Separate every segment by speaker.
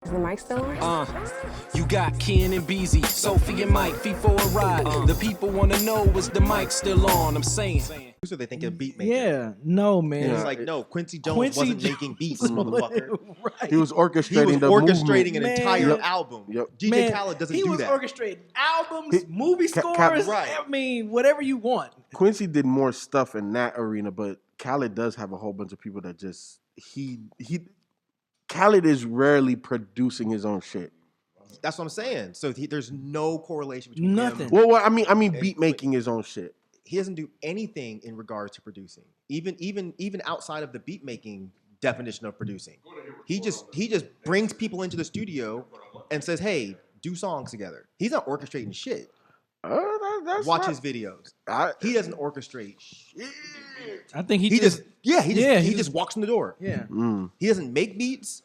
Speaker 1: Is the mic still on?
Speaker 2: You got Ken and Beezy, Sophie and Myke, Feefo and Rod. The people want to know, is the mic still on? I'm saying.
Speaker 3: So they think of beat maker.
Speaker 4: Yeah, no, man.
Speaker 3: It's like, no, Quincy Jones wasn't making beats, motherfucker.
Speaker 4: Right.
Speaker 5: He was orchestrating
Speaker 3: an
Speaker 5: movement.
Speaker 3: entire album.
Speaker 5: Yep.
Speaker 3: DJ Khaled doesn't do that.
Speaker 4: He was orchestrating albums, movie scores.
Speaker 5: Right.
Speaker 4: I mean, whatever you want.
Speaker 5: Quincy did more stuff in that arena, but Khaled does have a whole bunch of people that just Khaled is rarely producing his own shit.
Speaker 3: That's what I'm saying. So there's no correlation between
Speaker 4: Nothing.
Speaker 3: him.
Speaker 5: Well, I mean, beat making his own shit.
Speaker 3: He doesn't do anything in regards to producing, even outside of the beat making definition of producing. He just brings people into the studio and says, "Hey, do songs together." He's not orchestrating shit. Watch his videos. He doesn't orchestrate shit.
Speaker 4: I think he
Speaker 3: just walks in the door.
Speaker 4: Yeah.
Speaker 3: He doesn't make beats.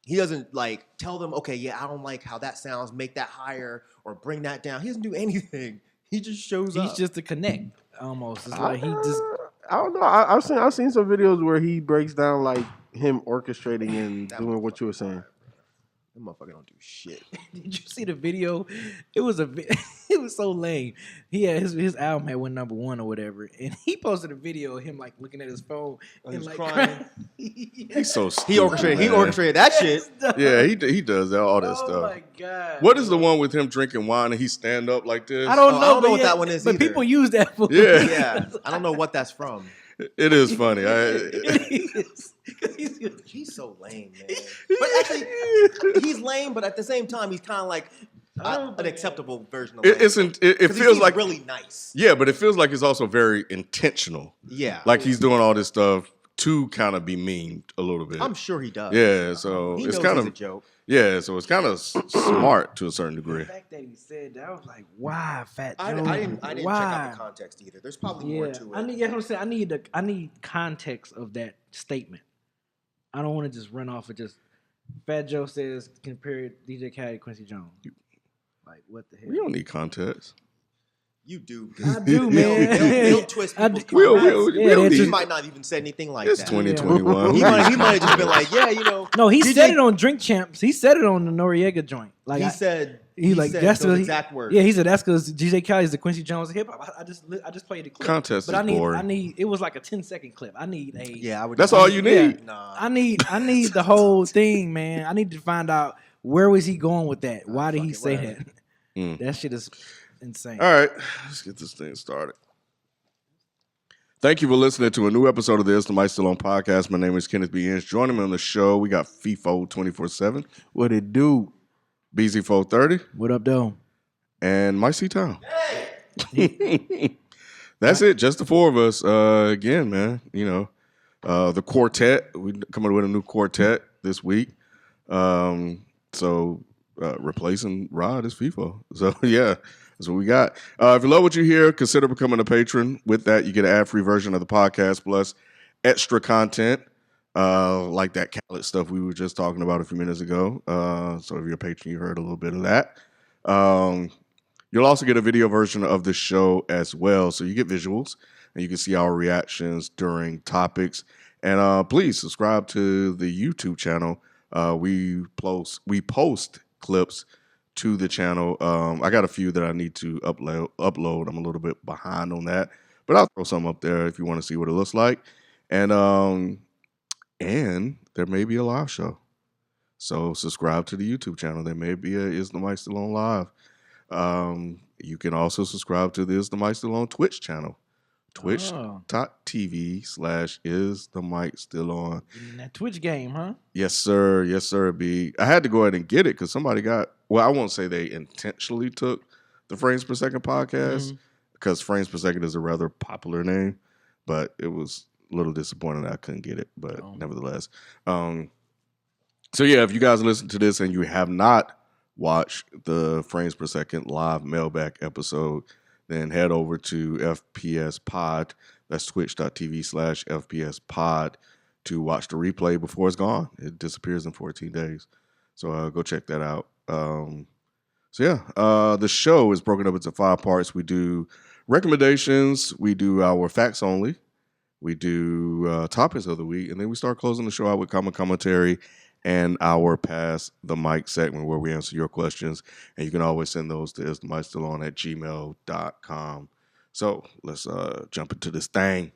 Speaker 3: He doesn't like tell them, okay, yeah, I don't like how that sounds. Make that higher or bring that down. He doesn't do anything. He just shows up.
Speaker 4: He's just a connect almost. It's like he just.
Speaker 5: I don't know. I've seen some videos where he breaks down like him orchestrating and doing what you were saying.
Speaker 3: That motherfucker don't do shit.
Speaker 4: Did you see the video? It was it was so lame. He had his album had went #1 or whatever, and he posted a video of him like looking at his phone and like crying.
Speaker 6: He's so stupid.
Speaker 3: He orchestrated that shit.
Speaker 6: Yeah, he does all that stuff.
Speaker 4: Oh my god!
Speaker 6: What is the one with him drinking wine and he stand up like this?
Speaker 4: I don't know
Speaker 3: what that one is.
Speaker 4: But
Speaker 3: either.
Speaker 4: people use that for
Speaker 3: Yeah. I don't know what that's from.
Speaker 6: It is funny.
Speaker 3: He's so lame, man. But actually, he's lame. But at the same time, he's kind of like an acceptable version of lame.
Speaker 6: It feels like
Speaker 3: really nice.
Speaker 6: Yeah, but it feels like it's also very intentional.
Speaker 3: Yeah,
Speaker 6: like he's doing all this stuff to kind of be mean a little bit.
Speaker 3: I'm sure he does.
Speaker 6: Yeah, so
Speaker 3: he
Speaker 6: it's
Speaker 3: knows
Speaker 6: kind
Speaker 3: it's
Speaker 6: of
Speaker 3: a joke.
Speaker 6: Yeah, so it's kind of smart to a certain degree.
Speaker 4: The fact that he said that, I was like, "Why, Fat Joe?
Speaker 3: I didn't check out the context either. There's probably more to it.
Speaker 4: I need context of that statement. I don't want to just run off of just Fat Joe says compare DJ Khaled to Quincy Jones. Like what the hell?
Speaker 6: We don't need context.
Speaker 3: You do.
Speaker 4: I do, man.
Speaker 3: They'll twist people's comments. He might not even say anything like
Speaker 6: it's
Speaker 3: that.
Speaker 6: 2021.
Speaker 3: He might have just been like, yeah, you know.
Speaker 4: No, he said it on Drink Champs. He said it on the Noriega joint. Like
Speaker 3: he said
Speaker 4: that's
Speaker 3: those exact words.
Speaker 4: Yeah, he said that's because DJ Khaled is the Quincy Jones of hip hop. I just played the clip.
Speaker 6: Contest
Speaker 4: but
Speaker 6: is boring.
Speaker 4: I need. It was like a 10-second clip. I need a.
Speaker 3: Yeah,
Speaker 6: that's all you need.
Speaker 4: Yeah, nah. I need the whole thing, man. I need to find out where was he going with that. Why did he say that? That shit is insane.
Speaker 6: All right, let's get this thing started. Thank you for listening to a new episode of the Is the Mic Still On podcast. My name is Kenneth B. Inch. Joining me on the show, we got Feefo 24/7.
Speaker 5: What it do?
Speaker 6: BZ430.
Speaker 4: What up, though?
Speaker 6: And Myke C. Town. That's it. Just the four of us. Again, man. You know, the quartet. We coming with a new quartet this week. So replacing Rod is Feefo. So yeah, that's what we got. If you love what you hear, consider becoming a patron. With that, you get an ad-free version of the podcast plus extra content. Like that Khaled stuff we were just talking about a few minutes ago. So if you're a patron, you heard a little bit of that. You'll also get a video version of the show as well. So you get visuals and you can see our reactions during topics. And please subscribe to the YouTube channel. We post clips to the channel. I got a few that I need to upload. I'm a little bit behind on that, but I'll throw some up there if you want to see what it looks like. And there may be a live show. So subscribe to the YouTube channel. There may be a Is the Mic Still On live. You can also subscribe to the Is the Mic Still On Twitch channel. Twitch.tv/Is the Mic Still On.
Speaker 4: In that Twitch game, huh?
Speaker 6: Yes, sir. Yes, sir. B. I had to go ahead and get it because somebody got, well, I won't say they intentionally took the Frames Per Second podcast because Frames Per Second is a rather popular name, but it was a little disappointing that I couldn't get it, but nevertheless. So yeah, if you guys listen to this and you have not watched the Frames Per Second live mailback episode, then head over to FPS Pod. That's twitch.tv/FPS Pod to watch the replay before it's gone. It disappears in 14 days. So go check that out. The show is broken up into 5 parts. We do recommendations. We do our facts only. We do topics of the week. And then we start closing the show out with common commentary and our Pass the Mic segment where we answer your questions. And you can always send those to isthemicstillon@gmail.com. So let's jump into this thing.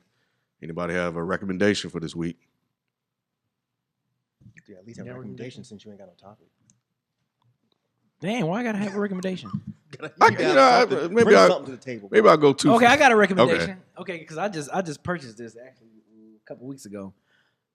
Speaker 6: Anybody have a recommendation for this week?
Speaker 3: Yeah, at least have a recommendation since you ain't got no topic.
Speaker 4: Damn, why I gotta have a recommendation?
Speaker 3: Bring
Speaker 6: maybe
Speaker 3: something to the table.
Speaker 6: Maybe I'll go too.
Speaker 4: Okay, I got a recommendation. Okay, because I just purchased this actually a couple weeks ago.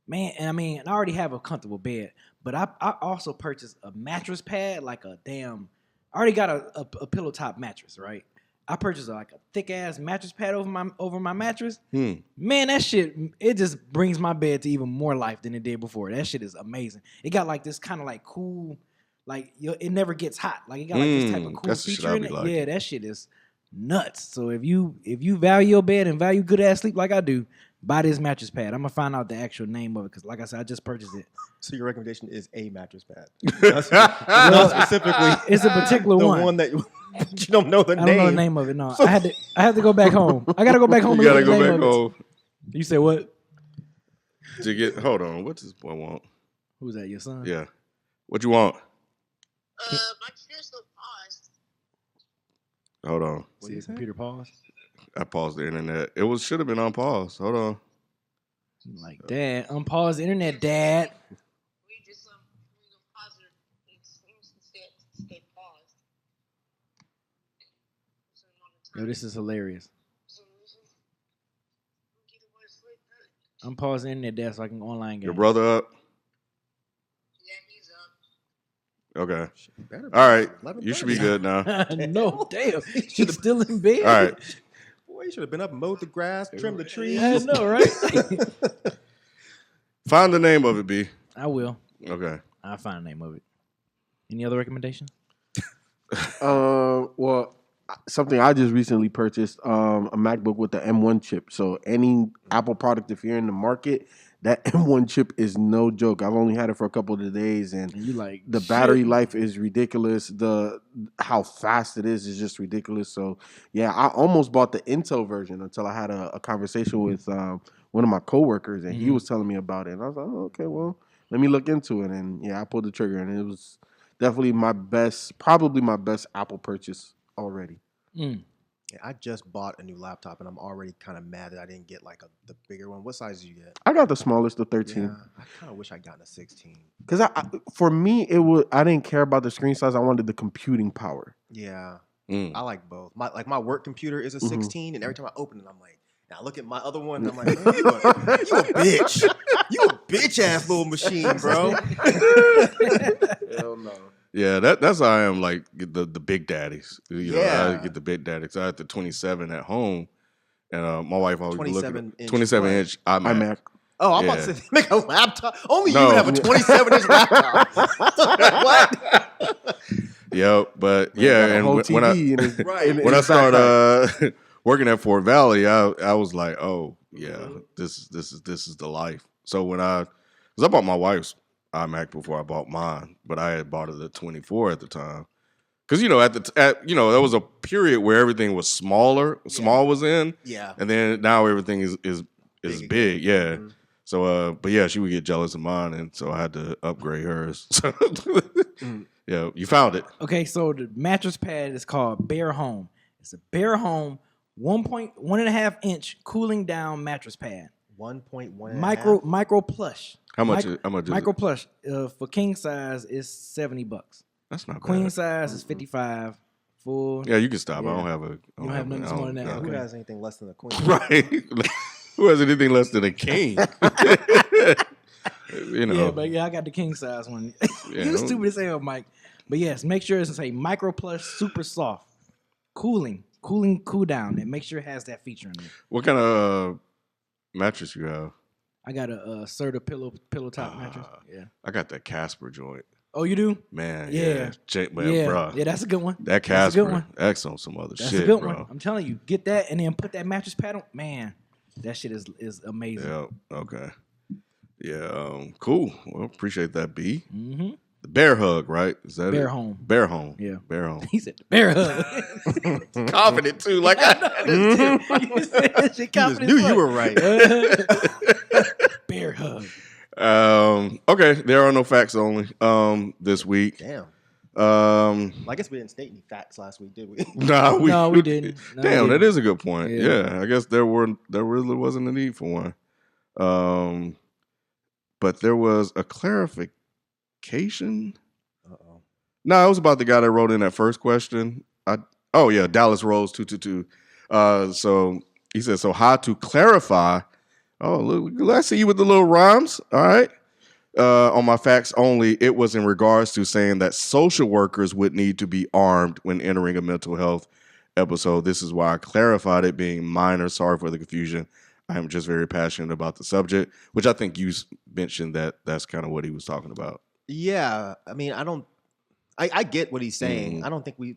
Speaker 4: Man, and I already have a comfortable bed, but I also purchased a mattress pad, like a damn. I already got a pillow top mattress, right? I purchased like a thick ass mattress pad over my mattress. Man, that shit, it just brings my bed to even more life than it did before. That shit is amazing. It got like this kind of like cool, like it never gets hot. Like it got like this type of cool feature in it. Like. Yeah, that shit is nuts. So if you value your bed and value good ass sleep like I do, buy this mattress pad. I'm gonna find out the actual name of it because, like I said, I just purchased it.
Speaker 3: So your recommendation is a mattress pad. Not specifically,
Speaker 4: it's a particular
Speaker 3: the
Speaker 4: one.
Speaker 3: one that you don't know the name.
Speaker 4: I don't know the name of it. No, I had to go back home. I gotta go back home.
Speaker 6: You gotta go back home.
Speaker 4: You said what?
Speaker 6: To get hold on. What does this boy want?
Speaker 4: Who's that? Your son?
Speaker 6: Yeah. What you want?
Speaker 1: My computer's still paused.
Speaker 6: Hold on.
Speaker 4: See your computer pause.
Speaker 6: I paused the internet. It should have been on pause. Hold on.
Speaker 4: Like, Dad, unpause the internet, Dad.
Speaker 1: We just pause it. It seems to stay paused.
Speaker 4: Yo, this is hilarious. Unpause the internet, Dad, so I can online game.
Speaker 6: Your brother up?
Speaker 1: Yeah, he's up.
Speaker 6: Okay. All right. You should be
Speaker 3: 11:30.
Speaker 6: good now.
Speaker 4: No, damn. He's still in bed.
Speaker 6: All right.
Speaker 3: Boy, you should have been up, mowed the grass, trimmed the trees.
Speaker 4: I know, right?
Speaker 6: Find the name of it, B.
Speaker 4: I will.
Speaker 6: Okay.
Speaker 4: I'll find the name of it. Any other recommendations?
Speaker 5: Well, something I just recently purchased, a MacBook with the M1 chip. So any Apple product, if you're in the market, that M1 chip is no joke. I've only had it for a couple of days, and
Speaker 4: you like
Speaker 5: the battery life is ridiculous. How fast it is just ridiculous. So yeah, I almost bought the Intel version until I had a conversation with one of my coworkers, and he was telling me about it, and I was like, oh, okay, well, let me look into it. And yeah, I pulled the trigger, and it was definitely probably my best Apple purchase already.
Speaker 3: Yeah, I just bought a new laptop, and I'm already kind of mad that I didn't get like the bigger one. What size did you get?
Speaker 5: I got the smallest, the 13.
Speaker 3: Yeah, I kind of wish I got a 16.
Speaker 5: Because for me, I didn't care about the screen size. I wanted the computing power.
Speaker 3: Yeah, I like both. My work computer is a 16, and every time I open it, I'm like, and I look at my other one, and I'm like, man, you a bitch. You a bitch ass little machine, bro.
Speaker 5: Hell no.
Speaker 6: Yeah, that's how I am. Like the big daddies. You know,
Speaker 3: Yeah.
Speaker 6: I get the big daddies. I had the 27 at home, and my wife always
Speaker 3: 27 inch
Speaker 6: 27-inch iMac.
Speaker 3: Oh, I'm
Speaker 6: Yeah.
Speaker 3: about to say, make a laptop. Only
Speaker 6: No.
Speaker 3: you have a 27-inch laptop. What?
Speaker 6: Yeah, but yeah, and when I started working at Fort Valley, I was like, oh yeah, this is the life. So because I bought my wife's iMac before I bought mine, but I had bought it at 24 at the time. Because there was a period where everything was smaller. Small was in,
Speaker 3: Yeah.
Speaker 6: and then now everything is
Speaker 3: Big
Speaker 6: big. Yeah.
Speaker 3: Mm-hmm.
Speaker 6: So, but yeah, she would get jealous of mine, and so I had to upgrade hers. So, yeah, you found it.
Speaker 4: Okay, so the mattress pad is called Bear Home. It's a Bear Home 1.1.5 inch cooling down mattress pad.
Speaker 3: 1.1
Speaker 4: micro plush.
Speaker 6: How much is
Speaker 4: Micro
Speaker 6: it?
Speaker 4: plush for king size is $70.
Speaker 6: That's not
Speaker 4: Queen
Speaker 6: bad.
Speaker 4: size is $55. Full.
Speaker 6: Yeah, you can stop.
Speaker 4: Yeah.
Speaker 6: I don't have
Speaker 4: You don't have nothing smaller than that.
Speaker 3: Who
Speaker 4: Okay.
Speaker 3: has anything less than a queen?
Speaker 6: Right. Who has anything less than a king? You know.
Speaker 4: Yeah, but yeah, I got the king size one.
Speaker 6: Yeah.
Speaker 4: You stupid as hell, Mike. But yes, make sure it's a micro plush, super soft, cool down, and make sure it has that feature in it.
Speaker 6: What kind of mattress you have?
Speaker 4: I got a Serta pillow top mattress. Yeah.
Speaker 6: I got that Casper joint.
Speaker 4: Oh, you do?
Speaker 6: Man,
Speaker 4: Yeah.
Speaker 6: Bro.
Speaker 4: Yeah, that's a good one.
Speaker 6: That
Speaker 4: That's a
Speaker 6: Casper,
Speaker 4: good one.
Speaker 6: that's on some other
Speaker 4: That's
Speaker 6: shit,
Speaker 4: a good
Speaker 6: bro.
Speaker 4: one. I'm telling you, get that and then put that mattress pad on. Man, that shit is amazing.
Speaker 6: Yeah. Okay. Yeah. Cool. Well, appreciate that, B.
Speaker 4: Mm-hmm.
Speaker 6: The bear hug, right? Is that
Speaker 4: Bear
Speaker 6: it?
Speaker 4: Home.
Speaker 6: Bear home.
Speaker 4: Yeah.
Speaker 6: Bear home.
Speaker 4: He said bear hug.
Speaker 6: Confident too, like
Speaker 4: You said that shit
Speaker 3: You just
Speaker 4: confident
Speaker 3: knew
Speaker 4: as
Speaker 3: you
Speaker 4: fuck.
Speaker 3: were right.
Speaker 4: Bear hug.
Speaker 6: Okay, there are no facts only this week.
Speaker 3: Damn.
Speaker 6: Um,
Speaker 3: I guess we didn't state any facts last week, did we?
Speaker 6: nah,
Speaker 4: No, we didn't. No,
Speaker 6: Damn,
Speaker 4: we
Speaker 6: that
Speaker 4: didn't.
Speaker 6: is a good point.
Speaker 4: Yeah.
Speaker 6: Yeah, I guess there really wasn't a need for one. But there was a clarification.
Speaker 3: Uh-oh.
Speaker 6: No, it was about the guy that wrote in that first question. Dallas Rose 222. So he said, so how to clarify? Oh, look, let's see you with the little rhymes. All right. On my facts only, it was in regards to saying that social workers would need to be armed when entering a mental health episode. This is why I clarified it being minor. Sorry for the confusion. I am just very passionate about the subject, which I think you mentioned that's kind of what he was talking about.
Speaker 3: Yeah. I mean, I get what he's saying.
Speaker 6: Mhm.
Speaker 3: I don't think we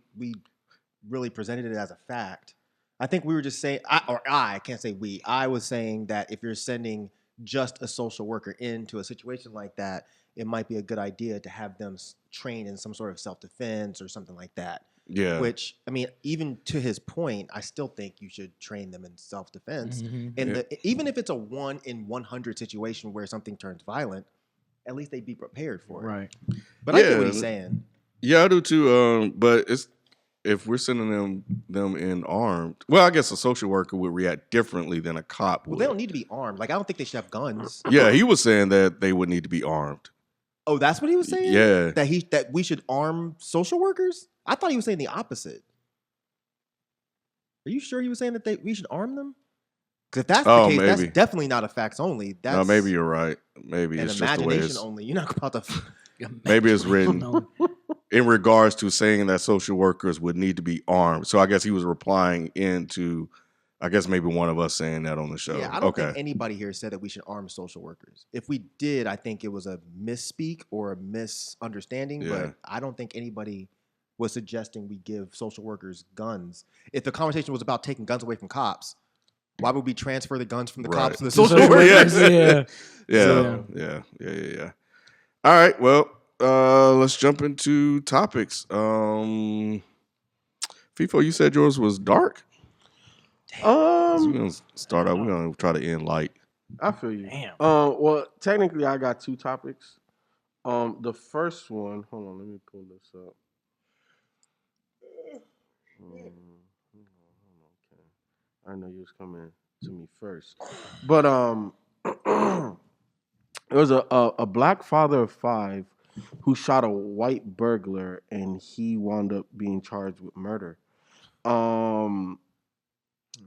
Speaker 3: really presented it as a fact. I think we were just saying, I can't say we. I was saying that if you're sending just a social worker into a situation like that, it might be a good idea to have them trained in some sort of self-defense or something like that.
Speaker 6: Yeah.
Speaker 3: Which, I mean, even to his point, I still think you should train them in self-defense. And even if it's a 1 in 100 situation where something turns violent, at least they'd be prepared for it.
Speaker 4: Right.
Speaker 3: But I get what he's saying.
Speaker 6: Yeah, I do too. But it's if we're sending them in armed, well, I guess a social worker would react differently than a cop would.
Speaker 3: Well, they don't need to be armed. Like, I don't think they should have guns.
Speaker 6: Yeah, he was saying that they would need to be armed.
Speaker 3: Oh, that's what he was saying?
Speaker 6: Yeah.
Speaker 3: That we should arm social workers? I thought he was saying the opposite. Are you sure he was saying that we should arm them? Because if that's the case, that's definitely not a facts only. That's
Speaker 6: no, maybe you're right. Maybe
Speaker 3: an
Speaker 6: it's just the way
Speaker 3: imagination
Speaker 6: it's
Speaker 3: only. You're not about to.
Speaker 6: maybe it's written in regards to saying that social workers would need to be armed. So I guess he was replying into, I guess maybe one of us saying that on the show.
Speaker 3: Yeah, I don't think anybody here said that we should arm social workers. If we did, I think it was a misspeak or a misunderstanding.
Speaker 6: Yeah.
Speaker 3: But I don't think anybody was suggesting we give social workers guns. If the conversation was about taking guns away from cops, why would we transfer the guns from the cops to the social workers?
Speaker 6: Yeah. All right, well, let's jump into topics. Feefo, you said yours was dark? So we're gonna start out. We're gonna try to end light.
Speaker 5: I feel you.
Speaker 4: Damn.
Speaker 5: Well, technically, I got 2 topics. The first one, hold on, let me pull this up. Okay. I know you was coming to me first, but it was a black father of 5 who shot a white burglar, and he wound up being charged with murder.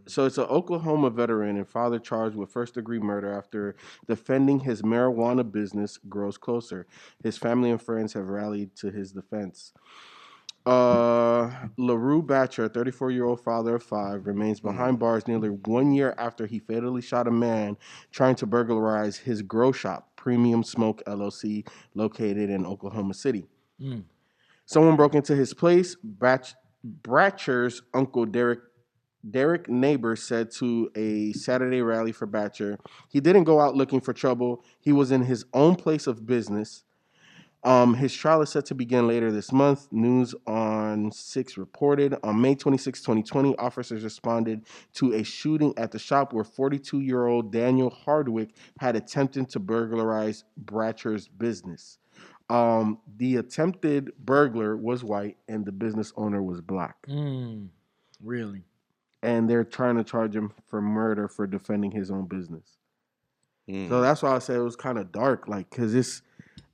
Speaker 5: So it's an Oklahoma veteran and father charged with first-degree murder after defending his marijuana business grows closer. His family and friends have rallied to his defense. LaRue Batcher, a 34-year-old father of 5, remains behind bars nearly 1 year after he fatally shot a man trying to burglarize his grow shop, Premium Smoke LLC, located in Oklahoma City. Someone broke into his place. Batcher's uncle Derek Neighbor said to a Saturday rally for Batcher, he didn't go out looking for trouble. He was in his own place of business. His trial is set to begin later this month. News on 6 reported. On May 26, 2020, officers responded to a shooting at the shop where 42-year-old Daniel Hardwick had attempted to burglarize Batcher's business. The attempted burglar was white and the business owner was black.
Speaker 4: Really?
Speaker 5: And they're trying to charge him for murder for defending his own business. So that's why I said it was kind of dark, like, because it's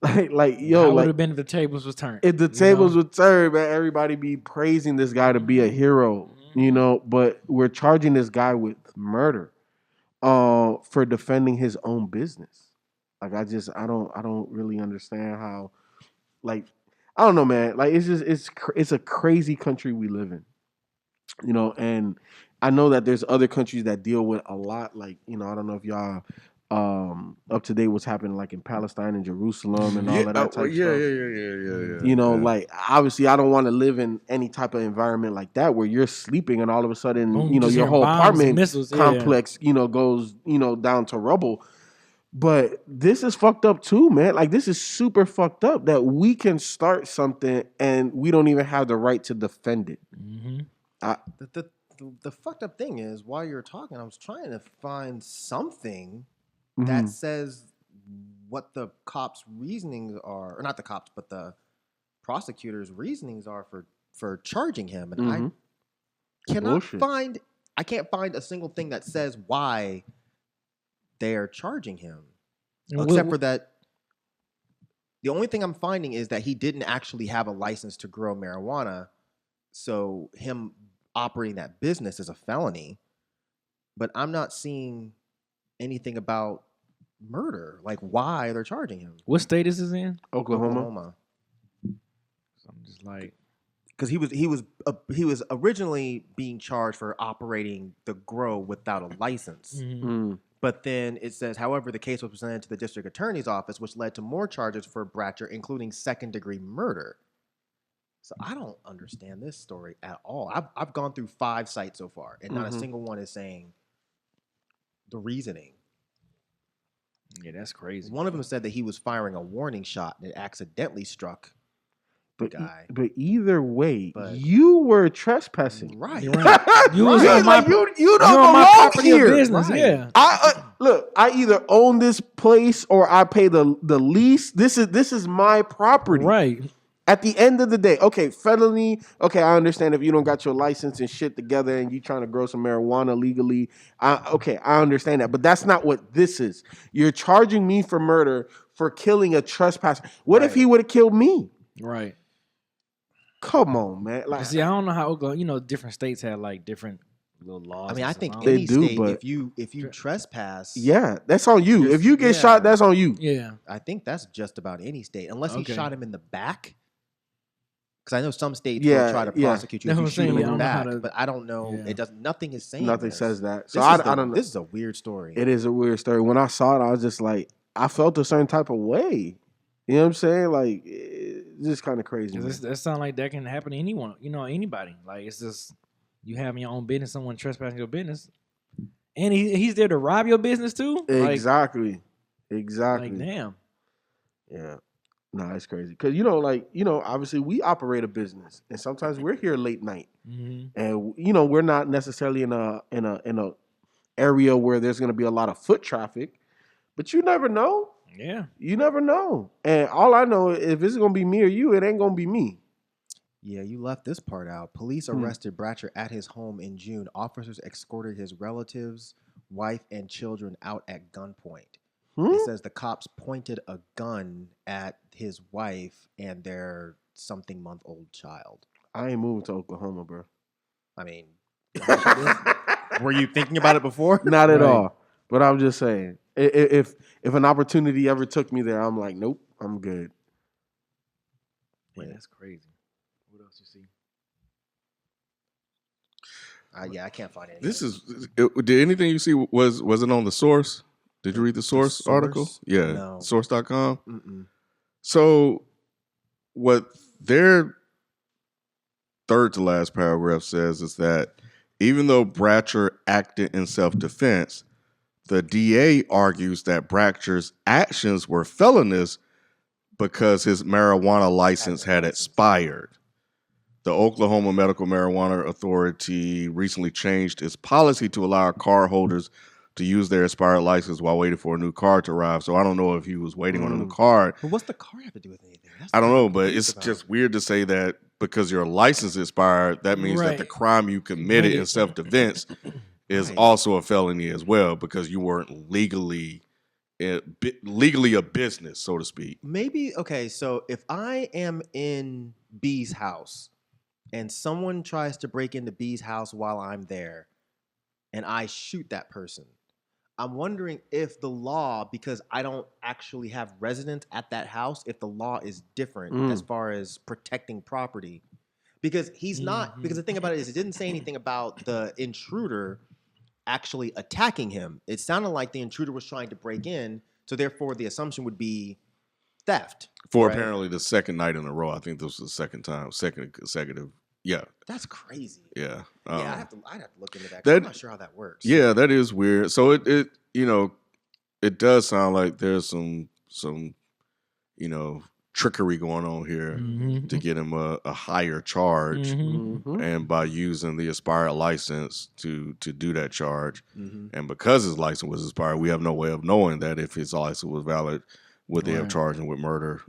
Speaker 5: like yo,
Speaker 4: would have been if the tables was turned.
Speaker 5: If the tables were turned, man, everybody be praising this guy to be a hero, but we're charging this guy with murder for defending his own business. Like, I don't really understand how, like, I don't know, man. Like, it's a crazy country we live in. And I know that there's other countries that deal with a lot, like, I don't know if y'all up to date what's happening like in Palestine and Jerusalem and all of that type of stuff.
Speaker 6: Yeah.
Speaker 5: Like, obviously I don't want to live in any type of environment like that where you're sleeping and all of a sudden, your whole apartment complex, goes, down to rubble. But this is fucked up too, man. Like, this is super fucked up that we can start something and we don't even have the right to defend it.
Speaker 3: The fucked up thing is, while you're talking, I was trying to find something that says what the cops' reasonings are, or not the cops, but the prosecutor's reasonings are for charging him, and
Speaker 5: Mhm. Bullshit.
Speaker 3: I can't find a single thing that says why they are charging him, except for that. The only thing I'm finding is that he didn't actually have a license to grow marijuana, so him operating that business is a felony. But I'm not seeing anything about murder, like why they're charging him.
Speaker 4: What state is this in?
Speaker 5: Oklahoma.
Speaker 4: So I'm just like,
Speaker 3: Because he was originally being charged for operating the grow without a license.
Speaker 5: Mm.
Speaker 3: But then it says, however, the case was presented to the district attorney's office, which led to more charges for Bratcher, including second-degree murder. So I don't understand this story at all. I've gone through 5 sites so far, and not a single one is saying the reasoning.
Speaker 4: yeah, that's crazy.
Speaker 3: One of them said that he was firing a warning shot and it accidentally struck the
Speaker 5: But
Speaker 3: guy.
Speaker 5: but either way,
Speaker 3: But-
Speaker 5: you were trespassing.
Speaker 3: Right.
Speaker 4: You're right. You was
Speaker 5: Right?
Speaker 4: on my
Speaker 5: Like, you
Speaker 4: you're
Speaker 5: don't
Speaker 4: on my
Speaker 5: belong
Speaker 4: property or
Speaker 5: here.
Speaker 4: business.
Speaker 3: Right.
Speaker 4: Yeah.
Speaker 5: I either own this place or I pay the lease. This is my property.
Speaker 4: Right.
Speaker 5: At the end of the day, okay, felony. Okay, I understand if you don't got your license and shit together and you trying to grow some marijuana legally. Okay, I understand that, but that's not what this is. You're charging me for murder for killing a trespasser. What if
Speaker 3: Right.
Speaker 5: he would have killed me?
Speaker 4: Right.
Speaker 5: Come on, man. Like,
Speaker 4: See, I don't know how Oklahoma, different states have like different little laws.
Speaker 3: I mean,
Speaker 4: and
Speaker 3: I
Speaker 4: stuff.
Speaker 3: think
Speaker 4: don't-
Speaker 5: They
Speaker 3: any
Speaker 5: do,
Speaker 3: state,
Speaker 5: but-
Speaker 3: if you trespass,
Speaker 5: yeah, that's on you. If you get
Speaker 3: Yeah.
Speaker 5: shot, that's on you.
Speaker 4: Yeah.
Speaker 3: I think that's just about any state, unless he
Speaker 4: Okay.
Speaker 3: shot him in the back. Because I know some states
Speaker 5: Yeah,
Speaker 3: will try to
Speaker 5: yeah.
Speaker 3: prosecute you
Speaker 4: That's
Speaker 3: if
Speaker 4: what
Speaker 3: you
Speaker 4: I'm
Speaker 3: shoot
Speaker 4: saying,
Speaker 3: him
Speaker 4: yeah,
Speaker 3: in
Speaker 4: I
Speaker 3: the
Speaker 4: don't know how
Speaker 3: back.
Speaker 4: to-
Speaker 3: But I don't know.
Speaker 4: Yeah.
Speaker 3: It does. Nothing is saying.
Speaker 5: Nothing
Speaker 3: this.
Speaker 5: says that. So
Speaker 3: This
Speaker 5: I
Speaker 3: is
Speaker 5: don't know.
Speaker 3: This is a weird story.
Speaker 5: It is a weird story. When I saw it, I was just like, I felt a certain type of way. You know what I'm saying? Like, it's just kind of crazy. man.
Speaker 4: That sounds like that can happen to anyone, anybody. Like, it's just you having your own business, someone trespassing your business, and he's there to rob your business too.
Speaker 5: Exactly.
Speaker 4: Like damn.
Speaker 5: Yeah. No, it's crazy. Cause obviously we operate a business, and sometimes we're here late night,
Speaker 4: Mm-hmm.
Speaker 5: and we're not necessarily in a area where there's going to be a lot of foot traffic, but you never know.
Speaker 4: Yeah.
Speaker 5: You never know. And all I know, if it's going to be me or you, it ain't going to be me.
Speaker 3: Yeah, you left this part out. Police arrested Bratcher at his home in June. Officers escorted his relatives, wife, and children out at gunpoint. It says the cops pointed a gun at his wife and their something-month-old child.
Speaker 5: I ain't moving to Oklahoma, bro.
Speaker 3: I mean, were you thinking about it before?
Speaker 5: Not at
Speaker 4: Right.
Speaker 5: all. But I'm just saying, if an opportunity ever took me there, I'm like, nope, I'm good.
Speaker 4: Man, that's crazy. What else you see?
Speaker 3: Yeah, I can't find anything.
Speaker 6: Did anything you see was it on the source? Did you read the source
Speaker 3: Source?
Speaker 6: article? Yeah,
Speaker 3: No.
Speaker 6: source.com.
Speaker 3: Mm-mm.
Speaker 6: So what their third to last paragraph says is that even though Bratcher acted in self-defense, the DA argues that Bratcher's actions were felonious because his marijuana license had expired. The Oklahoma Medical Marijuana Authority recently changed its policy to allow car holders to use their expired license while waiting for a new car to arrive. So I don't know if he was waiting on a new car.
Speaker 3: But what's the car have to do with anything? That's
Speaker 6: I don't
Speaker 3: what
Speaker 6: know,
Speaker 3: I'm
Speaker 6: but
Speaker 3: confused
Speaker 6: it's
Speaker 3: about.
Speaker 6: just weird to say that because your license expired, that means that the
Speaker 4: Right.
Speaker 6: crime you committed in self-defense is
Speaker 3: Right.
Speaker 6: also a felony as well because you weren't legally a business, so to speak.
Speaker 3: Maybe, okay, so if I am in B's house and someone tries to break into B's house while I'm there and I shoot that person, I'm wondering if the law, because I don't actually have residence at that house, if the law is different as far as protecting property. Because he's not, because the thing about it is it didn't say anything about the intruder actually attacking him. It sounded like the intruder was trying to break in, so therefore the assumption would be theft.
Speaker 6: For
Speaker 3: right?
Speaker 6: apparently the second night in a row. I think this was the second consecutive. Yeah.
Speaker 3: That's crazy.
Speaker 6: Yeah.
Speaker 3: Yeah, I'd have to look into that. 'cause
Speaker 6: that-
Speaker 3: I'm not sure how that works.
Speaker 6: Yeah, that is weird. So it it does sound like there's some trickery going on here
Speaker 4: Mm-hmm.
Speaker 6: to get him a higher charge,
Speaker 4: Mm-hmm.
Speaker 6: and by using the expired license to do that charge,
Speaker 3: Mhm.
Speaker 6: and because his license was expired, we have no way of knowing that if his license was valid would they have
Speaker 4: Right.
Speaker 6: charged him with murder?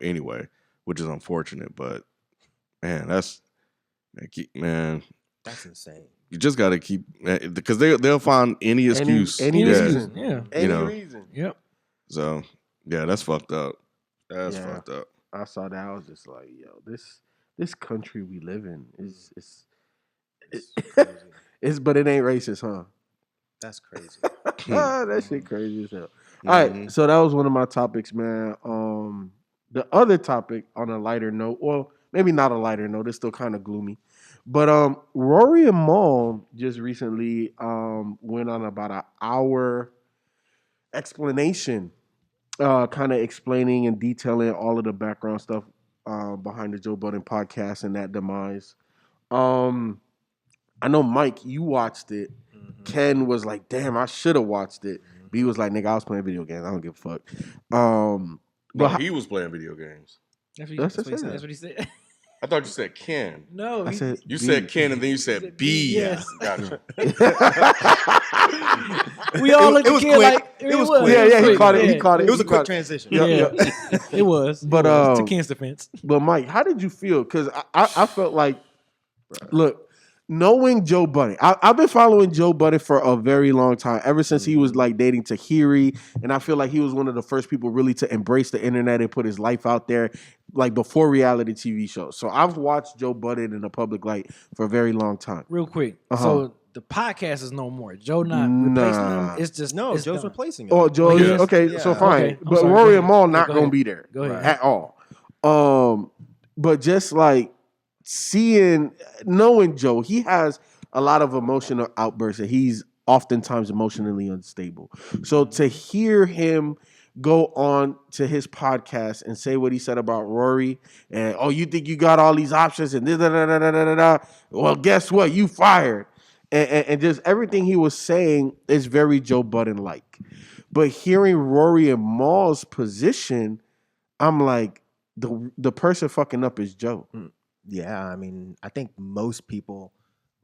Speaker 6: Anyway, which is unfortunate. But man, that's
Speaker 3: insane.
Speaker 6: you just got to keep because they'll find any excuse.
Speaker 5: Any
Speaker 6: yeah,
Speaker 5: reason.
Speaker 4: Yeah.
Speaker 5: Any
Speaker 6: know.
Speaker 5: reason.
Speaker 4: Yep.
Speaker 6: So yeah, that's fucked up. That's
Speaker 5: Yeah.
Speaker 6: fucked up.
Speaker 5: I saw that. I was just like, yo, this country we live in is it's but it ain't racist, huh?
Speaker 3: That's crazy.
Speaker 5: That shit crazy as hell. All right, so that was one of my topics, man. The other topic on a lighter note, well, maybe not a lighter note, it's still kind of gloomy. But Rory and Mal just recently went on about an hour explanation, kind of explaining and detailing all of the background stuff behind the Joe Budden podcast and that demise. I know, Myke, you watched it. Mm-hmm. Ken was like, damn, I should have watched it. Mm-hmm. B was like, nigga, I was playing video games. I don't give a fuck.
Speaker 6: But he was playing video games.
Speaker 4: That's what he said.
Speaker 6: I thought you said Ken.
Speaker 4: No,
Speaker 5: I said
Speaker 6: you
Speaker 5: B.
Speaker 6: said Ken and then you said B.
Speaker 4: Yes.
Speaker 6: Gotcha.
Speaker 4: We all looked
Speaker 3: It
Speaker 4: at
Speaker 3: was
Speaker 4: Ken
Speaker 3: quick.
Speaker 4: like
Speaker 3: It was quick.
Speaker 5: Yeah, he
Speaker 4: quick.
Speaker 5: caught it.
Speaker 4: Yeah.
Speaker 5: He caught it.
Speaker 3: It was a
Speaker 5: He
Speaker 3: quick
Speaker 5: caught it.
Speaker 3: transition.
Speaker 5: Yep,
Speaker 4: Yeah,
Speaker 5: yep.
Speaker 4: it was.
Speaker 5: But,
Speaker 4: to Ken's defense.
Speaker 5: But Myke, how did you feel? Because I felt like, look, knowing Joe Budden, I've been following Joe Budden for a very long time, ever since he was like dating Tahiri, and I feel like he was one of the first people really to embrace the internet and put his life out there, like before reality TV shows. So I've watched Joe Budden in the public light for a very long time.
Speaker 4: Real quick.
Speaker 5: Uh-huh.
Speaker 4: So the podcast is no more. Joe not replacing him. It's just
Speaker 3: No,
Speaker 4: it's
Speaker 3: Joe's
Speaker 4: done.
Speaker 3: replacing him.
Speaker 5: Oh, Joe,
Speaker 6: Oh, yes.
Speaker 5: okay,
Speaker 3: Yeah.
Speaker 5: so fine.
Speaker 4: Okay, I'm
Speaker 5: But
Speaker 4: sorry.
Speaker 5: Rory
Speaker 4: Go
Speaker 5: and Mal
Speaker 4: ahead.
Speaker 5: not
Speaker 4: Go
Speaker 5: going to
Speaker 4: ahead.
Speaker 5: be there
Speaker 4: Go ahead.
Speaker 5: at all. But just like knowing Joe, he has a lot of emotional outbursts and he's oftentimes emotionally unstable. So to hear him go on to his podcast and say what he said about Rory and, oh, you think you got all these options and da-da-da-da-da-da-da. Well, guess what? You fired. And just everything he was saying is very Joe Budden-like. But hearing Rory and Mal's position, I'm like, the person fucking up is Joe.
Speaker 3: Yeah, I mean, I think most people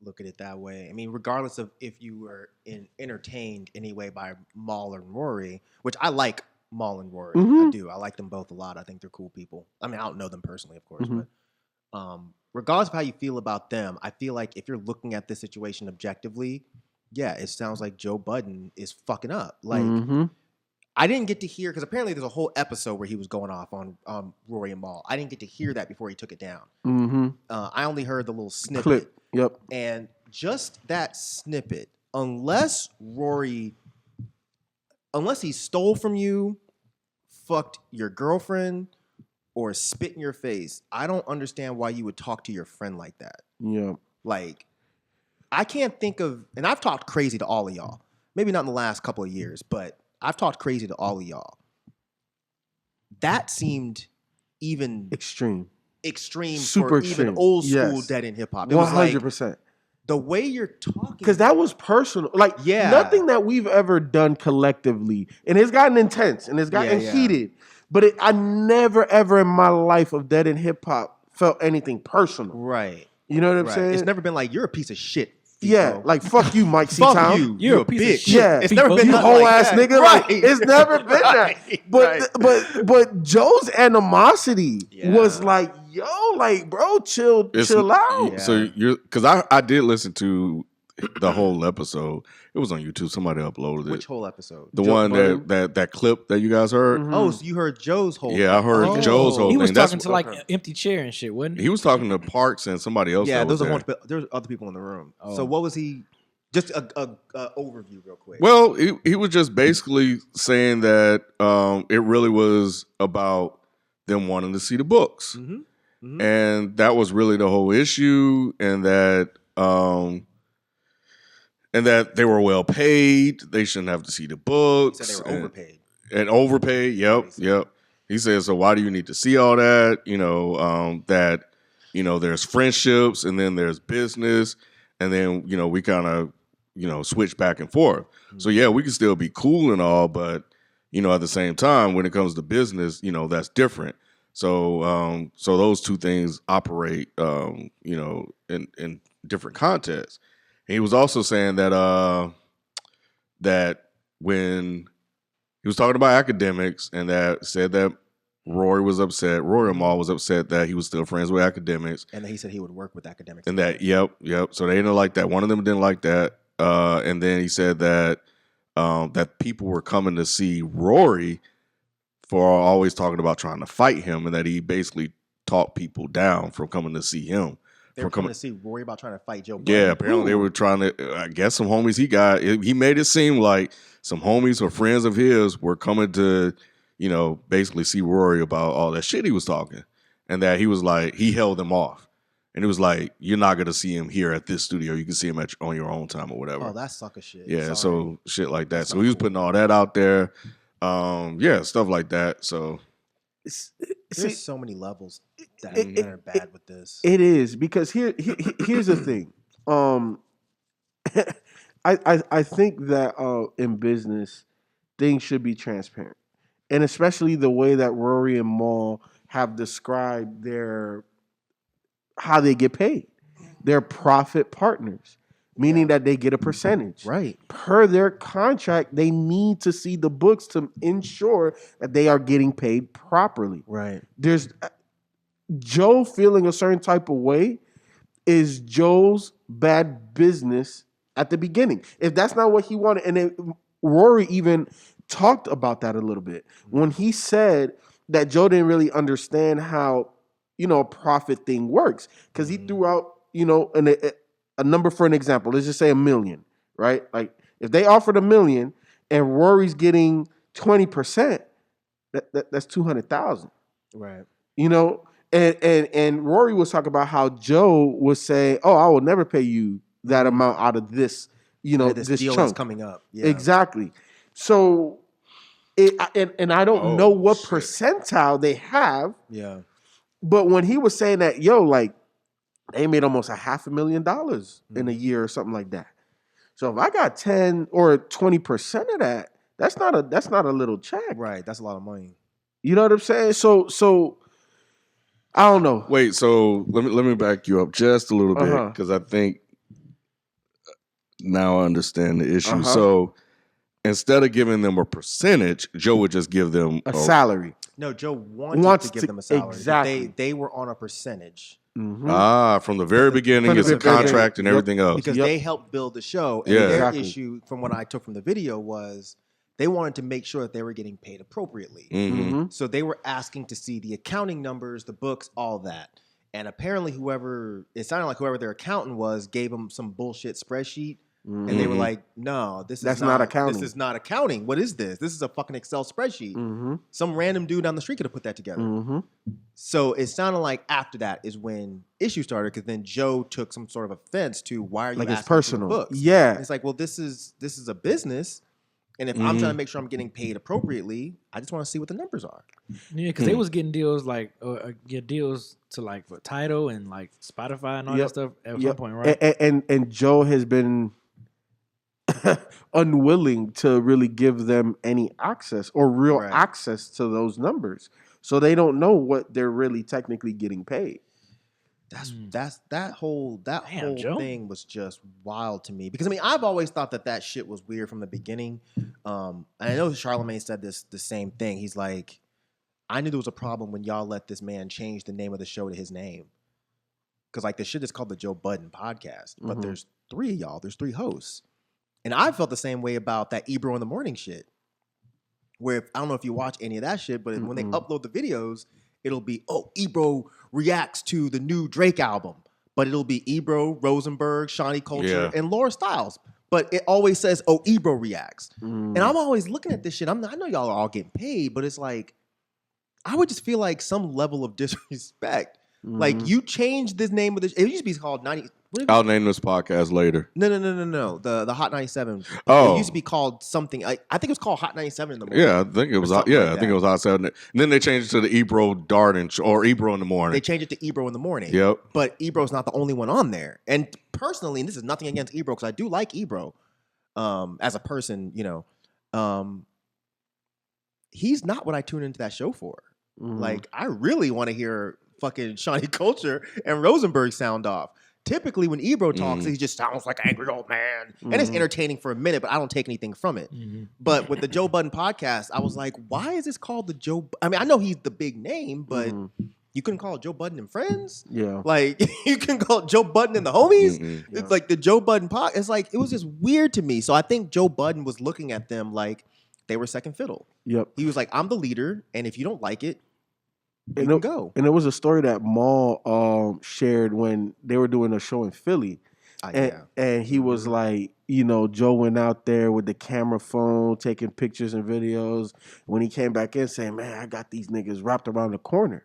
Speaker 3: look at it that way. I mean, regardless of if you were entertained anyway by Mal and Rory, which I like Mal and Rory.
Speaker 5: Mhm.
Speaker 3: I do. I like them both a lot. I think they're cool people. I mean, I don't know them personally, of course,
Speaker 5: Mhm.
Speaker 3: but regardless of how you feel about them, I feel like if you're looking at this situation objectively, yeah, it sounds like Joe Budden is fucking up. Like,
Speaker 5: Mhm.
Speaker 3: I didn't get to hear, because apparently there's a whole episode where he was going off on Rory and Mal. I didn't get to hear that before he took it down.
Speaker 5: Mhm.
Speaker 3: I only heard the little snippet.
Speaker 5: Clip. Yep.
Speaker 3: And just that snippet, unless he stole from you, fucked your girlfriend, or spit in your face, I don't understand why you would talk to your friend like that.
Speaker 5: Yep.
Speaker 3: Like, I can't think of, and I've talked crazy to all of y'all. Maybe not in the last couple of years, but I've talked crazy to all of y'all. That seemed even
Speaker 5: Extreme.
Speaker 3: extreme
Speaker 5: Super
Speaker 3: for
Speaker 5: extreme.
Speaker 3: even old school
Speaker 5: Yes.
Speaker 3: Dead in hip hop. It was like
Speaker 5: 100%.
Speaker 3: the way you're talking.
Speaker 5: Because that was personal. Like,
Speaker 3: Yeah.
Speaker 5: nothing that we've ever done collectively. And it's gotten intense and it's gotten
Speaker 3: Yeah.
Speaker 5: heated. But I never, ever in my life of Dead in hip hop felt anything personal.
Speaker 3: Right.
Speaker 5: You know what I'm
Speaker 3: Right.
Speaker 5: saying?
Speaker 3: It's never been like, you're a piece of shit. Feefo.
Speaker 5: Yeah, like, fuck you, Myke
Speaker 3: fuck
Speaker 5: C-Town.
Speaker 3: you.
Speaker 4: You're a piece of shit.
Speaker 5: Yeah,
Speaker 3: It's never been
Speaker 5: you
Speaker 3: nothing
Speaker 5: whole
Speaker 3: like
Speaker 5: ass
Speaker 3: that.
Speaker 5: nigga.
Speaker 3: Right.
Speaker 5: Like, it's never been that.
Speaker 3: Right.
Speaker 5: But Joe's animosity
Speaker 3: Yeah.
Speaker 5: was like, yo, like, bro, chill out.
Speaker 3: Yeah.
Speaker 6: So because I did listen to the whole episode. It was on YouTube. Somebody uploaded it.
Speaker 3: Which whole episode?
Speaker 6: The
Speaker 5: Joe
Speaker 6: one
Speaker 5: Budden?
Speaker 6: that clip that you guys heard.
Speaker 5: Mhm.
Speaker 3: Oh, so you heard Joe's whole
Speaker 6: Yeah, I heard
Speaker 3: Oh.
Speaker 6: Joe's whole
Speaker 4: He was
Speaker 6: thing. That's
Speaker 4: talking to like an empty chair and shit, wasn't he?
Speaker 6: he was talking to Parks and somebody else.
Speaker 3: Yeah,
Speaker 6: that was
Speaker 3: there
Speaker 6: there.
Speaker 3: was other people in the room.
Speaker 4: Oh.
Speaker 3: So what was he? Just a overview real quick.
Speaker 6: Well, he was just basically saying that it really was about them wanting to see the books,
Speaker 3: Mhm. Mhm.
Speaker 6: and that was really the whole issue, and that they were well paid. They shouldn't have to see the
Speaker 3: He
Speaker 6: books.
Speaker 3: said they were overpaid.
Speaker 6: And overpaid. Yep,
Speaker 3: He said.
Speaker 6: yep. He said, so why do you need to see all that? That there's friendships and then there's business, and then we kind of switch back and forth. So yeah, we can still be cool and all, but at the same time, when it comes to business, that's different. So so those two things operate in different contexts. And he was also saying that that when He was talking about academics and that said that Rory was upset. Rory Amal was upset that he was still friends with academics.
Speaker 3: And then he said he would work with academics.
Speaker 6: And that, yep. So they didn't like that. One of them didn't like that. And then he said that that people were coming to see Rory for always talking about trying to fight him, and that he basically talked people down from coming to see him.
Speaker 3: They were coming to see Rory about trying to fight Joe Budden.
Speaker 6: Yeah, apparently they were trying to, I guess some homies he got, he made it seem like some homies or friends of his were coming to, basically see Rory about all that shit he was talking. And that he was like, he held them off. And it was like, you're not going to see him here at this studio. You can see him on your own time or whatever.
Speaker 3: Oh, that's sucker shit.
Speaker 6: Yeah,
Speaker 3: Sorry.
Speaker 6: so shit like that. So he was putting all that out there. Yeah, stuff like that. So
Speaker 3: there's so many levels that are bad with this.
Speaker 5: It is, because here's the thing. I think that in business, things should be transparent, and especially the way that Rory and Mal have described how they get paid. They're profit partners, meaning that they get a percentage.
Speaker 3: Right.
Speaker 5: Per their contract, they need to see the books to ensure that they are getting paid properly.
Speaker 3: Right.
Speaker 5: There's Joe feeling a certain type of way is Joe's bad business at the beginning. If that's not what he wanted, and Rory even talked about that a little bit when he said that Joe didn't really understand how, a profit thing works, because he threw out, a number for an example. Let's just say $1 million, right? Like if they offered $1 million and Rory's getting 20%, that's 200,000.
Speaker 3: Right.
Speaker 5: And Rory was talking about how Joe was saying, "Oh, I will never pay you that amount out of this, this
Speaker 3: deal
Speaker 5: chunk
Speaker 3: is coming up." Yeah.
Speaker 5: Exactly. So, and I don't know what percentile they have.
Speaker 3: Yeah.
Speaker 5: But when he was saying that, like they made almost $500,000 in a year or something like that. So if I got 10 or 20% of that, that's not a little check.
Speaker 3: Right. That's a lot of money.
Speaker 5: You know what I'm saying? So I don't know.
Speaker 6: wait, so let me back you up just a little bit, because I think now I understand the issue. So instead of giving them a percentage, Joe would just give them
Speaker 5: a salary.
Speaker 3: No, Joe wanted to give them a salary.
Speaker 5: Exactly.
Speaker 3: They were on a percentage.
Speaker 5: Mm-hmm.
Speaker 6: From the very beginning, it's a contract and everything else.
Speaker 3: Because they helped build the show. And their issue, from what I took from the video, was they wanted to make sure that they were getting paid appropriately.
Speaker 6: Mm-hmm.
Speaker 3: So they were asking to see the accounting numbers, the books, all that. And apparently it sounded like whoever their accountant was gave them some bullshit spreadsheet. And they were like, no, that's not accounting. This is not accounting. What is this? This is a fucking Excel spreadsheet.
Speaker 5: Mm-hmm.
Speaker 3: Some random dude down the street could have put that together.
Speaker 5: Mm-hmm.
Speaker 3: So it sounded like after that is when issues started, because then Joe took some sort of offense to, why are you
Speaker 5: like
Speaker 3: asking
Speaker 5: it's personal?
Speaker 3: for the books?
Speaker 5: Yeah.
Speaker 3: And it's like, well, this is a business. And if I'm trying to make sure I'm getting paid appropriately, I just want to see what the numbers are.
Speaker 4: Yeah, because they was getting deals get deals to like for Tidal and like Spotify and all that stuff at some point, right?
Speaker 5: And Joe has been unwilling to really give them any access or real access to those numbers, so they don't know what they're really technically getting paid.
Speaker 3: That whole thing was just wild to me, because I've always thought that shit was weird from the beginning. And I know Charlamagne said the same thing. He's like, I knew there was a problem when y'all let this man change the name of the show to his name, because like the shit is called the Joe Budden podcast, but there's 3 of y'all, there's 3 hosts. And I felt the same way about that Ebro in the Morning shit, where I don't know if you watch any of that shit, but when they upload the videos, it'll be, Ebro reacts to the new Drake album, but it'll be Ebro, Rosenberg, Shawnee Culture, and Laura Styles. But it always says, Ebro reacts. And I'm always looking at this shit. I know y'all are all getting paid, but it's like, I would just feel like some level of disrespect. Like, you changed this name of it used to be called 90.
Speaker 6: I'll name this podcast later.
Speaker 3: No. The Hot 97.
Speaker 6: Oh,
Speaker 3: it used to be called something. I think it was called Hot 97 in the morning.
Speaker 6: Yeah, I think it was. I think it was Hot 7. And then they changed it to the Ebro Darden or Ebro in the morning.
Speaker 3: They changed it to Ebro in the morning.
Speaker 6: Yep.
Speaker 3: But Ebro's not the only one on there. And personally, and this is nothing against Ebro, because I do like Ebro, as a person. He's not what I tune into that show for. Like, I really want to hear fucking Shawnee Culture and Rosenberg sound off. typically when Ebro talks, he just sounds like an angry old man. And it's entertaining for a minute, but I don't take anything from it. But with the Joe Budden podcast, I was like, why is this called the Joe? I mean, I know he's the big name, but you couldn't call it Joe Budden and Friends?
Speaker 5: Yeah.
Speaker 3: Like, you can call it Joe Budden and the Homies?
Speaker 5: Yeah.
Speaker 3: It's like the Joe Budden podcast. It's like, it was just weird to me. So I think Joe Budden was looking at them like they were second fiddle.
Speaker 5: Yep.
Speaker 3: He was like, I'm the leader, and if you don't like it, you
Speaker 5: And
Speaker 3: can
Speaker 5: it-
Speaker 3: go.
Speaker 5: And it was a story that Maul shared when they were doing a show in Philly. And he was like, you know, Joe went out there with the camera phone, taking pictures and videos. When he came back in saying, man, I got these niggas wrapped around the corner.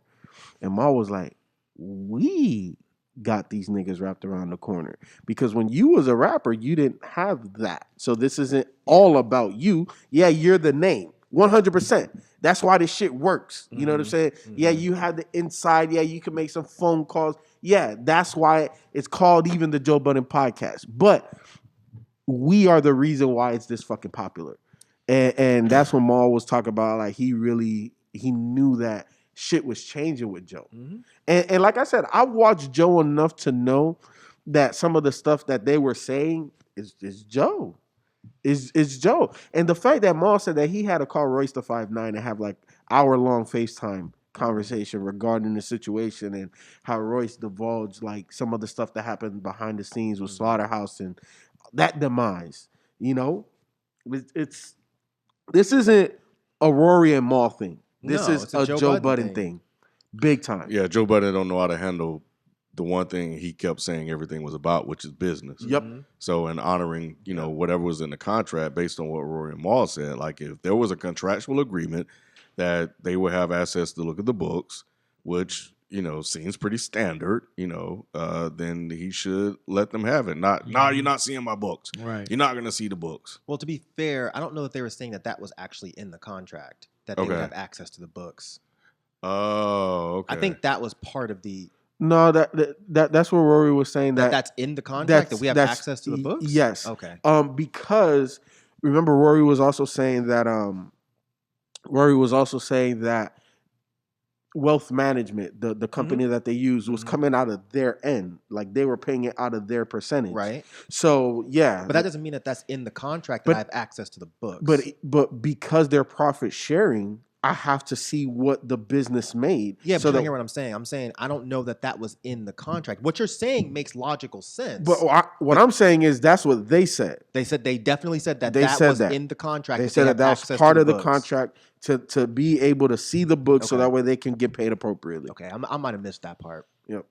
Speaker 5: And Maul was like, we got these niggas wrapped around the corner. Because when you was a rapper, you didn't have that. So this isn't all about you. Yeah, you're the name. 100%. That's why this shit works. You know what I'm saying? Yeah, you have the inside. Yeah, you can make some phone calls. Yeah, that's why it's called even the Joe Budden podcast. But we are the reason why it's this fucking popular. And that's when Maul was talking about, like, he knew that shit was changing with Joe. And like I said, I watched Joe enough to know that some of the stuff that they were saying is Joe. Is Joe. And the fact that Maul said that he had to call Royce the 5'9" and have like hour-long FaceTime conversation regarding the situation and how Royce divulged like some of the stuff that happened behind the scenes with Slaughterhouse and that demise, you know, this isn't a Rory and Maul thing. This
Speaker 3: No,
Speaker 5: is
Speaker 3: it's
Speaker 5: a Joe Budden thing. Big time.
Speaker 6: Yeah, Joe Budden don't know how to handle the one thing he kept saying everything was about, which is business.
Speaker 5: Yep.
Speaker 6: So, in honoring, you know, whatever was in the contract based on what Rory and Maul said, like if there was a contractual agreement that they would have access to look at the books, which, you know, seems pretty standard, you know, then he should let them have it. Not, nah, you're not seeing my books.
Speaker 4: Right.
Speaker 6: You're not going to see the books.
Speaker 3: Well, to be fair, I don't know that they were saying that was actually in the contract, that they would
Speaker 6: Okay.
Speaker 3: have access to the books.
Speaker 6: Oh, okay.
Speaker 3: I think that was part of the...
Speaker 5: No, that's what Rory was saying
Speaker 3: That's in the contract, that we have access to the books?
Speaker 5: Yes.
Speaker 3: Okay.
Speaker 5: Because remember, Rory was also saying that wealth management, the company that they used, was coming out of their end, like they were paying it out of their percentage.
Speaker 3: Right.
Speaker 5: So yeah,
Speaker 3: But that doesn't mean that that's in the contract that I have access to the books.
Speaker 5: but because they're profit sharing, I have to see what the business made.
Speaker 3: Yeah,
Speaker 5: so
Speaker 3: but you hear what I'm saying. I'm saying I don't know that was in the contract. What you're saying makes logical sense.
Speaker 5: But what I'm saying is that's what they said.
Speaker 3: They definitely said that
Speaker 5: They said
Speaker 3: was
Speaker 5: that.
Speaker 3: in the contract.
Speaker 5: They said
Speaker 3: have
Speaker 5: that was
Speaker 3: access
Speaker 5: part
Speaker 3: to
Speaker 5: of the
Speaker 3: books.
Speaker 5: contract to be able to see the book, so
Speaker 3: Okay.
Speaker 5: that way they can get paid appropriately.
Speaker 3: Okay, I might have missed that part.
Speaker 5: Yep.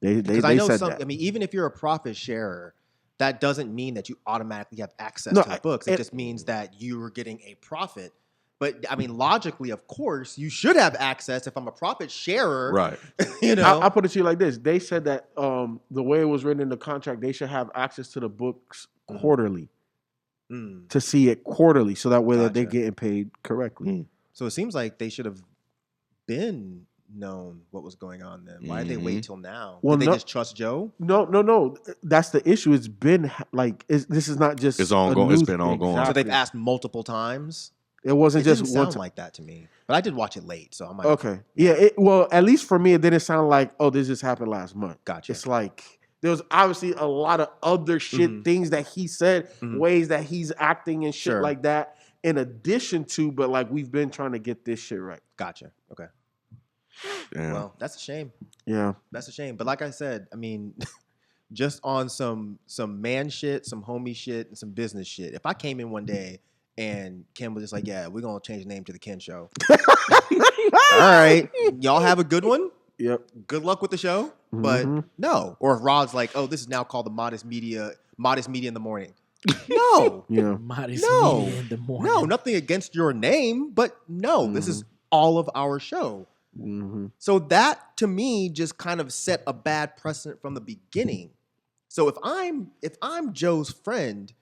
Speaker 5: They
Speaker 3: Because I know
Speaker 5: said
Speaker 3: some.
Speaker 5: that.
Speaker 3: I mean, even if you're a profit sharer, that doesn't mean that you automatically have access
Speaker 5: No,
Speaker 3: to the books. It just means that you are getting a profit. But I mean, logically, of course, you should have access. If I'm a profit sharer,
Speaker 6: Right.
Speaker 3: You know,
Speaker 5: I'll put it to you like this. They said that the way it was written in the contract, they should have access to the books quarterly, to see it quarterly, so that way that they're
Speaker 3: Gotcha.
Speaker 5: getting paid correctly.
Speaker 3: So it seems like they should have been known what was going on then. Why did they wait till now?
Speaker 5: Well,
Speaker 3: Did they
Speaker 5: no-
Speaker 3: just trust Joe?
Speaker 5: No. That's the issue. It's been like this is not just
Speaker 6: It's
Speaker 5: a
Speaker 6: ongoing. It's
Speaker 5: news
Speaker 6: been
Speaker 5: thing.
Speaker 6: ongoing.
Speaker 3: So
Speaker 5: Exactly.
Speaker 3: they've asked multiple times.
Speaker 5: It wasn't
Speaker 3: It
Speaker 5: just
Speaker 3: didn't
Speaker 5: one
Speaker 3: sound
Speaker 5: time.
Speaker 3: like that to me. But I did watch it late, so I might.
Speaker 5: Okay. Yeah. Well, at least for me, it didn't sound like, oh, this just happened last month.
Speaker 3: Gotcha.
Speaker 5: It's like there was obviously a lot of other shit, things that he said, ways that he's acting and shit
Speaker 3: Sure.
Speaker 5: like that. In addition to, but like we've been trying to get this shit right.
Speaker 3: Gotcha. Okay.
Speaker 6: Damn.
Speaker 3: Well, that's a shame.
Speaker 5: Yeah.
Speaker 3: That's a shame. But like I said, I mean, just on some man shit, some homie shit, and some business shit. If I came in one day and Kim was just like, "Yeah, we're gonna change the name to the Ken Show." All right, y'all have a good one.
Speaker 5: Yep.
Speaker 3: Good luck with the show. But no. Or if Rod's like, "Oh, this is now called the Modest Media in the morning." No.
Speaker 5: Yeah.
Speaker 4: Modest
Speaker 3: No.
Speaker 4: media in the morning.
Speaker 3: No, nothing against your name, but no, this is all of our show. So that to me just kind of set a bad precedent from the beginning. So if I'm Joe's friend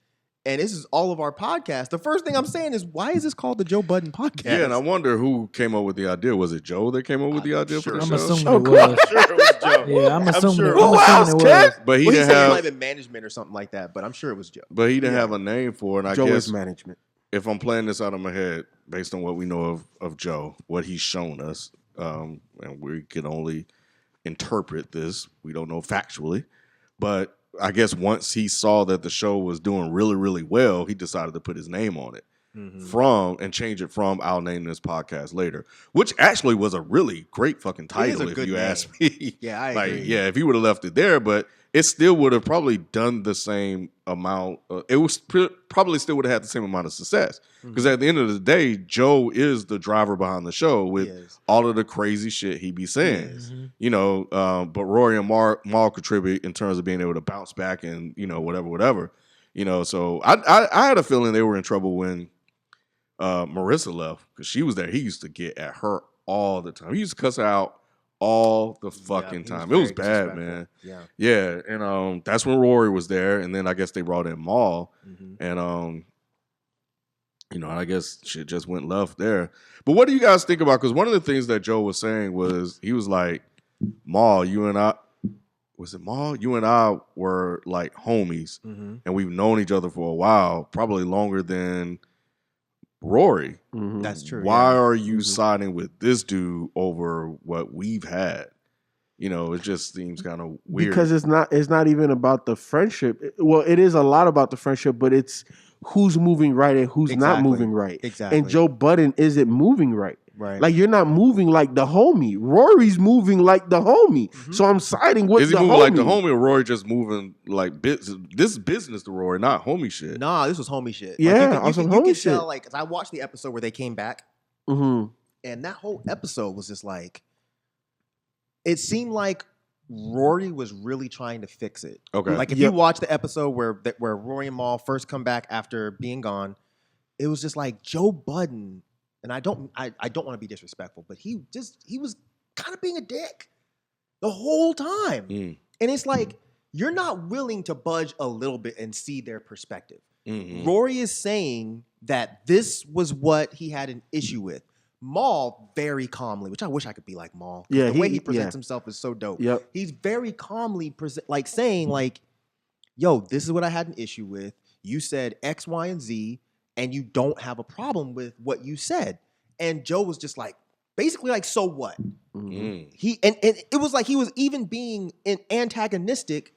Speaker 3: and this is all of our podcasts, the first thing I'm saying is, why is this called the Joe Budden podcast?
Speaker 6: Yeah, and I wonder who came up with the idea. Was it Joe that came up with the idea for the
Speaker 4: I'm
Speaker 6: show?
Speaker 4: assuming it was.
Speaker 3: sure it was Joe.
Speaker 4: Yeah, I'm assuming
Speaker 3: sure
Speaker 4: it
Speaker 3: it was.
Speaker 4: I'm assuming it was.
Speaker 6: But he
Speaker 3: Well, he
Speaker 6: didn't
Speaker 3: said it might
Speaker 6: have.
Speaker 3: have been management or something like that, but I'm sure it was Joe.
Speaker 6: But he didn't have a name for it. And I
Speaker 5: Joe
Speaker 6: guess
Speaker 5: is management.
Speaker 6: if I'm playing this out of my head, based on what we know of Joe, what he's shown us, and we can only interpret this. We don't know factually, But I guess once he saw that the show was doing really, really well, he decided to put his name on it and change it from I'll name this podcast later, which actually was a really great fucking title if you ask me.
Speaker 3: Yeah, I
Speaker 6: like,
Speaker 3: agree.
Speaker 6: yeah, if he would have left it there, but it still would have probably done the same amount. It was probably still would have had the same amount of success because at the end of the day, Joe is the driver behind the show with all of the crazy shit he be saying. You know, but Rory and Mal contribute in terms of being able to bounce back and whatever. You know, so I had a feeling they were in trouble when Marissa left because she was there. He used to get at her all the time. He used to cuss her out all the fucking time. It was bad, man. Yeah, and that's when Rory was there, and then I guess they brought in Mal, and I guess shit just went left there. But what do you guys think about? Because one of the things that Joe was saying was he was like, Mal, you and I. Was it Mal? You and I were like homies, and we've known each other for a while, probably longer than Rory.
Speaker 3: That's true.
Speaker 6: Why are you siding with this dude over what we've had? You know, it just seems kind of weird.
Speaker 5: Because it's not even about the friendship. Well, it is a lot about the friendship, but it's who's moving right and who's not moving right.
Speaker 3: Exactly.
Speaker 5: And Joe Budden isn't moving right.
Speaker 3: Right.
Speaker 5: Like you're not moving like the homie. Rory's moving like the homie. So I'm siding with the homie.
Speaker 6: Is he moving like the homie or Rory just moving like business? This is business to Rory, not homie shit.
Speaker 3: Nah, this was homie shit.
Speaker 5: Yeah,
Speaker 3: like
Speaker 5: some
Speaker 3: you
Speaker 5: homie
Speaker 3: can
Speaker 5: shit.
Speaker 3: tell, like, 'cause I watched the episode where they came back, and that whole episode was just like, it seemed like Rory was really trying to fix it.
Speaker 6: Okay.
Speaker 3: Like if you watch the episode where Rory and Mal first come back after being gone, it was just like Joe Budden. And I don't want to be disrespectful, but he was kind of being a dick the whole time. And it's like, you're not willing to budge a little bit and see their perspective. Rory is saying that this was what he had an issue with. Mal very calmly, which I wish I could be like Mal.
Speaker 5: Yeah,
Speaker 3: the way he presents himself is so dope.
Speaker 5: Yep.
Speaker 3: He's very calmly saying like, yo, this is what I had an issue with. You said X, Y, and Z. And you don't have a problem with what you said. And Joe was just like, basically like, so what? He and it was like he was even being antagonistic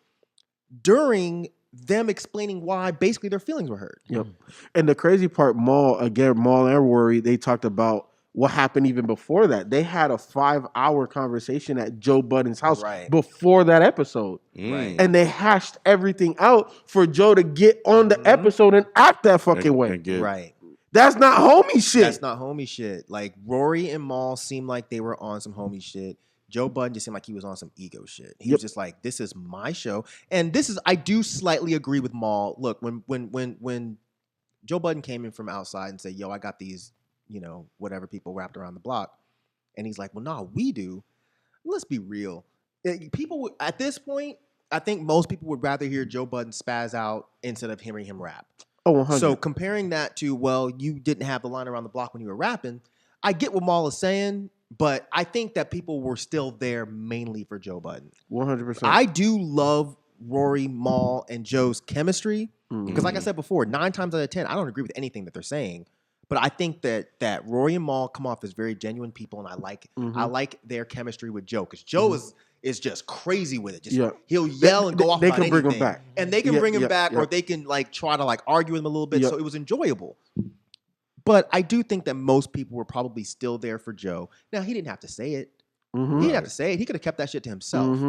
Speaker 3: during them explaining why basically their feelings were hurt.
Speaker 5: Yep. And the crazy part, Mal and Rory, they talked about what happened even before that. They had a 5-hour conversation at Joe Budden's house before that episode. And they hashed everything out for Joe to get on the episode and act that fucking way.
Speaker 3: Right.
Speaker 5: That's not homie shit.
Speaker 3: That's not homie shit. Like Rory and Mal seemed like they were on some homie shit. Joe Budden just seemed like he was on some ego shit. He was just like, this is my show. And I do slightly agree with Mal. Look, when Joe Budden came in from outside and said, yo, I got these, whatever people wrapped around the block. And he's like, well, nah, we do. Let's be real. People at this point, I think most people would rather hear Joe Budden spaz out instead of hearing him rap.
Speaker 5: Oh, 100.
Speaker 3: So comparing that to, well, you didn't have the line around the block when you were rapping, I get what Mal is saying, but I think that people were still there mainly for Joe Budden.
Speaker 5: 100%.
Speaker 3: I do love Rory, Mal, and Joe's chemistry because, like I said before, 9 times out of 10, I don't agree with anything that they're saying. But I think that Rory and Mal come off as very genuine people, and I like their chemistry with Joe because Joe is just crazy with it. He'll yell and go off.
Speaker 5: They
Speaker 3: about
Speaker 5: can bring him
Speaker 3: anything,
Speaker 5: back,
Speaker 3: and they can bring him back, or they can like try to like argue with him a little bit. So it was enjoyable. But I do think that most people were probably still there for Joe. Now he didn't have to say it. He didn't have to say it. He could have kept that shit to himself.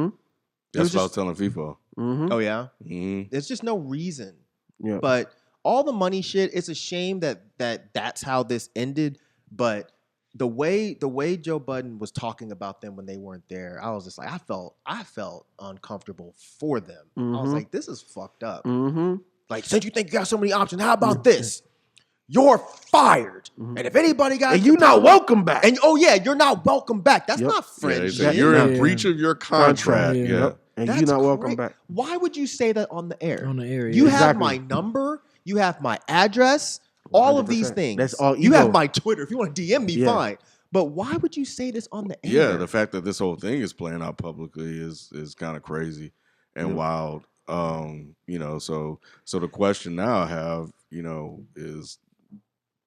Speaker 6: That's what I was telling FIFO.
Speaker 3: Oh yeah. There's just no reason.
Speaker 5: Yeah.
Speaker 3: But all the money shit, it's a shame that's how this ended. But the way Joe Budden was talking about them when they weren't there, I was just like, I felt uncomfortable for them. I was like, this is fucked up. Like, since you think you got so many options, how about this? You're fired. And if anybody got
Speaker 5: and you're not welcome back.
Speaker 3: And you're not welcome back. That's not friendship.
Speaker 6: You're in breach of your contract.
Speaker 5: And you're not welcome back.
Speaker 3: Why would you say that on the air?
Speaker 4: On the air,
Speaker 3: you have my number. You have my address. All of these things.
Speaker 5: That's all ego.
Speaker 3: You have my Twitter. If you want to DM me, fine. But why would you say this on the air?
Speaker 6: Yeah, the fact that this whole thing is playing out publicly is kind of crazy and wild. So the question now I have, is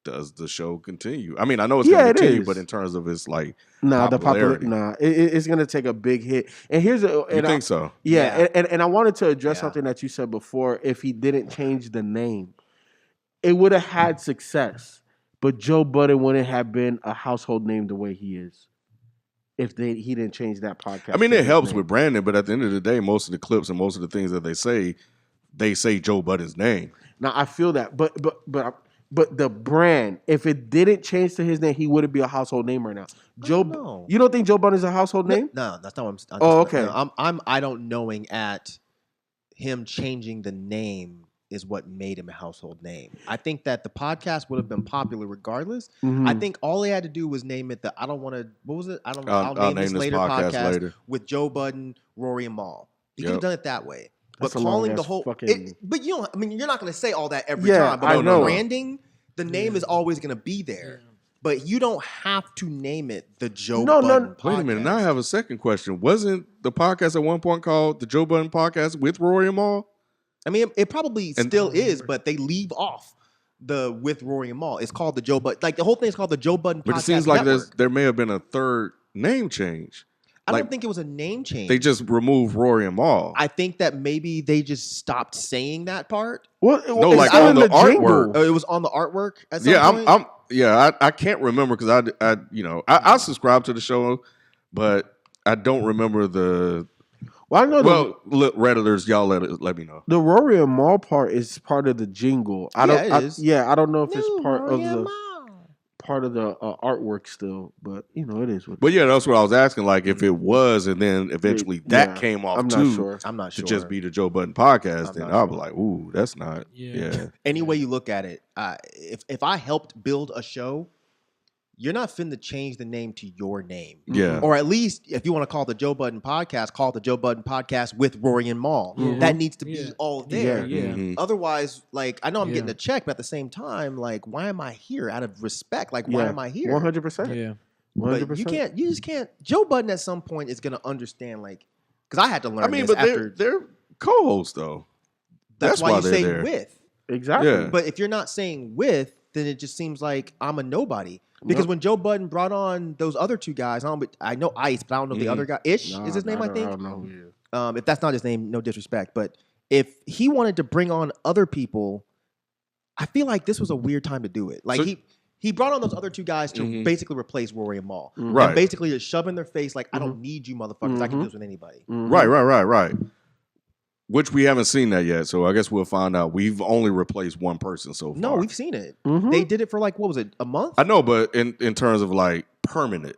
Speaker 6: does the show continue? I mean, I know it's
Speaker 5: Yeah,
Speaker 6: going to
Speaker 5: it
Speaker 6: continue,
Speaker 5: is.
Speaker 6: but in terms of its like
Speaker 5: Popularity.
Speaker 6: popularity.
Speaker 5: It's gonna take a big hit. And
Speaker 6: You think so?
Speaker 5: Yeah, and I wanted to address
Speaker 3: Yeah.
Speaker 5: something that you said before. If he didn't change the name, it would have had success, but Joe Budden wouldn't have been a household name the way he is if he didn't change that podcast.
Speaker 6: I mean,
Speaker 5: to
Speaker 6: it
Speaker 5: his
Speaker 6: helps
Speaker 5: name.
Speaker 6: with branding, but at the end of the day, most of the clips and most of the things that they say Joe Budden's name.
Speaker 5: Now I feel that, but the brand, if it didn't change to his name, he wouldn't be a household name right now.
Speaker 3: know.
Speaker 5: You don't think Joe Budden is a household name?
Speaker 3: No, that's not what I'm.
Speaker 5: Oh, okay.
Speaker 3: No, I don't knowing at him changing the name is what made him a household name. I think that the podcast would have been popular regardless.
Speaker 5: Mhm.
Speaker 3: I think all they had to do was name it the I don't want to. What was it? I don't.
Speaker 6: I'll
Speaker 3: I'll name this
Speaker 6: name this
Speaker 3: later
Speaker 6: podcast later.
Speaker 3: with Joe Budden, Rory, and Mal. You could
Speaker 6: Yep.
Speaker 3: have done it that way. But
Speaker 5: That's a
Speaker 3: calling the
Speaker 5: long-ass
Speaker 3: whole,
Speaker 5: fucking-
Speaker 3: but you don't. I mean, you're not going to say all that every
Speaker 5: Yeah,
Speaker 3: time. But
Speaker 5: I
Speaker 3: on
Speaker 5: know.
Speaker 3: branding, the name is always going to be there. But you don't have to name it the Joe
Speaker 5: No,
Speaker 3: Budden podcast.
Speaker 6: Wait a minute. Now I have a second question. Wasn't the podcast at one point called the Joe Budden Podcast with Rory and Mal?
Speaker 3: I mean, it probably still is, but they leave off the with Rory and Mal. It's called the Joe Budden. Like the whole thing is called the Joe Budden Podcast
Speaker 6: But it seems like
Speaker 3: Network.
Speaker 6: there may have been a third name change.
Speaker 3: I
Speaker 6: like,
Speaker 3: don't think it was a name change.
Speaker 6: They just removed Rory and Mal.
Speaker 3: I think that maybe they just stopped saying that part.
Speaker 5: Well,
Speaker 6: No,
Speaker 5: it's
Speaker 6: like
Speaker 5: still
Speaker 6: on
Speaker 5: in
Speaker 6: the
Speaker 5: jingle.
Speaker 6: artwork.
Speaker 3: Oh, it was on the artwork at some
Speaker 6: Yeah,
Speaker 3: point?
Speaker 6: I can't remember because I subscribe to the show, but I don't remember the.
Speaker 5: Well, I know
Speaker 6: Redditors, y'all let me know.
Speaker 5: the Rory and Mal part is part of the jingle. I
Speaker 3: it is.
Speaker 5: I don't know if it's
Speaker 3: New
Speaker 5: part of
Speaker 3: Rory and
Speaker 5: the
Speaker 3: Mal.
Speaker 5: artwork still, but it is what.
Speaker 6: But yeah, that's what I was asking. Like, if it was, and then eventually that
Speaker 5: Yeah,
Speaker 6: came off
Speaker 5: I'm
Speaker 6: too,
Speaker 5: not sure.
Speaker 3: I'm not
Speaker 6: to
Speaker 3: sure.
Speaker 6: just be the Joe Budden podcast,
Speaker 3: I'm
Speaker 6: then
Speaker 3: not
Speaker 6: I'll be
Speaker 3: sure.
Speaker 6: like, ooh, that's not.
Speaker 4: Yeah.
Speaker 6: Yeah.
Speaker 3: Any way you look at it, if I helped build a show, you're not finna change the name to your name.
Speaker 6: Yeah.
Speaker 3: Or at least if you want to call the Joe Budden podcast, call it the Joe Budden podcast with Rory and Mal.
Speaker 4: Mhm.
Speaker 3: That needs to be
Speaker 4: Yeah.
Speaker 3: all there.
Speaker 4: Yeah.
Speaker 6: Mhm.
Speaker 3: Otherwise, like I know I'm
Speaker 4: Yeah.
Speaker 3: getting a check, but at the same time, like why am I here? Out of respect, like why am I here?
Speaker 5: 100%.
Speaker 4: Yeah.
Speaker 5: 100%.
Speaker 3: But you just can't. Joe Budden at some point is gonna understand, like, because I had to learn.
Speaker 6: I mean,
Speaker 3: this
Speaker 6: but
Speaker 3: after.
Speaker 6: they're co-hosts though.
Speaker 3: That's why you
Speaker 6: they're
Speaker 3: say
Speaker 6: there.
Speaker 3: with.
Speaker 5: Exactly.
Speaker 6: Yeah.
Speaker 3: But if you're not saying with, then it just seems like I'm a nobody. Because
Speaker 5: Yep.
Speaker 3: when Joe Budden brought on those other two guys, I know Ice, but I don't know the
Speaker 6: Mhm.
Speaker 3: other guy. Ish
Speaker 5: Nah,
Speaker 3: is his name, I
Speaker 5: I
Speaker 3: think.
Speaker 5: don't know who he is.
Speaker 3: If that's not his name, no disrespect. But if he wanted to bring on other people, I feel like this was a weird time to do it. Like
Speaker 6: So-
Speaker 3: he brought on those other two guys to
Speaker 6: Mhm.
Speaker 3: basically replace Rory and Mal.
Speaker 6: Right.
Speaker 3: And basically just shove in their face like, I don't need you motherfuckers. I can do this with anybody.
Speaker 5: Mhm.
Speaker 6: Right. Which we haven't seen that yet, so I guess we'll find out. We've only replaced one person so far.
Speaker 3: No, we've seen it.
Speaker 5: Mhm.
Speaker 3: They did it for like, what was it, a month?
Speaker 6: I know, but in terms of like permanent,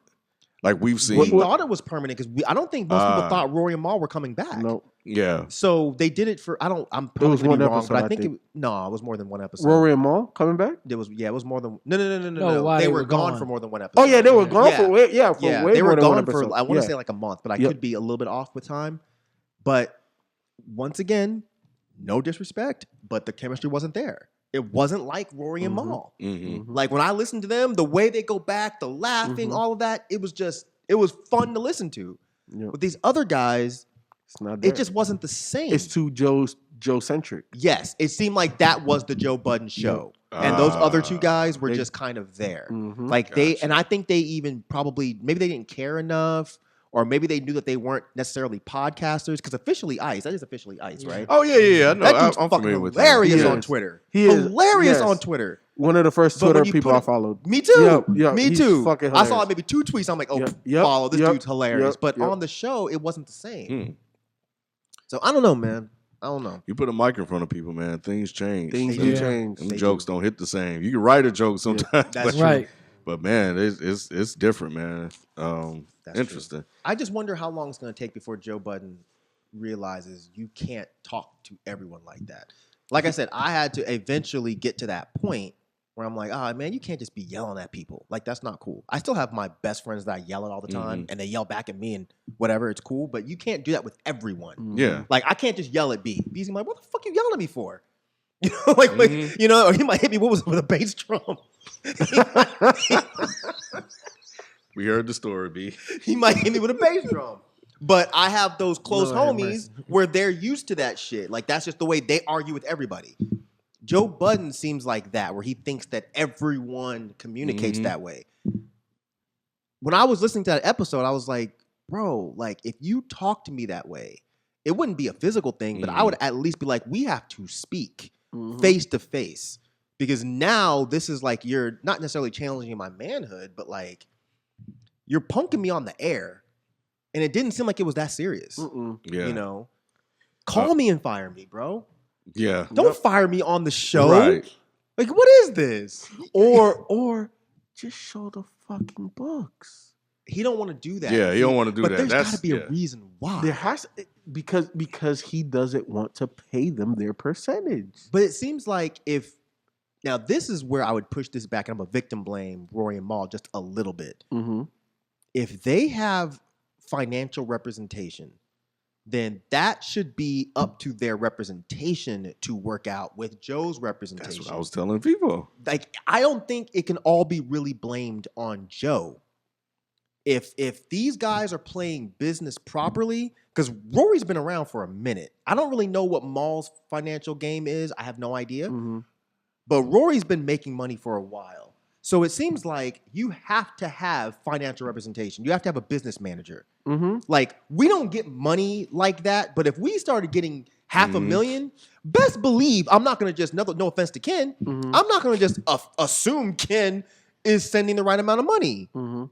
Speaker 6: like we've seen.
Speaker 3: We thought it was permanent because I don't think most people thought Rory and Mal were coming back.
Speaker 5: No.
Speaker 6: Yeah.
Speaker 3: So they did it for I'm
Speaker 5: was
Speaker 3: probably gonna
Speaker 5: one
Speaker 3: be wrong,
Speaker 5: episode,
Speaker 3: but I
Speaker 5: I
Speaker 3: think
Speaker 5: think.
Speaker 3: it was more than one episode.
Speaker 5: Rory and Mal coming back?
Speaker 3: It was more than no.
Speaker 4: No, why
Speaker 3: They
Speaker 4: they
Speaker 3: were
Speaker 4: were
Speaker 3: gone
Speaker 4: gone.
Speaker 3: for more than one episode.
Speaker 5: Oh yeah, they were gone
Speaker 3: Yeah.
Speaker 5: for way way
Speaker 3: they
Speaker 5: more
Speaker 3: were
Speaker 5: than one
Speaker 3: gone for
Speaker 5: episode.
Speaker 3: I want to
Speaker 5: Yeah.
Speaker 3: say like a month, but I
Speaker 5: Yep.
Speaker 3: could be a little bit off with time. But once again, no disrespect, but the chemistry wasn't there. It wasn't like Rory and
Speaker 5: Mhm.
Speaker 3: Mal.
Speaker 6: Mm-hmm.
Speaker 3: Like when I listened to them, the way they go back, the laughing, all of that, it was fun to listen to.
Speaker 5: Yeah.
Speaker 3: With these other guys,
Speaker 5: It's not there.
Speaker 3: it just wasn't the same.
Speaker 5: it's too Joe centric.
Speaker 3: Yes, it seemed like that was the Joe Budden show. And those other two guys were just kind of there.
Speaker 5: Mhm.
Speaker 3: Like and I think they even probably, maybe they didn't care enough, or maybe they knew that they weren't necessarily podcasters, because officially Ice, that is officially Ice, right?
Speaker 6: Oh yeah. I know.
Speaker 3: That dude's
Speaker 6: I'm
Speaker 3: fucking
Speaker 6: familiar with that.
Speaker 3: hilarious
Speaker 5: He
Speaker 3: on
Speaker 5: is.
Speaker 3: Twitter.
Speaker 5: He is,
Speaker 3: Hilarious
Speaker 5: yes.
Speaker 3: on Twitter.
Speaker 5: One of the first
Speaker 3: But when
Speaker 5: Twitter
Speaker 3: you
Speaker 5: people
Speaker 3: put
Speaker 5: I
Speaker 3: it-
Speaker 5: followed.
Speaker 3: Me too.
Speaker 5: Yep,
Speaker 3: Me
Speaker 5: he's
Speaker 3: too.
Speaker 5: fucking
Speaker 3: I saw
Speaker 5: hilarious.
Speaker 3: maybe 2 tweets. I'm like, oh,
Speaker 5: Yep,
Speaker 3: follow. This
Speaker 5: yep,
Speaker 3: dude's hilarious.
Speaker 5: yep,
Speaker 3: But
Speaker 5: yep.
Speaker 3: on the show, it wasn't the same.
Speaker 6: Hmm.
Speaker 3: So I don't know, man. I don't know.
Speaker 6: You put a mic in front of people, man. Things change.
Speaker 5: Things
Speaker 3: They
Speaker 5: do
Speaker 3: do.
Speaker 5: change.
Speaker 6: Them
Speaker 3: They
Speaker 6: jokes don't hit the same. You can write a joke sometimes,
Speaker 3: That's
Speaker 6: but,
Speaker 4: Right.
Speaker 6: but man, it's different, man.
Speaker 3: That's
Speaker 6: Interesting.
Speaker 3: I just wonder how long it's going to take before Joe Budden realizes you can't talk to everyone like that. Like I said, I had to eventually get to that point where I'm like, man, you can't just be yelling at people. Like, that's not cool. I still have my best friends that I yell at all the time, and they yell back at me and whatever. It's cool, but you can't do that with everyone.
Speaker 6: Yeah.
Speaker 3: Like, I can't just yell at B. B's like, what the fuck you yelling at me for? You know, like, you know, or he might hit me, what was it, with a bass drum?
Speaker 6: We heard the story, B.
Speaker 3: He might hit me with a bass drum. But I have those close
Speaker 4: Lord have
Speaker 3: homies
Speaker 4: mercy.
Speaker 3: where they're used to that shit. Like, that's just the way they argue with everybody. Joe Budden seems like that, where he thinks that everyone communicates that way. When I was listening to that episode, I was like, bro, like if you talk to me that way, it wouldn't be a physical thing, but I would at least be like, we have to speak face to face. Because now this is like, you're not necessarily challenging my manhood, but like you're punking me on the air. And it didn't seem like it was that serious.
Speaker 6: Yeah.
Speaker 3: You know, call me and fire me, bro.
Speaker 6: Yeah.
Speaker 3: Don't fire me on the show.
Speaker 6: Right.
Speaker 3: Like, what is this?
Speaker 5: Or just show the fucking books.
Speaker 3: He don't want to do that.
Speaker 6: Yeah, he don't want to do
Speaker 3: but
Speaker 6: that.
Speaker 3: There's got to be
Speaker 6: yeah.
Speaker 3: a reason why.
Speaker 5: There has because he doesn't want to pay them their percentage.
Speaker 3: But it seems like now this is where I would push this back, and I'm a victim blame Rory and Mal just a little bit. If they have financial representation, then that should be up to their representation to work out with Joe's representation.
Speaker 6: That's what I was telling people.
Speaker 3: Like, I don't think it can all be really blamed on Joe. If these guys are playing business properly, because Rory's been around for a minute. I don't really know what Mal's financial game is. I have no idea. But Rory's been making money for a while. So it seems like you have to have financial representation. You have to have a business manager. Like, we don't get money like that, but if we started getting $500,000, best believe I'm not going to just, no offense to Ken, I'm not going to just assume Ken is sending the right amount of money. I'm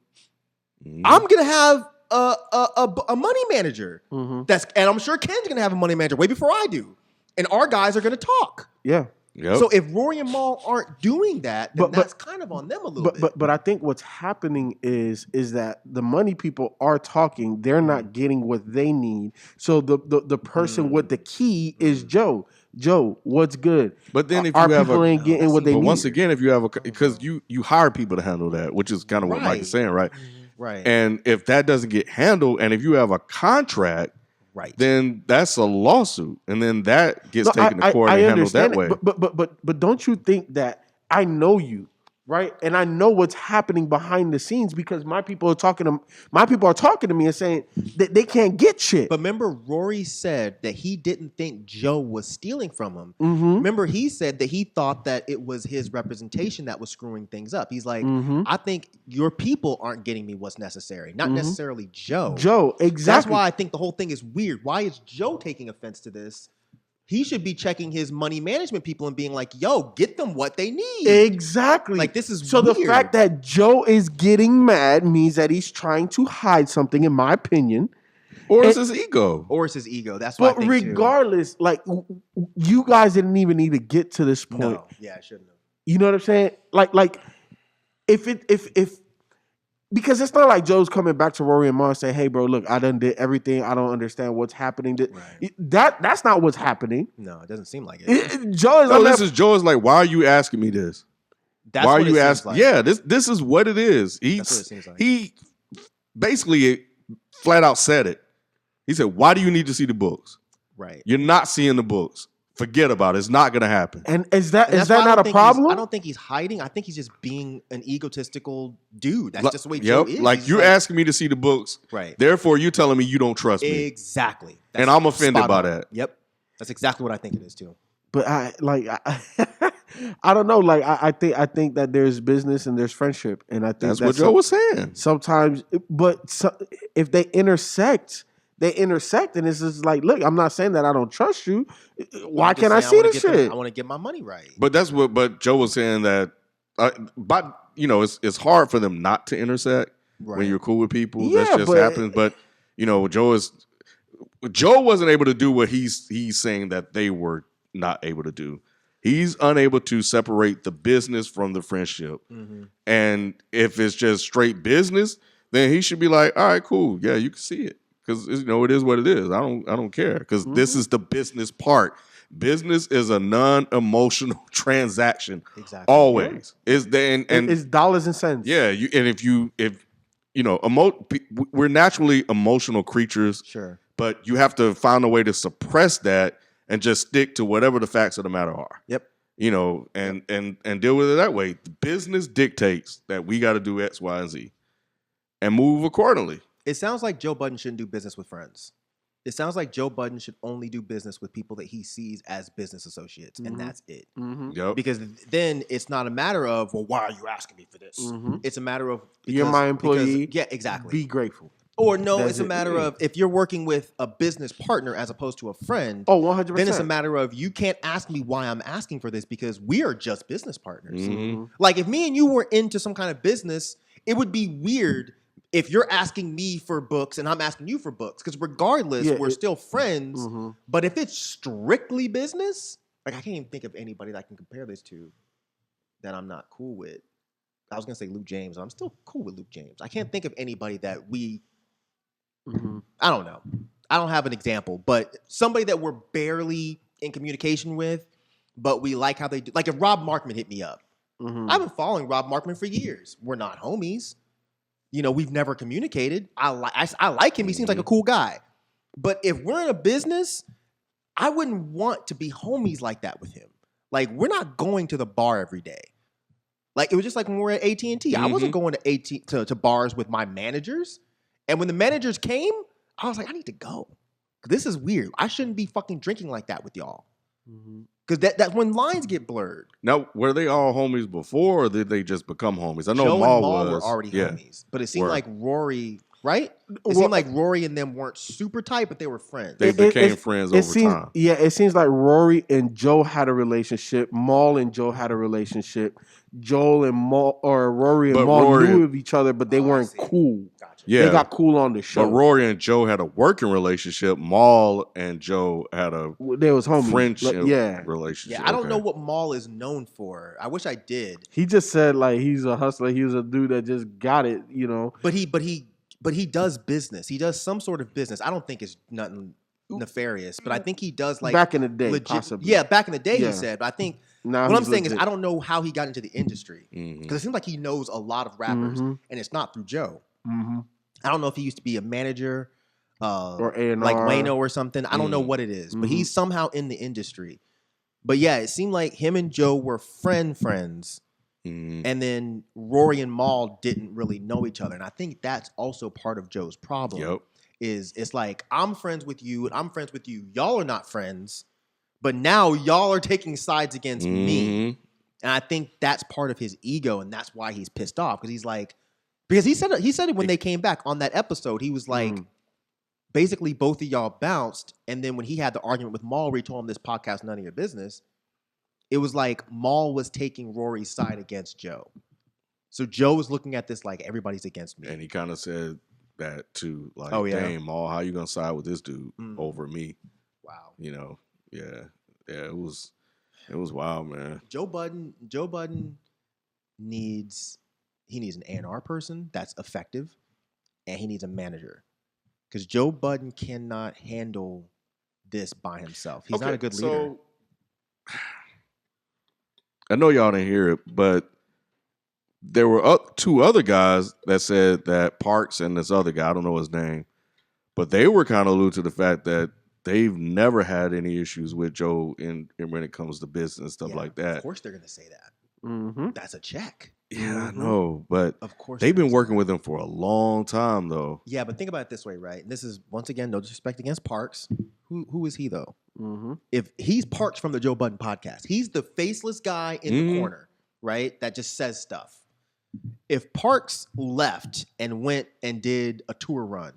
Speaker 3: going to have a money manager. And I'm sure Ken's going to have a money manager way before I do. And our guys are going to talk.
Speaker 5: Yeah.
Speaker 6: Yep.
Speaker 3: So if Rory and Mal aren't doing that, then that's kind of on them a little bit.
Speaker 5: But I think what's happening is that the money people are talking. They're not getting what they need. So the person with the key is Joe. Joe, what's good?
Speaker 6: But then if
Speaker 5: our
Speaker 6: you have
Speaker 5: people ain't getting what they
Speaker 6: but
Speaker 5: need.
Speaker 6: once again, if you have because you hire people to handle that, which is kind of what Mike is saying, right?
Speaker 3: Right.
Speaker 6: And if that doesn't get handled, and if you have a contract, then that's a lawsuit, and then that gets taken to court and handled that way.
Speaker 5: But don't you think that I know you, right? And I know what's happening behind the scenes because my people are talking to me and saying that they can't get shit.
Speaker 3: But remember, Rory said that he didn't think Joe was stealing from him. Remember, he said that he thought that it was his representation that was screwing things up. He's like, I think your people aren't getting me what's necessary, not necessarily Joe.
Speaker 5: Joe, exactly.
Speaker 3: That's why I think the whole thing is weird. Why is Joe taking offense to this? He should be checking his money management people and being like, yo, get them what they need.
Speaker 5: Exactly.
Speaker 3: Like, this is
Speaker 5: so
Speaker 3: weird.
Speaker 5: The fact that Joe is getting mad means that he's trying to hide something, in my opinion.
Speaker 6: Or it's his ego.
Speaker 3: Or it's his ego. That's what I think
Speaker 5: regardless, like, you guys didn't even need to get to this point.
Speaker 3: No. Yeah, I shouldn't have.
Speaker 5: You know what I'm saying? Like, if because it's not like Joe's coming back to Rory and Ma and say, hey, bro, look, I done did everything. I don't understand what's happening. That's not what's happening.
Speaker 3: No, it doesn't seem like it.
Speaker 6: Joe is like, why are you asking me this?
Speaker 3: That's
Speaker 6: why are
Speaker 3: what
Speaker 6: you
Speaker 3: it
Speaker 6: asking?
Speaker 3: seems like.
Speaker 6: Yeah, this is what it is.
Speaker 3: That's what it seems like.
Speaker 6: He basically flat out said it. He said, why do you need to see the books?
Speaker 3: Right.
Speaker 6: You're not seeing the books. Forget about it. It's not going to happen.
Speaker 5: And is that
Speaker 3: And that's why
Speaker 5: not a problem?
Speaker 3: I don't think he's hiding. I think he's just being an egotistical dude. That's just the way Joe is.
Speaker 6: Like,
Speaker 3: He's
Speaker 6: you're asking me to see the books.
Speaker 3: Right.
Speaker 6: Therefore, you're telling me you don't trust me.
Speaker 3: Exactly.
Speaker 6: And I'm offended by that.
Speaker 3: Yep. That's exactly what I think it is too.
Speaker 5: But I don't know. Like, I think that there's business and there's friendship, and I think
Speaker 6: That's what Joe was saying.
Speaker 5: Sometimes, if they intersect, and it's just like, look, I'm not saying that I don't trust you. Why can't I see this shit?
Speaker 3: I want to get my money right.
Speaker 6: But Joe was saying that, it's hard for them not to intersect when you're cool with people.
Speaker 5: Yeah,
Speaker 6: that just happens. But Joe wasn't able to do what he's saying that they were not able to do. He's unable to separate the business from the friendship. And if it's just straight business, then he should be like, all right, cool. Yeah, you can see it. Because it is what it is. I don't care. Because this is the business part. Business is a non-emotional transaction.
Speaker 3: Exactly.
Speaker 6: Always.
Speaker 5: It's dollars and cents.
Speaker 6: Yeah. We're naturally emotional creatures.
Speaker 3: Sure.
Speaker 6: But you have to find a way to suppress that and just stick to whatever the facts of the matter are.
Speaker 3: Yep.
Speaker 6: And deal with it that way. The business dictates that we got to do X, Y, and Z, and move accordingly.
Speaker 3: It sounds like Joe Budden shouldn't do business with friends. It sounds like Joe Budden should only do business with people that he sees as business associates, and that's it.
Speaker 6: Yep.
Speaker 3: Because then it's not a matter of, well, why are you asking me for this? It's a matter of
Speaker 5: You're my employee.
Speaker 3: yeah, exactly.
Speaker 5: Be grateful.
Speaker 3: Or no,
Speaker 5: That's
Speaker 3: it's a
Speaker 5: it.
Speaker 3: matter of if you're working with a business partner as opposed to a friend.
Speaker 5: Oh, 100%.
Speaker 3: Then it's a matter of you can't ask me why I'm asking for this because we are just business partners.
Speaker 6: Mm-hmm.
Speaker 3: Like if me and you were into some kind of business, it would be weird if you're asking me for books and I'm asking you for books because regardless, we're still friends. But if it's strictly business, like I can't even think of anybody that I can compare this to that I'm not cool with. I was gonna say Luke James. I'm still cool with Luke James. I can't think of anybody that we. I don't know. I don't have an example, but somebody that we're barely in communication with, but we like how they do. Like if Rob Markman hit me up, I've been following Rob Markman for years. We're not homies. You know, we've never communicated. I like him. He seems like a cool guy. But if we're in a business, I wouldn't want to be homies like that with him. Like we're not going to the bar every day. Like it was just like when we were at AT&T. I wasn't going to bars with my managers. And when the managers came, I was like, I need to go. This is weird. I shouldn't be fucking drinking like that with y'all. Because that's when lines get blurred.
Speaker 6: Now, were they all homies before, or did they just become homies? I know
Speaker 3: Joe
Speaker 6: Maul
Speaker 3: and Maul
Speaker 6: was
Speaker 3: were already homies, but it seemed
Speaker 6: Were.
Speaker 3: like Rory, right? It seemed like Rory and them weren't super tight, but they were friends.
Speaker 6: They became friends over time.
Speaker 5: Yeah, it seems like Rory and Joe had a relationship. Maul and Joe had a relationship. Joel and Maul, or Rory and Maul knew of each other, but they weren't cool.
Speaker 3: Gotcha.
Speaker 6: Yeah,
Speaker 5: they got cool on the show.
Speaker 6: But Rory and Joe had a working relationship. Maul and Joe had a
Speaker 5: they was homies.
Speaker 6: friendship
Speaker 5: relationship.
Speaker 3: Yeah, I don't know what Maul is known for. I wish I did.
Speaker 5: He just said like he's a hustler. He was a dude that just got it, you know.
Speaker 3: But he does business. He does some sort of business. I don't think it's nothing nefarious, but I think he does like
Speaker 5: back in the day, possibly.
Speaker 3: Yeah, back in the day,
Speaker 5: Yeah.
Speaker 3: he said. But I think
Speaker 5: Now
Speaker 3: what I'm
Speaker 5: he's
Speaker 3: saying is
Speaker 5: legit.
Speaker 3: I don't know how he got into the industry because it seems like he knows a lot of rappers, and it's not through Joe. I don't know if he used to be a manager
Speaker 5: or A&R.
Speaker 3: like Wayno or something. I don't know what it is, but he's somehow in the industry. But yeah, it seemed like him and Joe were friends. And then Rory and Maul didn't really know each other. And I think that's also part of Joe's problem.
Speaker 6: Yep.
Speaker 3: Is it's like, I'm friends with you and I'm friends with you. Y'all are not friends. But now y'all are taking sides against me. And I think that's part of his ego. And that's why he's pissed off. Because he's like, because he said it when they came back on that episode. He was like, basically both of y'all bounced. And then when he had the argument with Maul where he told him this podcast, none of your business. It was like Maul was taking Rory's side against Joe. So Joe was looking at this like everybody's against me.
Speaker 6: And he kind of said that too. Like,
Speaker 3: yeah.
Speaker 6: dang, Maul, how you going to side with this dude over me?
Speaker 3: Wow.
Speaker 6: You know, yeah, it was wild, man.
Speaker 3: Joe Budden needs an A&R person that's effective, and he needs a manager. Because Joe Budden cannot handle this by himself. He's not a good leader.
Speaker 6: So, I know y'all didn't hear it, but there were two other guys that said that Parks and this other guy, I don't know his name, but they were kind of alluded to the fact that they've never had any issues with Joe in when it comes to business, stuff like that.
Speaker 3: Of course they're going to say that. That's a check.
Speaker 6: Yeah, I know, but
Speaker 3: of course
Speaker 6: they've been working with him for a long time, though.
Speaker 3: Yeah, but think about it this way, right? And this is, once again, no disrespect against Parks. Who is he, though? If he's Parks from the Joe Budden podcast, he's the faceless guy in the corner, right? That just says stuff. If Parks left and went and did a tour run,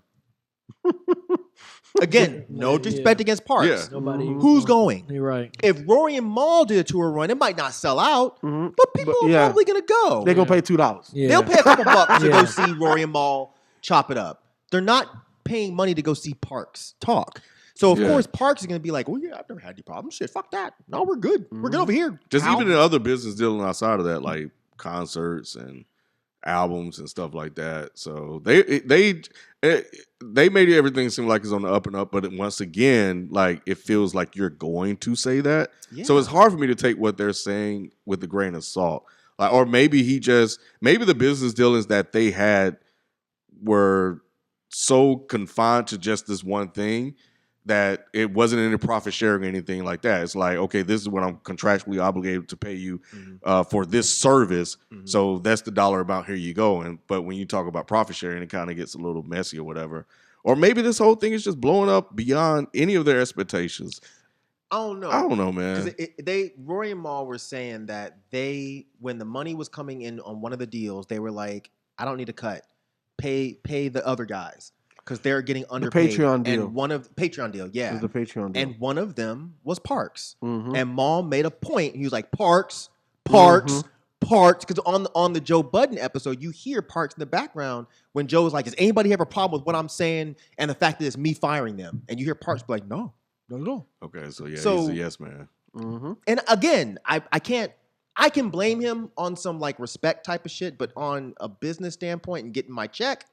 Speaker 3: again, no disrespect against Parks.
Speaker 6: Yeah.
Speaker 4: Nobody.
Speaker 3: Who's going?
Speaker 4: You're right.
Speaker 3: If Rory and Maul did a tour run, it might not sell out, but people are probably going to go.
Speaker 5: They're going to pay $2.
Speaker 4: Yeah.
Speaker 3: They'll pay a couple bucks to go see Rory and Maul chop it up. They're not paying money to go see Parks talk. So, of course, Parks is going to be like, well, yeah, I've never had any problems. Shit, fuck that. No, we're good. We're good over here.
Speaker 6: Just even in other business dealing outside of that, like concerts and albums and stuff like that. So they made everything seem like it's on the up and up, but once again, like it feels like you're going to say that. Yeah. So it's hard for me to take what they're saying with a grain of salt. Like, or maybe maybe the business dealings that they had were so confined to just this one thing that it wasn't any profit sharing or anything like that. It's like, okay, this is what I'm contractually obligated to pay you for this service. So that's the dollar amount. Here you go. But when you talk about profit sharing, it kind of gets a little messy or whatever. Or maybe this whole thing is just blowing up beyond any of their expectations.
Speaker 3: I don't know.
Speaker 6: I don't know, man.
Speaker 3: Because Rory and Mal were saying that when the money was coming in on one of the deals, they were like, I don't need a cut. Pay the other guys. Because they're getting underpaid.
Speaker 5: The Patreon deal.
Speaker 3: And Patreon deal, yeah.
Speaker 5: It was the Patreon deal.
Speaker 3: And one of them was Parks.
Speaker 5: Mm-hmm.
Speaker 3: And Mal made a point. He was like, Parks. Because on the Joe Budden episode, you hear Parks in the background when Joe's like, does anybody have a problem with what I'm saying and the fact that it's me firing them? And you hear Parks be like, no, not at all.
Speaker 6: Okay, so he's
Speaker 3: So-
Speaker 6: a yes man.
Speaker 5: Mm-hmm.
Speaker 3: And again, I can blame him on some like respect type of shit, but on a business standpoint and getting my check,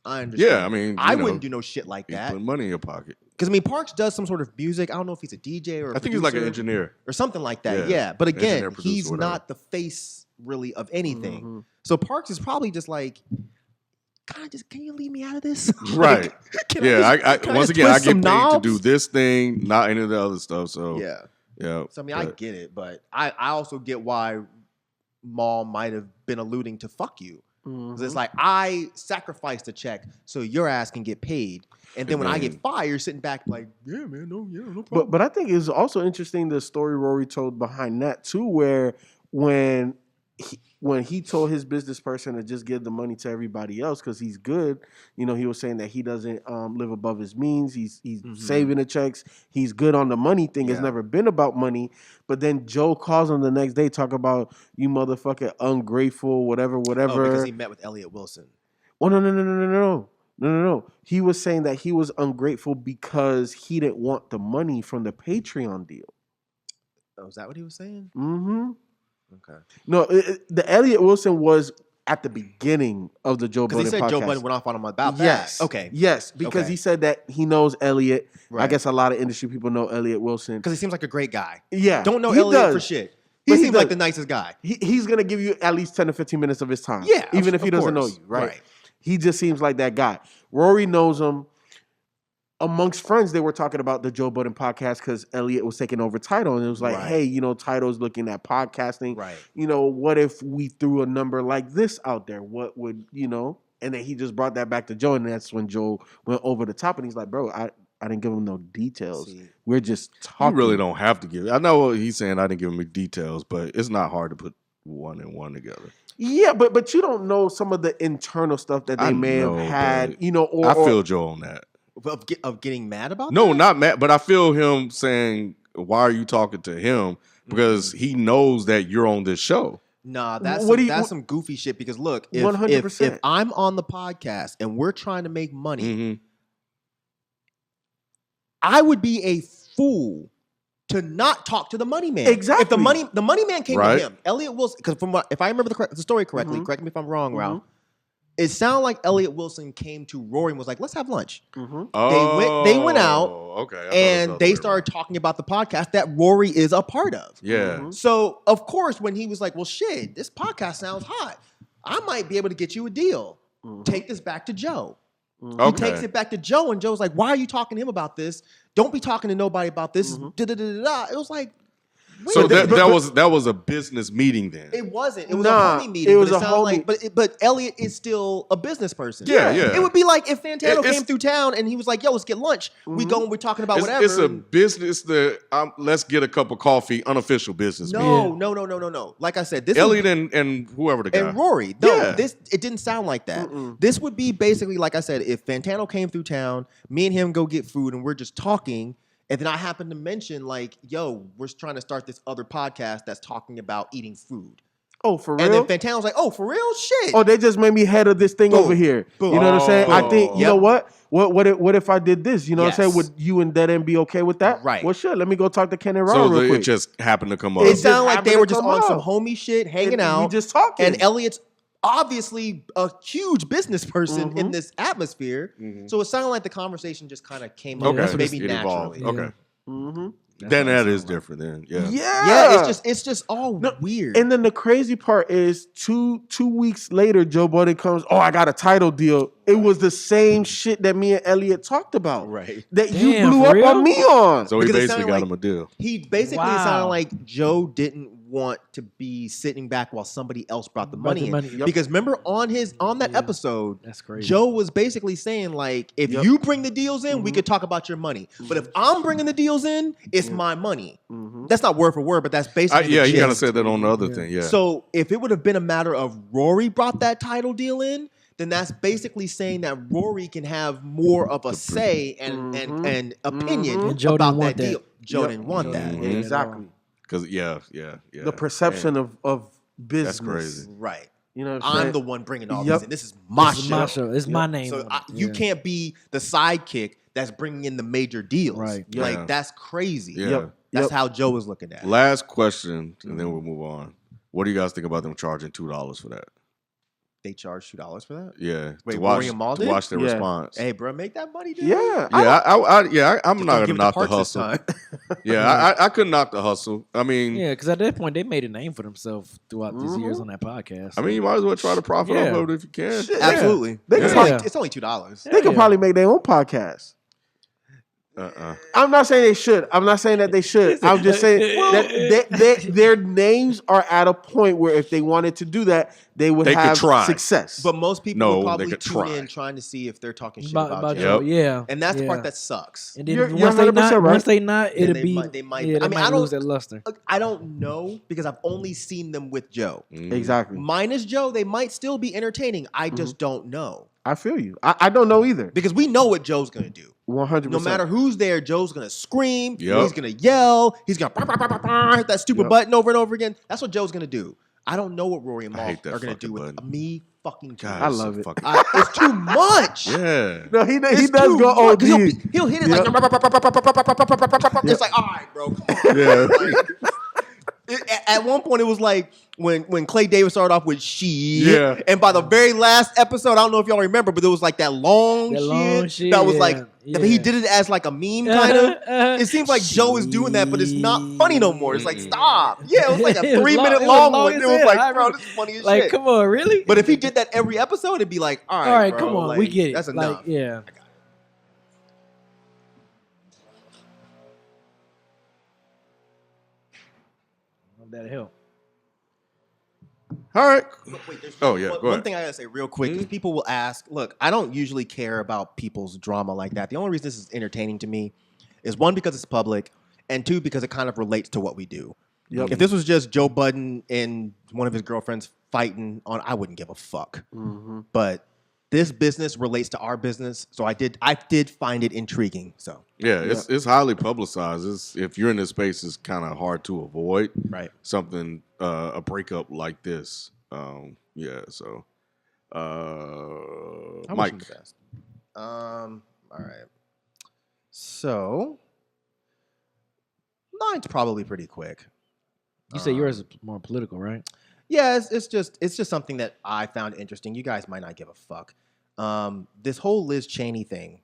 Speaker 3: I understand.
Speaker 6: Yeah, I mean,
Speaker 3: I wouldn't do no shit like
Speaker 6: He's
Speaker 3: that.
Speaker 6: putting money in your pocket.
Speaker 3: Because I mean, Parks does some sort of music. I don't know if he's a DJ or
Speaker 6: I think he's like an
Speaker 3: producer
Speaker 6: engineer.
Speaker 3: or something like that.
Speaker 6: Yeah.
Speaker 3: Yeah, but again,
Speaker 6: Engineer, producer,
Speaker 3: he's
Speaker 6: whatever.
Speaker 3: not the face really of anything.
Speaker 5: Mhm.
Speaker 3: So Parks is probably just like, can you leave me out of this?
Speaker 6: Right.
Speaker 3: Like, can
Speaker 6: Yeah,
Speaker 3: can
Speaker 6: once
Speaker 3: just
Speaker 6: again, I
Speaker 3: twist
Speaker 6: get
Speaker 3: some
Speaker 6: paid to
Speaker 3: knobs?
Speaker 6: do this thing, not any of the other stuff. So
Speaker 3: Yeah.
Speaker 6: yeah.
Speaker 3: So I mean, I get it, but I also get why Maul might have been alluding to "fuck you." Because it's like, I sacrificed a check so your ass can get paid. And then when I get fired, you're sitting back like, yeah, man, no problem.
Speaker 5: But I think it's also interesting the story Rory told behind that too, where when he told his business person to just give the money to everybody else because he's good, he was saying that he doesn't live above his means. He's saving the checks. He's good on the money thing. It's never been about money. But then Joe calls him the next day, talk about you motherfucking ungrateful, whatever.
Speaker 3: Oh, because he met with Elliot Wilson.
Speaker 5: Oh, no. He was saying that he was ungrateful because he didn't want the money from the Patreon deal.
Speaker 3: Oh, is that what he was saying?
Speaker 5: Mm-hmm.
Speaker 3: Okay.
Speaker 5: No, the Elliot Wilson was at the beginning of the Joe Budden
Speaker 3: Because he said
Speaker 5: podcast.
Speaker 3: Joe Budden went off on him about that.
Speaker 5: Yes.
Speaker 3: Okay.
Speaker 5: Yes, because
Speaker 3: Okay.
Speaker 5: he said that he knows Elliot. I
Speaker 3: Right.
Speaker 5: guess a lot of industry people know Elliot Wilson.
Speaker 3: Because he seems like a great guy.
Speaker 5: Yeah.
Speaker 3: Don't know
Speaker 5: he
Speaker 3: Elliot
Speaker 5: does.
Speaker 3: for shit.
Speaker 5: But
Speaker 3: He
Speaker 5: he
Speaker 3: seems like
Speaker 5: does.
Speaker 3: the nicest guy.
Speaker 5: He's going to give you at least 10 to 15 minutes of his time.
Speaker 3: Yeah.
Speaker 5: Even if he
Speaker 3: of
Speaker 5: doesn't know
Speaker 3: course.
Speaker 5: you, right? He just seems like that guy. Rory knows him. Amongst friends, they were talking about the Joe Budden podcast because Elliot was taking over Tidal. And it was like,
Speaker 3: Right.
Speaker 5: hey, Tidal's looking at podcasting.
Speaker 3: Right.
Speaker 5: What if we threw a number like this out there? What would, And then he just brought that back to Joe. And that's when Joe went over the top. And he's like, bro, I didn't give him no details.
Speaker 3: See.
Speaker 5: We're just
Speaker 6: You
Speaker 5: talking.
Speaker 6: really don't have to give it. I know what he's saying. I didn't give him details, but it's not hard to put one and one together.
Speaker 5: Yeah, but you don't know some of the internal stuff that they
Speaker 6: I
Speaker 5: may
Speaker 6: know,
Speaker 5: have had,
Speaker 6: but I feel Joe on that.
Speaker 3: Of getting mad about
Speaker 6: No,
Speaker 3: that?
Speaker 6: not mad, but I feel him saying, "Why are you talking to him?" Because he knows that you're on this show.
Speaker 3: Nah, that's
Speaker 5: What do you-
Speaker 3: that's some goofy shit. Because look, if
Speaker 5: 100%.
Speaker 3: if I'm on the podcast and we're trying to make money,
Speaker 6: Mm-hmm.
Speaker 3: I would be a fool to not talk to the money man.
Speaker 5: Exactly.
Speaker 3: If the money man came
Speaker 6: Right.
Speaker 3: to him, Elliot Wilson. Because if I remember the story correctly,
Speaker 5: Mhm.
Speaker 3: correct me if I'm wrong,
Speaker 5: Mhm.
Speaker 3: Ralph. It sounded like Elliot Wilson came to Rory and was like, "Let's have lunch."
Speaker 6: Oh,
Speaker 3: They went out,
Speaker 6: Okay, I thought it was
Speaker 3: And
Speaker 6: the
Speaker 3: they
Speaker 6: other way
Speaker 3: started talking about the podcast that Rory is a part of.
Speaker 6: around. Yeah.
Speaker 5: Mhm.
Speaker 3: So, of course, when he was like, well, shit, this podcast sounds hot. I might be able to get you a deal.
Speaker 5: Mhm.
Speaker 3: Take this back to Joe.
Speaker 5: Mhm.
Speaker 3: He
Speaker 6: Okay.
Speaker 3: takes it back to Joe, and Joe's like, why are you talking to him about this? Don't be talking to nobody about this.
Speaker 5: Mhm.
Speaker 3: Da-da-da-da-da. It was like, wait
Speaker 6: So
Speaker 3: a minute.
Speaker 6: that was a business meeting then.
Speaker 3: It wasn't. It was
Speaker 5: Nah,
Speaker 3: a homie meeting.
Speaker 5: it was
Speaker 3: but
Speaker 5: a
Speaker 3: sounded
Speaker 5: homie.
Speaker 3: like, but Elliot is still a business person.
Speaker 6: Yeah, yeah.
Speaker 3: It would be like if Fantano
Speaker 6: It's-
Speaker 3: came through town and he was like, yo, let's get lunch. We
Speaker 5: Mhm.
Speaker 3: go and we're talking about
Speaker 6: It's,
Speaker 3: whatever.
Speaker 6: it's a
Speaker 3: and-
Speaker 6: business that let's get a cup of coffee, unofficial business meeting.
Speaker 3: No. Like I said, this
Speaker 6: Elliot and whoever the guy.
Speaker 3: and Rory. No,
Speaker 6: Yeah.
Speaker 3: it didn't sound like that.
Speaker 5: Mm-mm.
Speaker 3: This would be basically, like I said, if Fantano came through town, me and him go get food, and we're just talking, and then I happen to mention, like, yo, we're trying to start this other podcast that's talking about eating food.
Speaker 5: Oh, for real?
Speaker 3: And then Fantano's like, oh, for real? Shit.
Speaker 5: Oh, they just made me head of this thing
Speaker 3: Boom.
Speaker 5: over here.
Speaker 3: Boom.
Speaker 5: You know what I'm saying? I
Speaker 6: Oh.
Speaker 5: think, you
Speaker 3: Yep.
Speaker 5: know what? What if I did this? You know what I'm saying?
Speaker 3: Yes.
Speaker 5: Would you and Dead End be okay with that?
Speaker 3: Right.
Speaker 5: Well, shit, let me go talk to Ken and
Speaker 6: so
Speaker 5: Ron real
Speaker 6: it
Speaker 5: quick.
Speaker 6: just happened to come up.
Speaker 3: It
Speaker 5: just
Speaker 3: sounded like
Speaker 5: happened
Speaker 3: they
Speaker 5: to
Speaker 3: were just
Speaker 5: come
Speaker 3: on some
Speaker 5: up.
Speaker 3: homie shit, hanging
Speaker 5: And
Speaker 3: out.
Speaker 5: we just talking.
Speaker 3: And Elliot's obviously a huge business person in this atmosphere.
Speaker 6: Mhm.
Speaker 3: So it sounded like the conversation just kind of came
Speaker 6: Okay.
Speaker 3: up maybe
Speaker 6: It evolved.
Speaker 3: naturally.
Speaker 6: Okay.
Speaker 5: Mm-hmm.
Speaker 6: Then that is different then. Yeah.
Speaker 5: Yeah.
Speaker 3: It's just all
Speaker 5: No,
Speaker 3: weird.
Speaker 5: And then the crazy part is two weeks later, Joe Budden comes, oh, I got a title deal. It was the same shit that me and Elliot talked about.
Speaker 3: Right.
Speaker 5: That you
Speaker 4: Damn,
Speaker 5: blew
Speaker 4: for
Speaker 5: up
Speaker 4: real?
Speaker 5: on me on.
Speaker 6: So he
Speaker 3: Because it
Speaker 6: basically
Speaker 3: sounded
Speaker 6: got
Speaker 3: like-
Speaker 6: him a deal.
Speaker 3: He basically
Speaker 4: Wow.
Speaker 3: sounded like Joe didn't want to be sitting back while somebody else brought the
Speaker 4: Brought
Speaker 3: money
Speaker 4: the
Speaker 3: in.
Speaker 4: money, yep.
Speaker 3: Because remember on that
Speaker 4: Yeah.
Speaker 3: episode,
Speaker 4: That's crazy.
Speaker 3: Joe was basically saying like, if
Speaker 5: Yep.
Speaker 3: you bring the deals in, we could talk about your money. But if I'm bringing the deals in, it's my money. That's not word for word, but that's basically
Speaker 6: Yeah,
Speaker 3: the
Speaker 6: he kind of
Speaker 3: gist.
Speaker 6: said that on the other thing. Yeah.
Speaker 3: So if it would have been a matter of Rory brought that title deal in, then that's basically saying that Rory can have more of a say and opinion
Speaker 4: And Joe
Speaker 3: about
Speaker 4: didn't want
Speaker 3: that deal.
Speaker 4: that.
Speaker 3: Joe
Speaker 5: Yep.
Speaker 3: didn't want that.
Speaker 6: Mhm.
Speaker 5: Exactly.
Speaker 6: Because yeah.
Speaker 5: The perception of business.
Speaker 6: That's crazy.
Speaker 3: Right.
Speaker 5: You know what I'm
Speaker 3: I'm
Speaker 5: saying?
Speaker 3: the one bringing all
Speaker 5: Yep.
Speaker 3: this in. This is my
Speaker 4: This is
Speaker 3: show.
Speaker 4: my show. It's my name.
Speaker 3: So
Speaker 4: on it.
Speaker 3: you
Speaker 4: Yeah.
Speaker 3: can't be the sidekick that's bringing in the major deals.
Speaker 4: Right.
Speaker 3: Like
Speaker 6: Yeah.
Speaker 3: that's crazy.
Speaker 6: Yeah.
Speaker 5: Yep.
Speaker 3: That's how Joe was looking at it.
Speaker 6: Last question, and then we'll move on. What do you guys think about them charging $2 for that?
Speaker 3: They charged $2 for that.
Speaker 6: Yeah.
Speaker 3: Wait,
Speaker 6: to
Speaker 3: Rory and Mal
Speaker 6: to
Speaker 3: did?
Speaker 6: watch their
Speaker 5: Yeah.
Speaker 6: response.
Speaker 3: Hey, bro, make that money, dude.
Speaker 5: Yeah.
Speaker 6: I'm not
Speaker 3: Give
Speaker 6: gonna
Speaker 3: it to
Speaker 6: knock the
Speaker 3: Parks this
Speaker 6: hustle.
Speaker 3: time.
Speaker 6: Yeah, I couldn't knock the hustle. I mean,
Speaker 4: Yeah, because at that point they made a name for themselves throughout these years on that podcast.
Speaker 6: I mean, you might as well try to profit
Speaker 4: Yeah.
Speaker 6: off of it if you can.
Speaker 5: Shit.
Speaker 3: Absolutely.
Speaker 5: They
Speaker 6: Yeah.
Speaker 5: could probably,
Speaker 3: It's only $2.
Speaker 5: they could probably make their own podcast. I'm not saying they should. I'm not saying that they should. I'm just saying that their names are at a point where if they wanted to do that, they would
Speaker 6: They could
Speaker 5: have
Speaker 6: try.
Speaker 5: success.
Speaker 3: But most people
Speaker 6: No,
Speaker 3: would
Speaker 6: they
Speaker 3: probably
Speaker 6: could
Speaker 3: tune
Speaker 6: try.
Speaker 3: in trying to see if they're talking shit
Speaker 4: about
Speaker 3: about
Speaker 4: Joe.
Speaker 3: Joe.
Speaker 4: Yeah,
Speaker 3: And that's the
Speaker 4: yeah.
Speaker 3: part that sucks.
Speaker 4: And then
Speaker 5: You're
Speaker 4: once they
Speaker 5: 100%
Speaker 4: not,
Speaker 5: right.
Speaker 4: once they not,
Speaker 3: Then
Speaker 4: it'll
Speaker 3: they
Speaker 4: be.
Speaker 3: might- they might-
Speaker 4: Yeah,
Speaker 3: I
Speaker 4: they
Speaker 3: mean,
Speaker 4: might
Speaker 3: I don't-
Speaker 4: lose their luster.
Speaker 3: Look, I don't know because I've only seen them with Joe.
Speaker 5: Exactly.
Speaker 3: Minus Joe, they might still be entertaining. I just don't know.
Speaker 5: I feel you. I don't know either.
Speaker 3: Because we know what Joe's going to do.
Speaker 5: 100%.
Speaker 3: No matter who's there, Joe's going to scream.
Speaker 6: Yep.
Speaker 3: He's going to yell. He's going to hit that stupid
Speaker 5: Yep.
Speaker 3: button over and over again. That's what Joe's going to do. I don't know what Rory and
Speaker 6: I
Speaker 3: Mal
Speaker 6: hate that
Speaker 3: are going to do
Speaker 6: fucking
Speaker 3: with
Speaker 6: button.
Speaker 3: me fucking too.
Speaker 6: God,
Speaker 5: I
Speaker 6: it's
Speaker 5: love
Speaker 6: so
Speaker 5: it.
Speaker 6: fucking-
Speaker 3: It's too much.
Speaker 6: yeah.
Speaker 5: No, he
Speaker 3: It's
Speaker 5: does
Speaker 3: too
Speaker 5: go
Speaker 3: much.
Speaker 5: OD.
Speaker 3: He'll hit it like it's like, all right, bro.
Speaker 6: Yeah.
Speaker 3: At one point, it was like when Clay Davis started off with she.
Speaker 6: Yeah.
Speaker 3: And by the very last episode, I don't know if y'all remember, but there was like that long, shit, that was like,
Speaker 4: yeah.
Speaker 3: he did it as like a meme kind of. It seems like Joe is doing that, but it's not funny no more. It's like, stop. Yeah, it was like a
Speaker 4: It was
Speaker 3: 3-minute
Speaker 4: long-
Speaker 3: long
Speaker 4: it was long
Speaker 3: one.
Speaker 4: as
Speaker 3: It was
Speaker 4: hell.
Speaker 3: like,
Speaker 4: I
Speaker 3: bro,
Speaker 4: remember-
Speaker 3: this is funny as
Speaker 4: Like,
Speaker 3: shit.
Speaker 4: come on, really?
Speaker 3: But if he did that every episode, it'd be like, all right,
Speaker 4: All right,
Speaker 3: bro,
Speaker 4: come on,
Speaker 3: like,
Speaker 4: we get it.
Speaker 3: That's
Speaker 4: Like,
Speaker 3: enough.
Speaker 4: yeah. That'll help.
Speaker 6: All right.
Speaker 3: Wait, there's
Speaker 6: Oh, yeah,
Speaker 3: one,
Speaker 6: go
Speaker 3: one
Speaker 6: ahead.
Speaker 3: thing I gotta say real quick because people will ask. Look, I don't usually care about people's drama like that. The only reason this is entertaining to me is one because it's public, and two because it kind of relates to what we do.
Speaker 5: Yep.
Speaker 3: If this was just Joe Budden and one of his girlfriends fighting on, I wouldn't give a fuck. But this business relates to our business, so I did find it intriguing. So
Speaker 6: Yeah, it's highly publicized. If you're in this space, it's kind of hard to avoid
Speaker 3: right.
Speaker 6: something, a breakup like this. Yeah, so
Speaker 3: How much
Speaker 6: Mike.
Speaker 3: is the best? All right. So mine's probably pretty quick.
Speaker 4: You say yours is more political, right?
Speaker 3: Yeah, it's just something that I found interesting. You guys might not give a fuck. This whole Liz Cheney thing.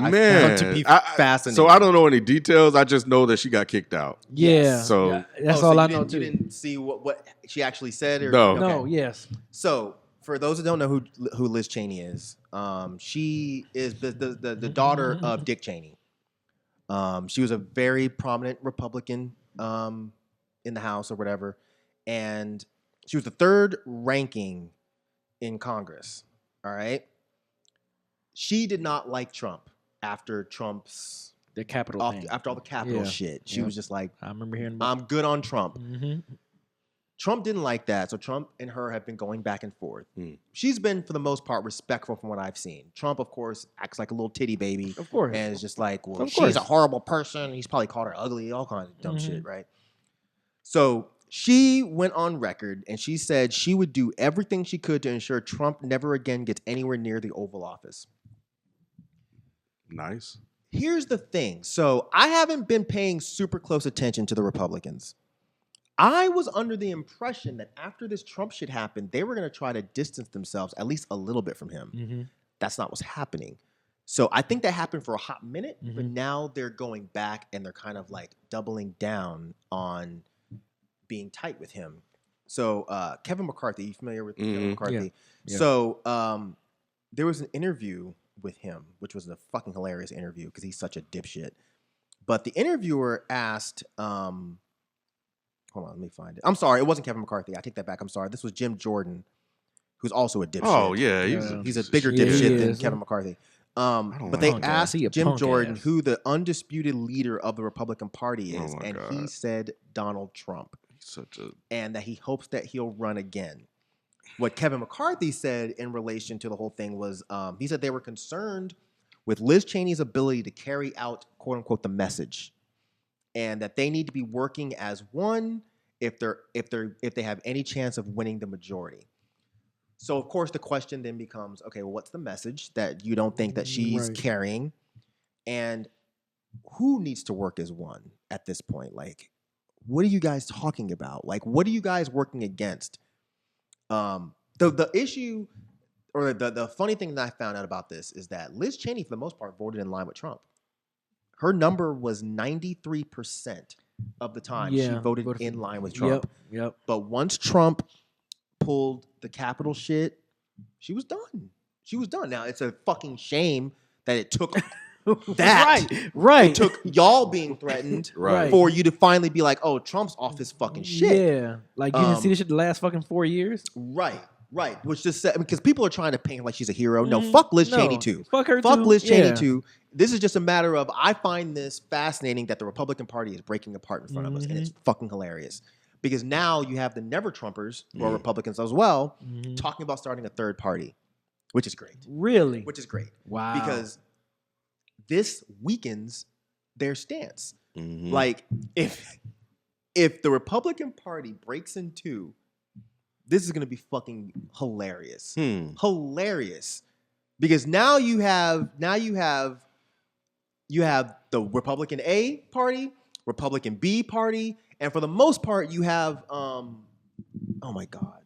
Speaker 3: I
Speaker 6: Man,
Speaker 3: found to be
Speaker 6: I-
Speaker 3: fascinating.
Speaker 6: So I don't know any details. I just know that she got kicked out.
Speaker 4: Yeah.
Speaker 6: So-
Speaker 4: yeah, that's
Speaker 3: Oh,
Speaker 4: all
Speaker 3: so
Speaker 4: I
Speaker 3: you
Speaker 4: know
Speaker 3: didn't-
Speaker 4: too.
Speaker 3: You didn't see what she actually said? Or,
Speaker 6: No.
Speaker 3: Okay.
Speaker 4: No, yes.
Speaker 3: So for those that don't know who Liz Cheney is, she is the daughter of Dick Cheney. She was a very prominent Republican in the House or whatever, and she was the third ranking in Congress. All right. She did not like Trump after Trump's
Speaker 4: The capital thing.
Speaker 3: after all the Capitol
Speaker 4: Yeah.
Speaker 3: shit. She
Speaker 4: Yeah.
Speaker 3: was just like,
Speaker 4: I remember hearing about
Speaker 3: I'm good on Trump.
Speaker 4: Mhm.
Speaker 3: Trump didn't like that, so Trump and her have been going back and forth.
Speaker 6: Hmm.
Speaker 3: She's been, for the most part, respectful from what I've seen. Trump, of course, acts like a little titty baby.
Speaker 4: Of course.
Speaker 3: And is just like, well,
Speaker 4: Of
Speaker 3: she's
Speaker 4: course.
Speaker 3: a horrible person. He's probably called her ugly, all kinds of dumb
Speaker 4: Mhm.
Speaker 3: shit, right? So she went on record and she said she would do everything she could to ensure Trump never again gets anywhere near the Oval Office.
Speaker 6: Nice.
Speaker 3: Here's the thing. So I haven't been paying super close attention to the Republicans. I was under the impression that after this Trump shit happened, they were going to try to distance themselves at least a little bit from him.
Speaker 4: Mhm.
Speaker 3: That's not what's happening. So I think that happened for a hot minute, but
Speaker 4: Mhm.
Speaker 3: now they're going back and they're kind of like doubling down on being tight with him. So Kevin McCarthy, you familiar with Kevin
Speaker 6: Mhm.
Speaker 3: McCarthy?
Speaker 4: Yeah.
Speaker 3: So there was an interview with him, which was a fucking hilarious interview because he's such a dipshit. But the interviewer asked Hold on, let me find it. I'm sorry, it wasn't Kevin McCarthy. I take that back. I'm sorry. This was Jim Jordan, who's also a dipshit.
Speaker 6: Oh yeah,
Speaker 3: He's a bigger
Speaker 4: Yeah, he
Speaker 3: dipshit than
Speaker 4: is.
Speaker 3: Kevin McCarthy.
Speaker 6: don't
Speaker 3: But
Speaker 6: like
Speaker 3: they
Speaker 6: him.
Speaker 3: asked
Speaker 4: He a
Speaker 3: Jim
Speaker 4: punk
Speaker 3: Jordan
Speaker 4: ass.
Speaker 3: who the undisputed leader of the Republican Party is,
Speaker 6: Oh my
Speaker 3: and he
Speaker 6: God.
Speaker 3: said Donald Trump,
Speaker 6: He's such a
Speaker 3: and that he hopes that he'll run again. What Kevin McCarthy said in relation to the whole thing was, he said they were concerned with Liz Cheney's ability to carry out, quote unquote, the message, and that they need to be working as one if they have any chance of winning the majority. So of course the question then becomes, okay, well, what's the message that you don't think that she's
Speaker 4: Right.
Speaker 3: carrying, and who needs to work as one at this point? Like, what are you guys talking about? Like, what are you guys working against? The issue, or the funny thing that I found out about this is that Liz Cheney, for the most part, voted in line with Trump. Her number was 93% of the time she voted in line with Trump.
Speaker 4: Yep.
Speaker 3: But once Trump pulled the Capitol shit, she was done. She was done. Now, it's a fucking shame that it took that.
Speaker 4: Right.
Speaker 3: It took y'all being threatened
Speaker 6: Right.
Speaker 3: for you to finally be like, oh, Trump's off his fucking shit.
Speaker 4: Yeah. Like you didn't see this shit the last fucking 4 years?
Speaker 3: Right. Which just said, because people are trying to paint her like she's a hero. No, fuck Liz Cheney too.
Speaker 4: Fuck her
Speaker 3: Fuck
Speaker 4: too.
Speaker 3: Liz Cheney
Speaker 4: Yeah.
Speaker 3: too. This is just a matter of, I find this fascinating that the Republican Party is breaking apart in front of us, and it's fucking hilarious. Because now you have the Never Trumpers, who are Republicans as well, talking about starting a third party, which is great.
Speaker 4: Really?
Speaker 3: Which is great.
Speaker 4: Wow.
Speaker 3: Because this weakens their stance.
Speaker 6: Mhm.
Speaker 3: Like, if the Republican Party breaks in two, this is going to be fucking hilarious. Hilarious. Because now you have the Republican A party, Republican B party, and for the most part you have oh my God.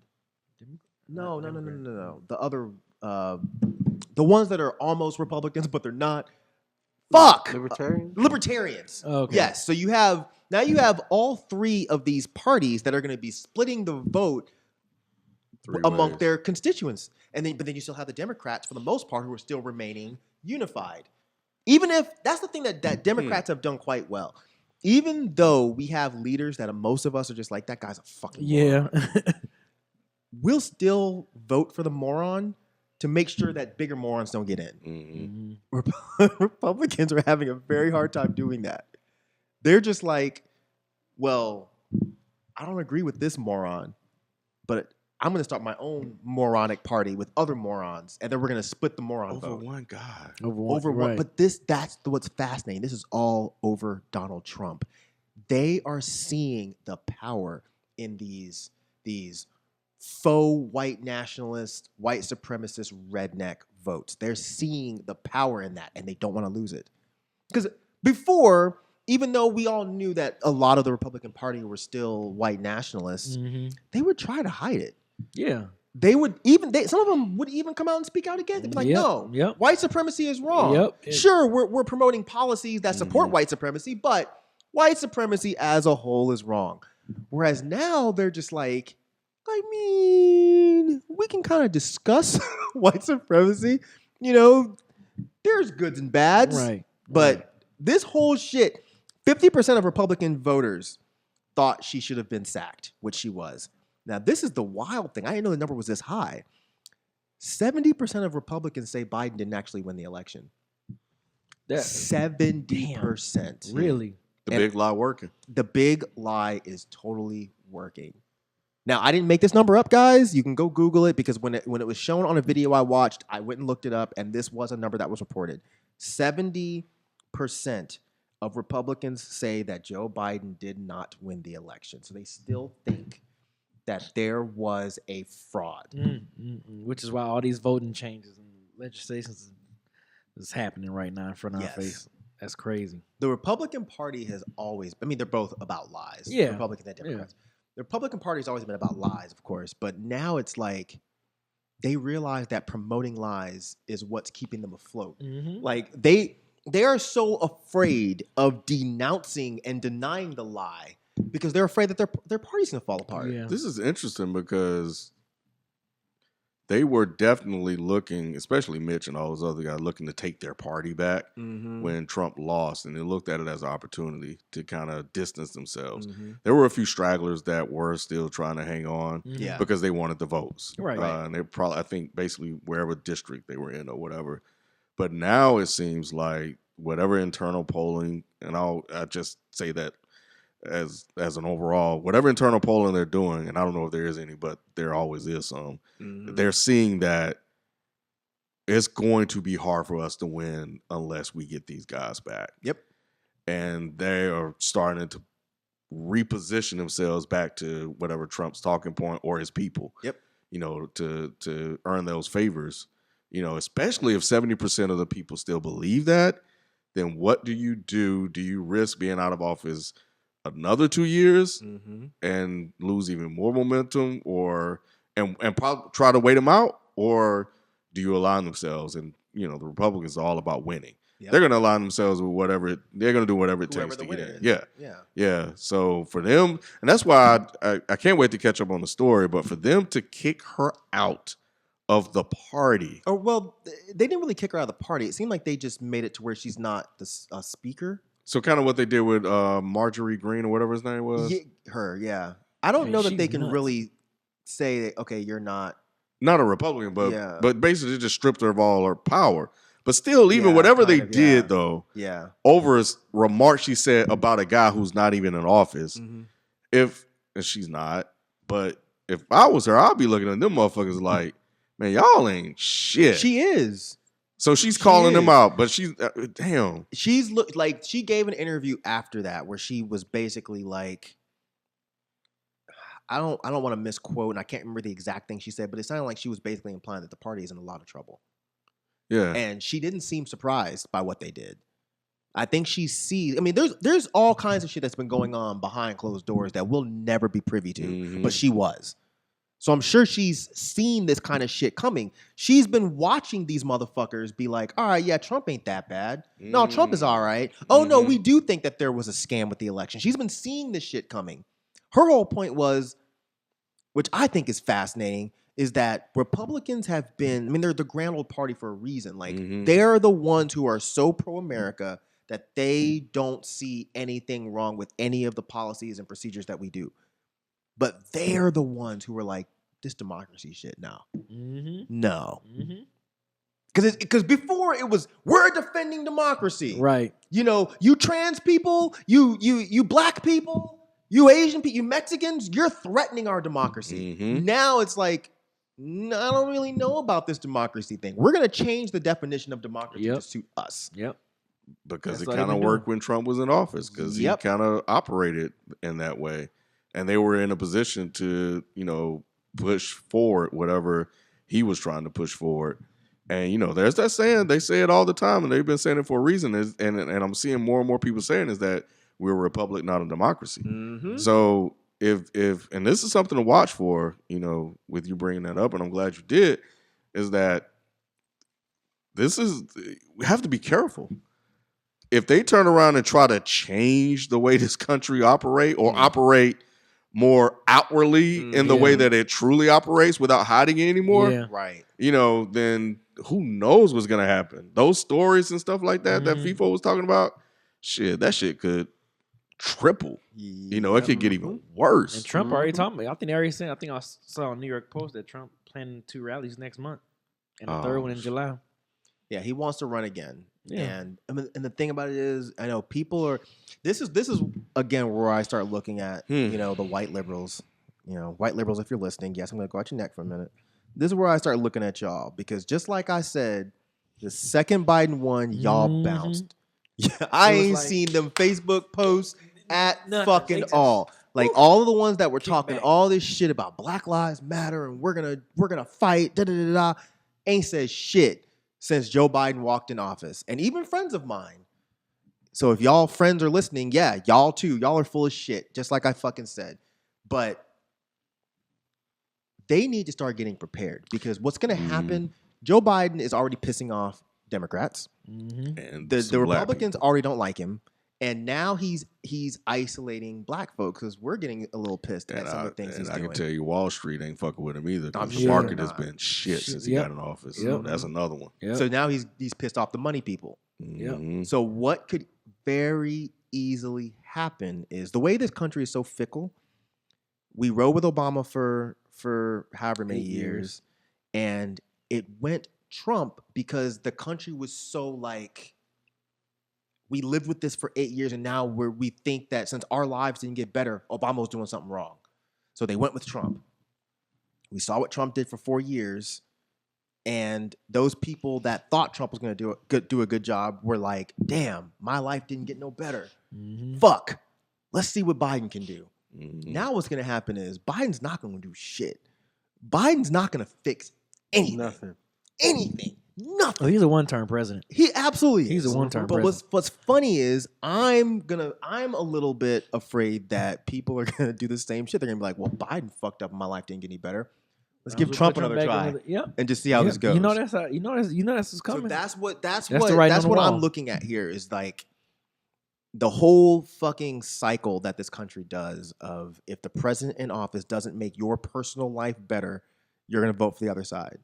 Speaker 3: No. The other the ones that are almost Republicans but they're not. Fuck. Libertarians.
Speaker 4: Okay.
Speaker 3: Yes. So you have all three of these parties that are going to be splitting the vote among
Speaker 6: ways.
Speaker 3: their constituents. But then you still have the Democrats, for the most part, who are still remaining unified. Even if that's the thing that Democrats have done quite well. Even though we have leaders that most of us are just like, that guy's a fucking moron. We'll still vote for the moron to make sure that bigger morons don't get in. Republicans are having a very hard time doing that. They're just like, well, I don't agree with this moron, but I'm going to start my own moronic party with other morons, and then we're going to split the moron
Speaker 6: Over
Speaker 3: vote.
Speaker 6: one guy.
Speaker 3: Over one. But that's what's fascinating. This is all over Donald Trump. They are seeing the power in these faux white nationalist, white supremacist, redneck votes. They're seeing the power in that, and they don't want to lose it. Because before, even though we all knew that a lot of the Republican Party were still white nationalists, they would try to hide it.
Speaker 4: Yeah.
Speaker 3: They would some of them would even come out and speak out against it. Be like, no, white supremacy is wrong. Sure, we're promoting policies that support white supremacy, but white supremacy as a whole is wrong. Whereas now they're just like, I mean, we can kind of discuss white supremacy. You know, there's goods and bads.
Speaker 4: Right.
Speaker 3: But this whole shit, 50% of Republican voters thought she should have been sacked, which she was. Now, this is the wild thing. I didn't know the number was this high. 70% of Republicans say Biden didn't actually win the election. 70%.
Speaker 4: Really?
Speaker 6: The big lie working.
Speaker 3: The big lie is totally working. Now, I didn't make this number up, guys. You can go Google it, because when it was shown on a video I watched, I went and looked it up, and this was a number that was reported. 70% of Republicans say that Joe Biden did not win the election. So they still think that there was a fraud.
Speaker 4: Which is why all these voting changes and legislations is happening right now in front of our face. That's crazy.
Speaker 3: The Republican Party has always, I mean, they're both about lies.
Speaker 4: Yeah.
Speaker 3: Republicans and Democrats. The Republican Party has always been about lies, of course, but now it's like they realize that promoting lies is what's keeping them afloat. Like they are so afraid of denouncing and denying the lie because they're afraid that their party's gonna fall apart.
Speaker 4: Yeah.
Speaker 6: This is interesting because they were definitely looking, especially Mitch and all those other guys, looking to take their party back when Trump lost, and they looked at it as an opportunity to kind of distance themselves. There were a few stragglers that were still trying to hang on because they wanted the votes.
Speaker 4: Right.
Speaker 6: And they probably, I think, basically wherever district they were in or whatever. But now it seems like whatever internal polling, and I just say that as an overall, whatever internal polling they're doing, and I don't know if there is any, but there always is some. They're seeing that it's going to be hard for us to win unless we get these guys back.
Speaker 3: Yep.
Speaker 6: And they are starting to reposition themselves back to whatever Trump's talking point or his people.
Speaker 3: Yep.
Speaker 6: You know, to earn those favors. You know, especially if 70% of the people still believe that, then what do you do? Do you risk being out of office another 2 years and lose even more momentum, or and probably try to wait them out, or do you align themselves? And you know, the Republicans are all about winning. Yep. They're going to align themselves with whatever they're going to do, whatever it takes to get in. Yeah. So for them, and that's why I can't wait to catch up on the story. But for them to kick her out of the party,
Speaker 3: or well, they didn't really kick her out of the party. It seemed like they just made it to where she's not the speaker.
Speaker 6: So kind of what they did with Marjorie Greene or whatever his name was.
Speaker 3: Yeah. I don't know that they can really say, okay, you're not
Speaker 6: a Republican, but basically just stripped her of all her power. But still, even whatever they did, though, over a remark she said about a guy who's not even in office, and she's not, but if I was her, I'd be looking at them motherfuckers like, man, y'all ain't shit.
Speaker 3: She is.
Speaker 6: So she's calling them out, but she's damn.
Speaker 3: She's like she gave an interview after that where she was basically like, I don't want to misquote, and I can't remember the exact thing she said, but it sounded like she was basically implying that the party is in a lot of trouble. Yeah, and she didn't seem surprised by what they did. I think she sees. I mean, there's all kinds of shit that's been going on behind closed doors that we'll never be privy to, but she was. So I'm sure she's seen this kind of shit coming. She's been watching these motherfuckers be like, all right, yeah, Trump ain't that bad. No, Trump is all right. Oh, no, we do think that there was a scam with the election. She's been seeing this shit coming. Her whole point was, which I think is fascinating, is that Republicans have been, I mean, they're the grand old party for a reason. Like, they're the ones who are so pro-America that they don't see anything wrong with any of the policies and procedures that we do. But they're the ones who were like, this democracy shit, no. No. Because before it was, we're defending democracy.
Speaker 4: Right.
Speaker 3: You know, you trans people, you black people, you Asian people, you Mexicans, you're threatening our democracy. Now it's like, no, I don't really know about this democracy thing. We're going to change the definition of democracy to suit us.
Speaker 6: Because it kind of worked when Trump was in office, because he kind of operated in that way. And they were in a position to, you know, push forward whatever he was trying to push forward. And, you know, there's that saying, they say it all the time, and they've been saying it for a reason. And I'm seeing more and more people saying is that we're a republic, not a democracy. So if and this is something to watch for, you know, with you bringing that up, and I'm glad you did, is that we have to be careful. If they turn around and try to change the way this country operate or operate more outwardly in the way that it truly operates without hiding it anymore, you know, then who knows what's going to happen. Those stories and stuff like that that Feefo was talking about, that shit could triple. You know, it could get even worse.
Speaker 4: And Trump already talking about it. I think they already said, I think I saw on New York Post that Trump planning 2 rallies next month and the third one in July.
Speaker 3: Yeah, he wants to run again. And the thing about it is, I know people are. This is again where I start looking at you know, the white liberals. You know, white liberals, if you're listening, yes, I'm going to go at your neck for a minute. This is where I start looking at y'all, because just like I said, the second Biden won, y'all bounced. Yeah, I ain't seen them Facebook posts at fucking all. Like all of the ones that were talking all this shit about Black Lives Matter and we're gonna fight, ain't said shit since Joe Biden walked in office. And even friends of mine. So if y'all friends are listening, yeah, y'all too. Y'all are full of shit, just like I fucking said. But they need to start getting prepared, because what's going to happen, Joe Biden is already pissing off Democrats. And the Republicans already don't like him. And now he's isolating black folks because we're getting a little pissed at some of the things he's
Speaker 6: I
Speaker 3: doing.
Speaker 6: can tell you, Wall Street ain't fucking with him either.
Speaker 3: I'm
Speaker 6: Because the
Speaker 3: sure
Speaker 6: market
Speaker 3: they're
Speaker 6: has
Speaker 3: not.
Speaker 6: been shit since he
Speaker 4: Yep.
Speaker 6: got in office.
Speaker 4: Yep.
Speaker 6: So that's another one.
Speaker 4: Yep.
Speaker 3: So now he's pissed off the money people.
Speaker 6: Mhm.
Speaker 3: So what could very easily happen is the way this country is so fickle. We rode with Obama for however many
Speaker 4: 8
Speaker 3: years, and it went Trump because the country was so like, we lived with this for 8 years, and now we think that since our lives didn't get better, Obama was doing something wrong. So they went with Trump. We saw what Trump did for 4 years, and those people that thought Trump was going to do a good job were like, damn, my life didn't get no better.
Speaker 4: Mhm.
Speaker 3: Fuck. Let's see what Biden can do.
Speaker 6: Mhm.
Speaker 3: Now what's going to happen is Biden's not going to do shit. Biden's not going to fix anything.
Speaker 5: Nothing.
Speaker 3: Anything. Nothing.
Speaker 4: Oh, he's a one-term president.
Speaker 3: He absolutely
Speaker 4: He's
Speaker 3: is.
Speaker 4: a one-term
Speaker 3: But
Speaker 4: president.
Speaker 3: what's funny is I'm a little bit afraid that people are gonna do the same shit. They're gonna be like, well, Biden fucked up and my life didn't get any better. Let's give
Speaker 4: We'll
Speaker 3: Trump
Speaker 4: put
Speaker 3: another
Speaker 4: back
Speaker 3: try
Speaker 4: Yeah.
Speaker 3: and just see how this goes.
Speaker 4: You know that's what's
Speaker 3: so
Speaker 4: coming.
Speaker 3: that's what
Speaker 4: the writing on the
Speaker 3: I'm
Speaker 4: wall.
Speaker 3: looking at here is like the whole fucking cycle that this country does of if the president in office doesn't make your personal life better, you're gonna vote for the other side.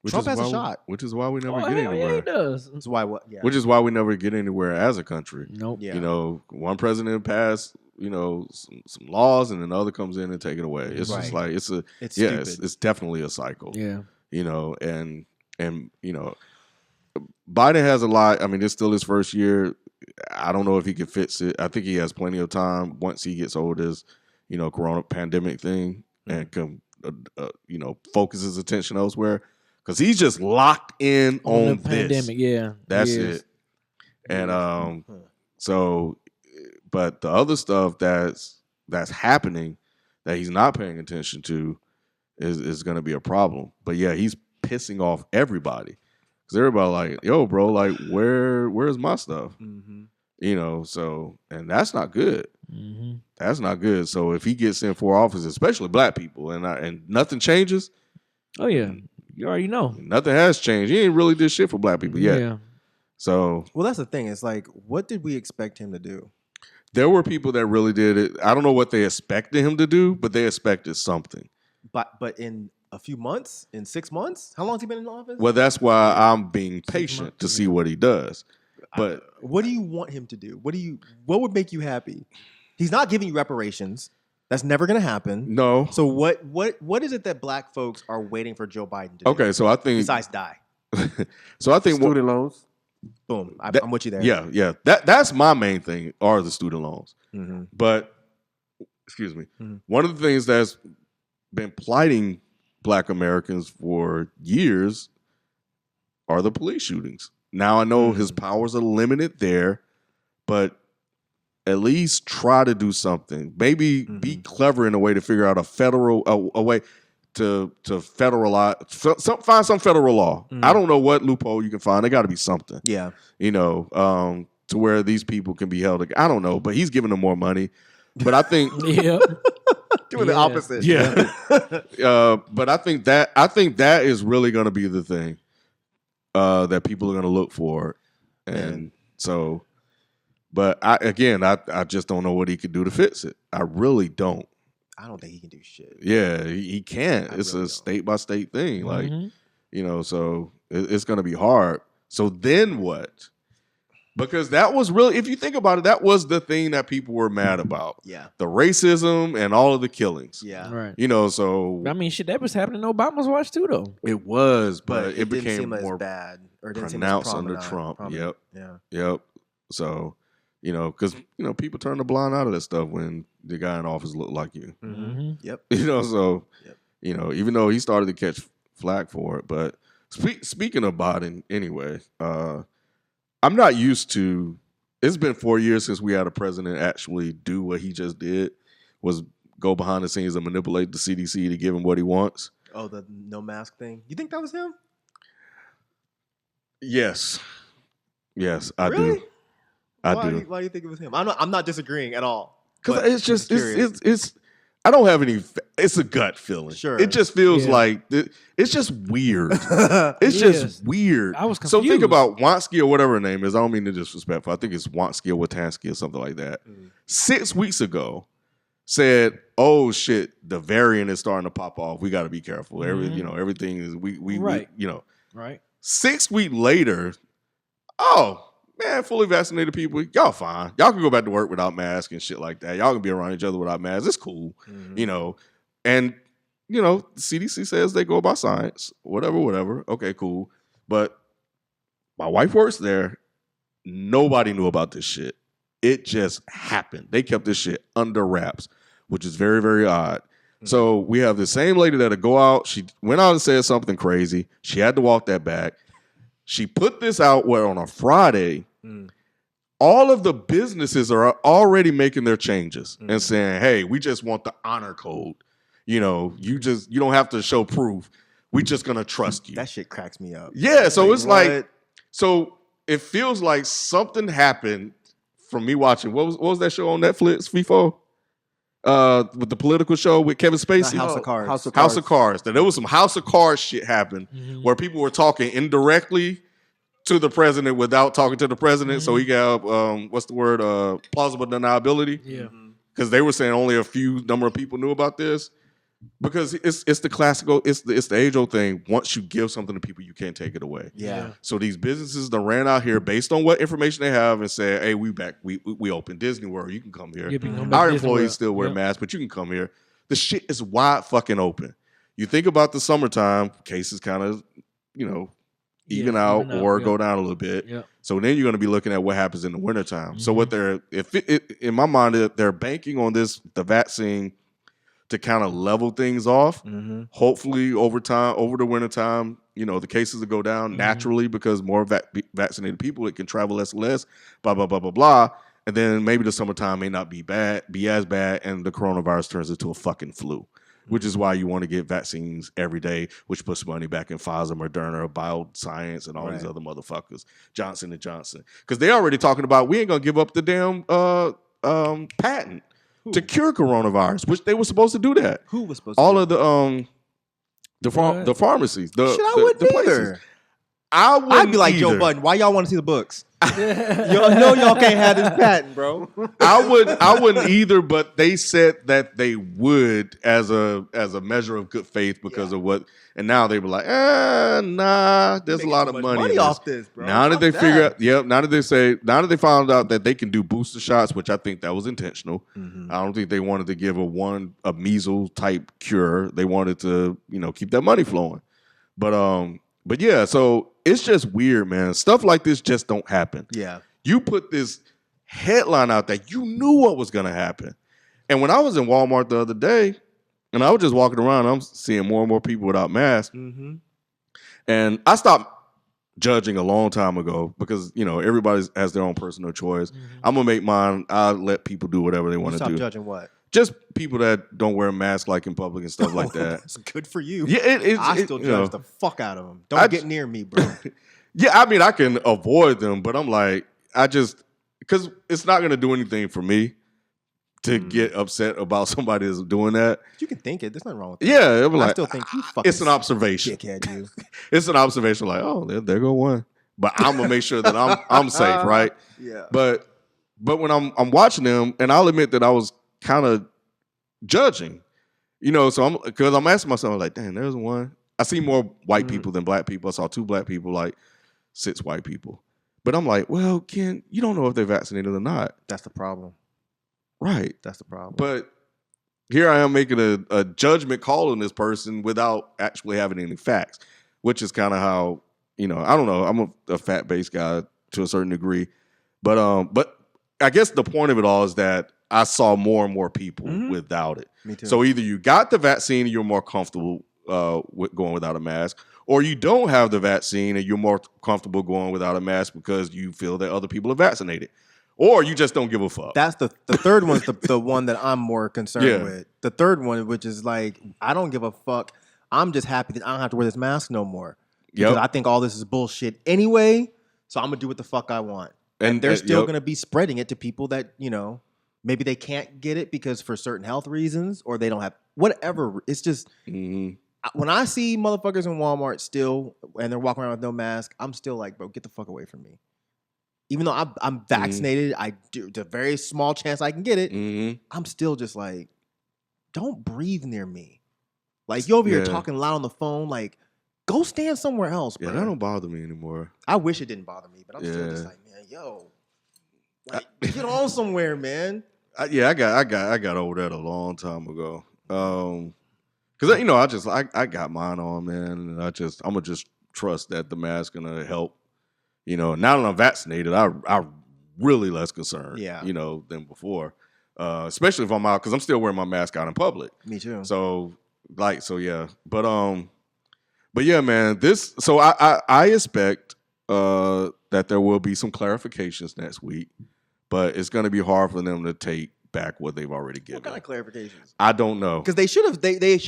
Speaker 3: Trump has a shot.
Speaker 6: Which is why we never
Speaker 4: Oh,
Speaker 6: get
Speaker 4: hell yeah,
Speaker 6: anywhere.
Speaker 4: he does.
Speaker 3: That's why what yeah.
Speaker 6: Which is why we never get anywhere as a country.
Speaker 4: Nope.
Speaker 3: Yeah.
Speaker 6: You know, one president passed, you know, some laws, and then the other comes in and take it away. It's just
Speaker 3: Right.
Speaker 6: like it's
Speaker 3: stupid.
Speaker 6: it's definitely a cycle.
Speaker 4: Yeah.
Speaker 6: You know, and you know, Biden has a lot. I mean, it's still his first year. I don't know if he can fix it. I think he has plenty of time once he gets over this, you know, corona pandemic thing and can, you know, focus his attention elsewhere because he's just locked in on
Speaker 4: the
Speaker 6: this.
Speaker 4: pandemic. Yeah.
Speaker 6: That's
Speaker 4: He is.
Speaker 6: it. And so, but the other stuff that's happening that he's not paying attention to is going to be a problem. But yeah, he's pissing off everybody because everybody like, yo, bro, like where's my stuff?
Speaker 3: Mhm.
Speaker 6: You know, so and that's not good.
Speaker 4: Mhm.
Speaker 6: That's not good. So if he gets in for office, especially black people, and nothing changes,
Speaker 4: Oh yeah. You already know.
Speaker 6: nothing has changed. He ain't really did shit for black people yet.
Speaker 4: Yeah.
Speaker 6: So
Speaker 3: Well, that's the thing. It's like, what did we expect him to do?
Speaker 6: there were people that really did it. I don't know what they expected him to do, but they expected something.
Speaker 3: But in a few months, in 6 months, how long has he been in office?
Speaker 6: Well, that's why I'm being patient
Speaker 4: months,
Speaker 6: to see what he does. But
Speaker 3: What do you want him to do? What would make you happy? He's not giving you reparations. That's never going to happen.
Speaker 6: no.
Speaker 3: So what is it that black folks are waiting for Joe Biden to do?
Speaker 6: Okay, so I think
Speaker 3: Besides die.
Speaker 5: Student loans.
Speaker 3: Boom.
Speaker 6: That-
Speaker 3: I'm with you there.
Speaker 6: yeah. That's my main thing are the student loans.
Speaker 3: Mm-hmm.
Speaker 6: But excuse me,
Speaker 3: Mhm.
Speaker 6: one of the things that's been plighting Black Americans for years are the police shootings. Now I know his powers are limited there, but at least try to do something. Maybe be clever in a way to figure out a way to federalize, find some federal law. I don't know what loophole you can find. There got to be something,
Speaker 3: Yeah.
Speaker 6: you know, to where these people can be held. I don't know, but he's giving them more money. But I think,
Speaker 4: Yeah.
Speaker 3: Doing the
Speaker 4: Yeah.
Speaker 3: opposite.
Speaker 6: yeah. But I think that is really going to be the thing that people are going to look for, and so. But I just don't know what he could do to fix it. I really don't.
Speaker 3: I don't think he can do shit.
Speaker 6: Yeah, he can't.
Speaker 3: I
Speaker 6: It's
Speaker 3: really
Speaker 6: a
Speaker 3: don't.
Speaker 6: state by state thing. Like,
Speaker 4: Mhm.
Speaker 6: you know, so it's going to be hard. So then what? Because that was really, if you think about it, that was the thing that people were mad about.
Speaker 3: Yeah.
Speaker 6: The racism and all of the killings.
Speaker 3: Yeah.
Speaker 4: Right.
Speaker 6: You know, so
Speaker 4: I mean, shit, that was happening in Obama's watch too, though.
Speaker 6: it was,
Speaker 3: But
Speaker 6: but it
Speaker 3: didn't
Speaker 6: became
Speaker 3: seem
Speaker 6: more
Speaker 3: as bad or it didn't seem as
Speaker 6: pronounced under
Speaker 3: prominent-
Speaker 6: Trump.
Speaker 3: prominent. Yeah.
Speaker 6: Yep. So, you know, because, you know, people turn the blind out of that stuff when the guy in office looked like you.
Speaker 3: Mm-hmm. Yep.
Speaker 6: You know, so,
Speaker 3: Yep.
Speaker 6: you know, even though he started to catch flack for it. But speaking of Budden, anyway, I'm not used to, it's been 4 years since we had a president actually do what he just did, was go behind the scenes and manipulate the CDC to give him what he wants.
Speaker 3: Oh, the no mask thing. You think that was him?
Speaker 6: Yes. Yes, I
Speaker 3: Really?
Speaker 6: do. I
Speaker 3: Why
Speaker 6: do.
Speaker 3: Why do you think it was him? I'm not disagreeing at all.
Speaker 6: Because
Speaker 3: but
Speaker 6: it's just
Speaker 3: curious.
Speaker 6: it's I don't have any. It's a gut feeling.
Speaker 3: Sure.
Speaker 6: It just feels
Speaker 4: Yeah.
Speaker 6: like it's just weird. It's
Speaker 4: It
Speaker 6: just
Speaker 4: is.
Speaker 6: weird.
Speaker 4: I was
Speaker 6: So think
Speaker 4: confused.
Speaker 6: about Wansky or whatever her name is. I don't mean to disrespectful. I think it's Wansky or Watansky or something like that. 6 weeks ago, said, "Oh shit, the variant is starting to pop off. We got to be careful. Everything is we
Speaker 4: Right.
Speaker 6: Right. 6 weeks later, oh man, fully vaccinated people, y'all fine. Y'all can go back to work without masks and shit like that. Y'all can be around each other without masks. It's cool, And the CDC says they go by science. Whatever. Okay, cool. But my wife works there. Nobody knew about this shit. It just happened. They kept this shit under wraps, which is very, very odd. So we have the same lady that'll go out. She went out and said something crazy. She had to walk that back. She put this out on a Friday. All of the businesses are already making their changes and saying, "Hey, we just want the honor code. You don't have to show proof. We just gonna trust you."
Speaker 3: That shit cracks me up.
Speaker 6: Yeah, so it's
Speaker 3: what?
Speaker 6: like, so it feels like something happened from me watching. What was that show on Netflix, Feefo? With the political show with Kevin Spacey,
Speaker 3: House of Cards.
Speaker 5: House of Cards.
Speaker 6: That there was some House of Cards shit happened where people were talking indirectly to the president without talking to the president. So he got what's the word? Plausible deniability.
Speaker 4: Yeah.
Speaker 6: Because they were saying only a few number of people knew about this. Because it's the classical, it's the age old thing. Once you give something to people, you can't take it away.
Speaker 3: Yeah.
Speaker 6: So these businesses that ran out here based on what information they have and say, "Hey, we back. We open Disney World. You can come here.
Speaker 4: Yeah, you can come back
Speaker 6: Our
Speaker 4: to Disney
Speaker 6: employees
Speaker 4: World.
Speaker 6: still wear
Speaker 4: Yep.
Speaker 6: masks, but you can come here." The shit is wide fucking open. You think about the summertime, cases kind of, even out or go down a little bit.
Speaker 4: Yeah.
Speaker 6: So then you're going to be looking at what happens in the wintertime. So what in my mind, they're banking on the vaccine to kind of level things off. Hopefully over the wintertime, the cases will go down naturally because more vaccinated people, it can travel less and less, blah, blah, blah, blah, blah. And then maybe the summertime may not be as bad, and the coronavirus turns into a fucking flu, which is why you want to get vaccines every day, which puts money back in Pfizer, Moderna, Bioscience, and all these other motherfuckers, Johnson & Johnson. Because they're already talking about we ain't going to give up the damn patent to cure coronavirus, which they were supposed to do that.
Speaker 3: Who was supposed to
Speaker 6: All
Speaker 3: do
Speaker 6: of the pharmacies,
Speaker 3: Shit, I wouldn't either. I'd be like, Joe Budden, why y'all want to see the books? y'all can't have this patent, bro.
Speaker 6: I wouldn't either, but they said that they would as a measure of good faith because of what, and now they were like, nah, there's a lot of money
Speaker 3: off this, bro.
Speaker 6: Now that
Speaker 3: Fuck
Speaker 6: they
Speaker 3: that.
Speaker 6: figure out, now that they found out that they can do booster shots, which I think that was intentional. I don't think they wanted to give a measles type cure. They wanted to, keep that money flowing. But yeah, so it's just weird, man. Stuff like this just don't happen.
Speaker 3: Yeah.
Speaker 6: You put this headline out that you knew what was going to happen. And when I was in Walmart the other day, and I was just walking around, I'm seeing more and more people without masks. And I stopped judging a long time ago because, everybody has their own personal choice. I'm going to make mine. I'll let people do whatever they want to
Speaker 3: Stop
Speaker 6: do.
Speaker 3: judging what?
Speaker 6: Just people that don't wear masks like in public and stuff like that.
Speaker 3: That's good for you.
Speaker 6: Yeah,
Speaker 3: I still judge the fuck out of them. Don't get near me, bro.
Speaker 6: Yeah, I mean, I can avoid them, but I'm like, because it's not going to do anything for me to get upset about somebody that's doing that.
Speaker 3: You can think it. There's nothing wrong with that.
Speaker 6: Yeah, I'm
Speaker 3: I
Speaker 6: like,
Speaker 3: still think you fucking
Speaker 6: it's an observation.
Speaker 3: dickhead, you.
Speaker 6: It's an observation like, oh, there go one. But I'm going to make sure that I'm safe, right?
Speaker 3: Yeah.
Speaker 6: But when I'm watching them, and I'll admit that I was kind of judging, so because I'm asking myself, like, damn, there's one. I see more white people than black people. I saw 2 black people, like 6 white people. But I'm like, well, Ken, you don't know if they're vaccinated or not.
Speaker 3: That's the problem.
Speaker 6: Right.
Speaker 3: That's the problem.
Speaker 6: But here I am making a judgment call on this person without actually having any facts, which is kind of how, I don't know. I'm a fat-based guy to a certain degree. But I guess the point of it all is that I saw more and more people without it.
Speaker 3: Me too.
Speaker 6: So either you got the vaccine and you're more comfortable with going without a mask, or you don't have the vaccine and you're more comfortable going without a mask because you feel that other people are vaccinated. Or you just don't give a fuck.
Speaker 3: That's the third one's the one that I'm more concerned with. The third one, which is like, I don't give a fuck. I'm just happy that I don't have to wear this mask no more. Because I think all this is bullshit anyway. So I'm gonna do what the fuck I want. And they're still gonna be spreading it to people that, Maybe they can't get it because for certain health reasons, or they don't have whatever. It's just when I see motherfuckers in Walmart still and they're walking around with no mask, I'm still like, bro, get the fuck away from me. Even though I'm vaccinated, I do. There's a very small chance I can get it. I'm still just like, don't breathe near me. Like you over here talking loud on the phone, like. Go stand somewhere else, bro.
Speaker 6: Yeah, that don't bother me anymore.
Speaker 3: I wish it didn't bother me, but I'm still just like, man, yo, like, get on somewhere, man.
Speaker 6: I got over that a long time ago. Cause you know, I got mine on, man, and I'm gonna just trust that the mask gonna help. You know, now that I'm vaccinated, I really less concerned.
Speaker 3: Yeah.
Speaker 6: You know, than before. Especially if I'm out, because I'm still wearing my mask out in public.
Speaker 3: Me too.
Speaker 6: So yeah, but yeah, man, so I expect that there will be some clarifications next week, but it's going to be hard for them to take back what they've already given.
Speaker 3: What kind of clarifications?
Speaker 6: I don't know.
Speaker 3: Because they should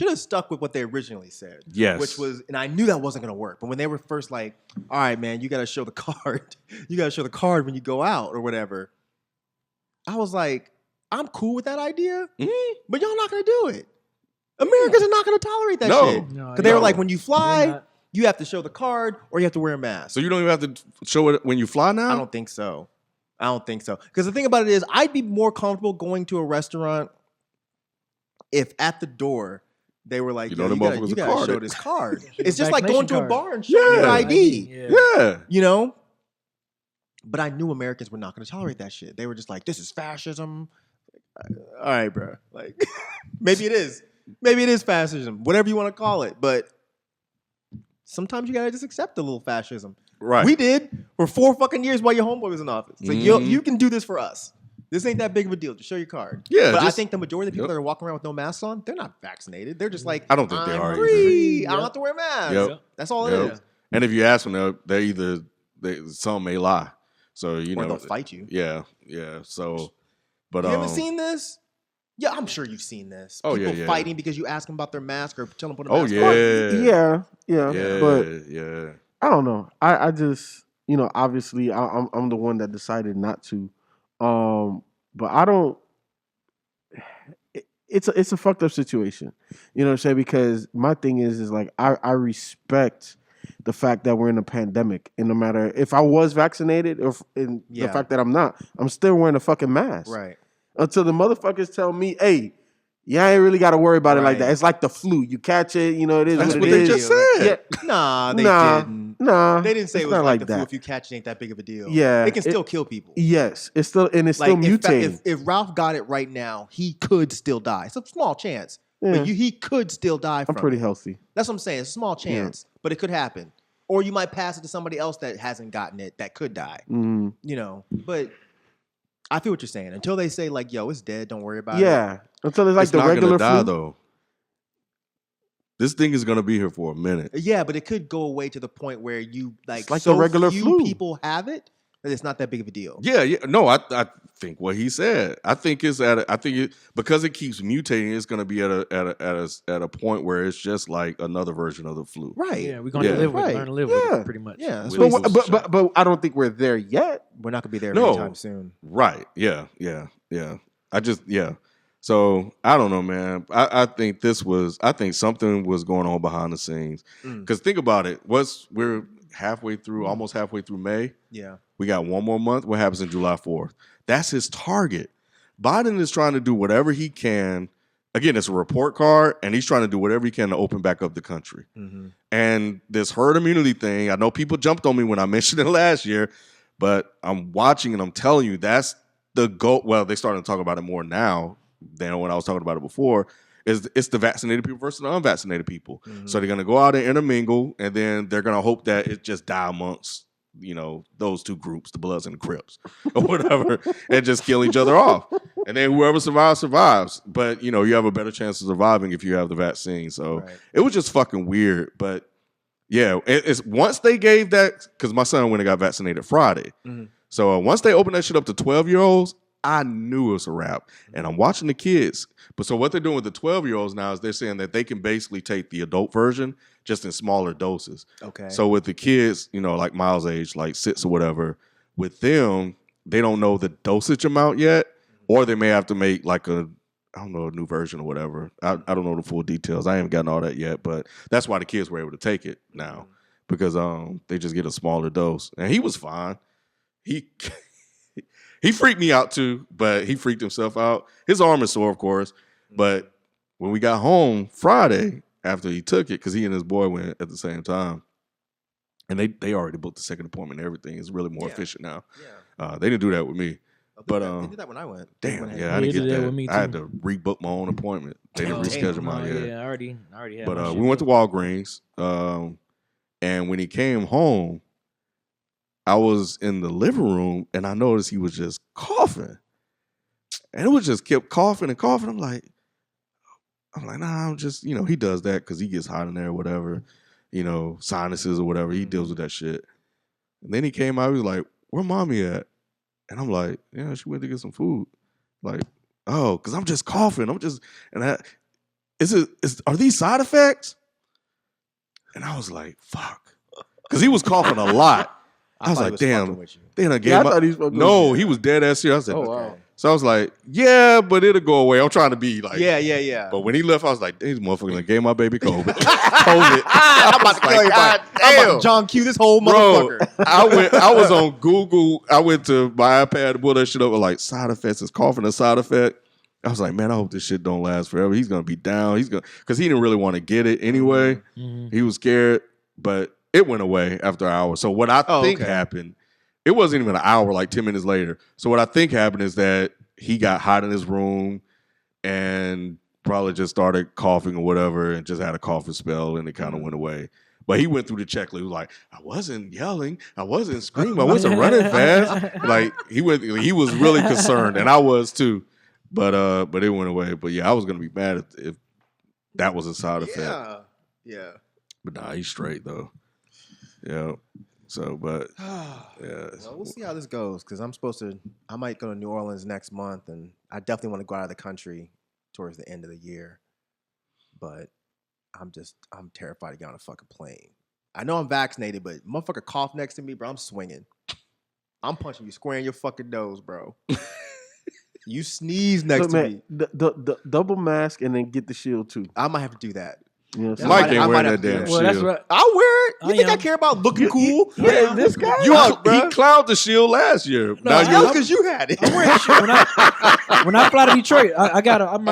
Speaker 3: have stuck with what they originally said.
Speaker 6: Yes.
Speaker 3: Which was, and I knew that wasn't going to work. But when they were first like, all right, man, you got to show the card. You got to show the card when you go out or whatever. I was like, I'm cool with that idea, but y'all not going to do it. Americans are not going to tolerate that shit. Because they were like, when you fly, you have to show the card or you have to wear a mask.
Speaker 6: So you don't even have to show it when you fly now?
Speaker 3: I don't think so. Because the thing about it is, I'd be more comfortable going to a restaurant if at the door they were like, you gotta show this card. It's just like going to a bar and showing your ID.
Speaker 6: Yeah.
Speaker 3: You know? But I knew Americans were not going to tolerate that shit. They were just like, this is fascism. All right, bro. Like, maybe it is. Maybe it is fascism, whatever you want to call it. But sometimes you got to just accept a little fascism.
Speaker 6: Right.
Speaker 3: We did for 4 fucking years while your homeboy was in office. It's like, you can do this for us. This ain't that big of a deal. Just show your card.
Speaker 6: Yeah.
Speaker 3: But I think the majority of the people that are walking around with no masks on, they're not vaccinated. They're just like,
Speaker 6: I don't think they are
Speaker 3: free.
Speaker 6: either.
Speaker 3: I don't have to wear a mask.
Speaker 6: Yep.
Speaker 3: That's all it is.
Speaker 6: And if you ask them, they're either, some may lie. So, you
Speaker 3: Or
Speaker 6: know.
Speaker 3: they'll fight you.
Speaker 6: Yeah. So, but.
Speaker 3: You haven't seen this? Yeah, I'm sure you've seen this. People fighting because you ask them about their mask or tell them to put a mask on.
Speaker 5: Yeah. But I don't know. I just, you know, obviously I'm the one that decided not to. But I don't. It's a fucked up situation. You know what I'm saying? Because my thing is like I respect the fact that we're in a pandemic, and no matter if I was vaccinated or the fact that I'm not, I'm still wearing a fucking mask.
Speaker 3: Right.
Speaker 5: Until the motherfuckers tell me, hey, I ain't really got to worry about it like that. It's like the flu. You catch it, you know, it is
Speaker 6: That's
Speaker 5: what
Speaker 6: what
Speaker 5: it
Speaker 6: they
Speaker 5: is.
Speaker 6: just said.
Speaker 3: Nah, they didn't.
Speaker 5: Nah.
Speaker 3: They didn't say it was like the flu. If you catch it, ain't that big of a deal.
Speaker 5: Yeah.
Speaker 3: It can still kill people.
Speaker 5: Yes. It's still mutating.
Speaker 3: If Ralph got it right now, he could still die. It's a small chance.
Speaker 5: Yeah.
Speaker 3: But he could still die from
Speaker 5: I'm pretty
Speaker 3: it.
Speaker 5: healthy.
Speaker 3: That's what I'm saying. It's a small chance, but it could happen. Or you might pass it to somebody else that hasn't gotten it that could die.
Speaker 5: Mm.
Speaker 3: You know, but I feel what you're saying. Until they say like, "Yo, it's dead. Don't worry about it."
Speaker 5: Yeah. Until it's like
Speaker 6: it's
Speaker 5: the
Speaker 6: not
Speaker 5: regular
Speaker 6: gonna die,
Speaker 5: flu.
Speaker 6: though. This thing is gonna be here for a minute.
Speaker 3: Yeah, but it could go away to the point where you like,
Speaker 5: It's like
Speaker 3: so
Speaker 5: the regular
Speaker 3: few
Speaker 5: flu.
Speaker 3: people have it that it's not that big of a deal.
Speaker 6: Yeah. No, I think what he said. I think because it keeps mutating, it's gonna be at a point where it's just like another version of the flu.
Speaker 3: Right.
Speaker 4: Yeah, we're gonna learn to live with it pretty much.
Speaker 3: Yeah. That's
Speaker 6: With
Speaker 3: what
Speaker 6: it.
Speaker 5: But I don't think we're there yet.
Speaker 3: we're not gonna be there
Speaker 6: No.
Speaker 3: anytime soon.
Speaker 6: Right. Yeah. So I don't know, man. I think something was going on behind the scenes. Because think about it. We're almost halfway through May.
Speaker 3: Yeah.
Speaker 6: We got one more month. What happens in July 4th? That's his target. Biden is trying to do whatever he can. Again, it's a report card, and he's trying to do whatever he can to open back up the country.
Speaker 3: Mm-hmm.
Speaker 6: And this herd immunity thing, I know people jumped on me when I mentioned it last year, but I'm watching and I'm telling you that's the goal. Well, they starting to talk about it more now than when I was talking about it before. It's the vaccinated people versus the unvaccinated people.
Speaker 3: Mm-hmm.
Speaker 6: So they're going to go out and intermingle, and then they're going to hope that it just die amongst those two groups, the Bloods and the Crips, or whatever, and just kill each other off. And then whoever survives. But, you have a better chance of surviving if you have the vaccine. So It was just fucking weird. But, yeah, it's once they gave that, because my son went and got vaccinated Friday. Mm-hmm. So once they opened that shit up to 12-year-olds, I knew it was a wrap. And I'm watching the kids. But so what they're doing with the 12-year-olds now is they're saying that they can basically take the adult version just in smaller doses.
Speaker 3: Okay.
Speaker 6: So with the kids, like Miles' age, like 6 or whatever, with them, they don't know the dosage amount yet. or they may have to make like a new version or whatever. I don't know the full details. I haven't gotten all that yet, but that's why the kids were able to take it now because they just get a smaller dose. And he was fine. He he freaked me out too, but he freaked himself out. His arm is sore, of course, but when we got home Friday after he took it, because he and his boy went at the same time, and they already booked the second appointment and everything. It's really more efficient now. Yeah. They didn't do that with me. But
Speaker 3: they did that when I went.
Speaker 6: Damn, I didn't get that. With me too. I had to rebook my own appointment. They didn't reschedule mine yet.
Speaker 4: Yeah, I already had.
Speaker 6: But we went to Walgreens, and when he came home, I was in the living room and I noticed he was just coughing, and it was just kept coughing and coughing. I'm like, nah, I'm just, he does that because he gets hot in there or whatever, sinuses or whatever. He deals with that shit. And then he came out, he was like, where mommy at? And I'm like, yeah, she went to get some food. Like, oh, because I'm just coughing. Are these side effects? And I was like, fuck. Because he was coughing a lot. I was like, damn. Then I gave he was dead ass serious. I said,
Speaker 5: oh, wow.
Speaker 6: So I was like, yeah, but it'll go away. I'm trying to be like,
Speaker 3: yeah.
Speaker 6: But when he left, I was like, these motherfuckers gave my baby COVID. COVID.
Speaker 3: I'm about to tell you, I'm about to John Q this whole motherfucker.
Speaker 6: I was on Google. I went to my iPad to pull that shit up with like side effects. Is coughing a side effect? I was like, man, I hope this shit don't last forever. He's gonna be down. Because he didn't really want to get it anyway. Mm-hmm. He was scared, but it went away after an hour. So what I think happened, it wasn't even an hour, like 10 minutes later. So what I think happened is that he got hot in his room and probably just started coughing or whatever and just had a coughing spell and it kind of went away. But he went through the checklist. He was like, I wasn't yelling. I wasn't screaming. I wasn't running fast. Like he was really concerned, and I was too. But it went away. But yeah, I was going to be mad if that was a side effect.
Speaker 3: Yeah.
Speaker 6: But nah, he's straight though. Yeah. So, but yeah.
Speaker 3: Well, we'll see how this goes because I might go to New Orleans next month, and I definitely want to go out of the country towards the end of the year. But I'm terrified to get on a fucking plane. I know I'm vaccinated, but motherfucker cough next to me, bro, I'm swinging. I'm punching you square in your fucking nose, bro. You sneeze next to me.
Speaker 5: The double mask and then get the shield too.
Speaker 3: I might have to do that.
Speaker 5: Yes.
Speaker 6: Myke ain't wearing that damn shield.
Speaker 4: That's right.
Speaker 3: I'll wear it. You think I care about looking cool?
Speaker 5: Yeah, this guy.
Speaker 6: He clowned the shield last year.
Speaker 3: No, because you had it.
Speaker 4: I'm wearing shit. When I fly to Detroit, I'm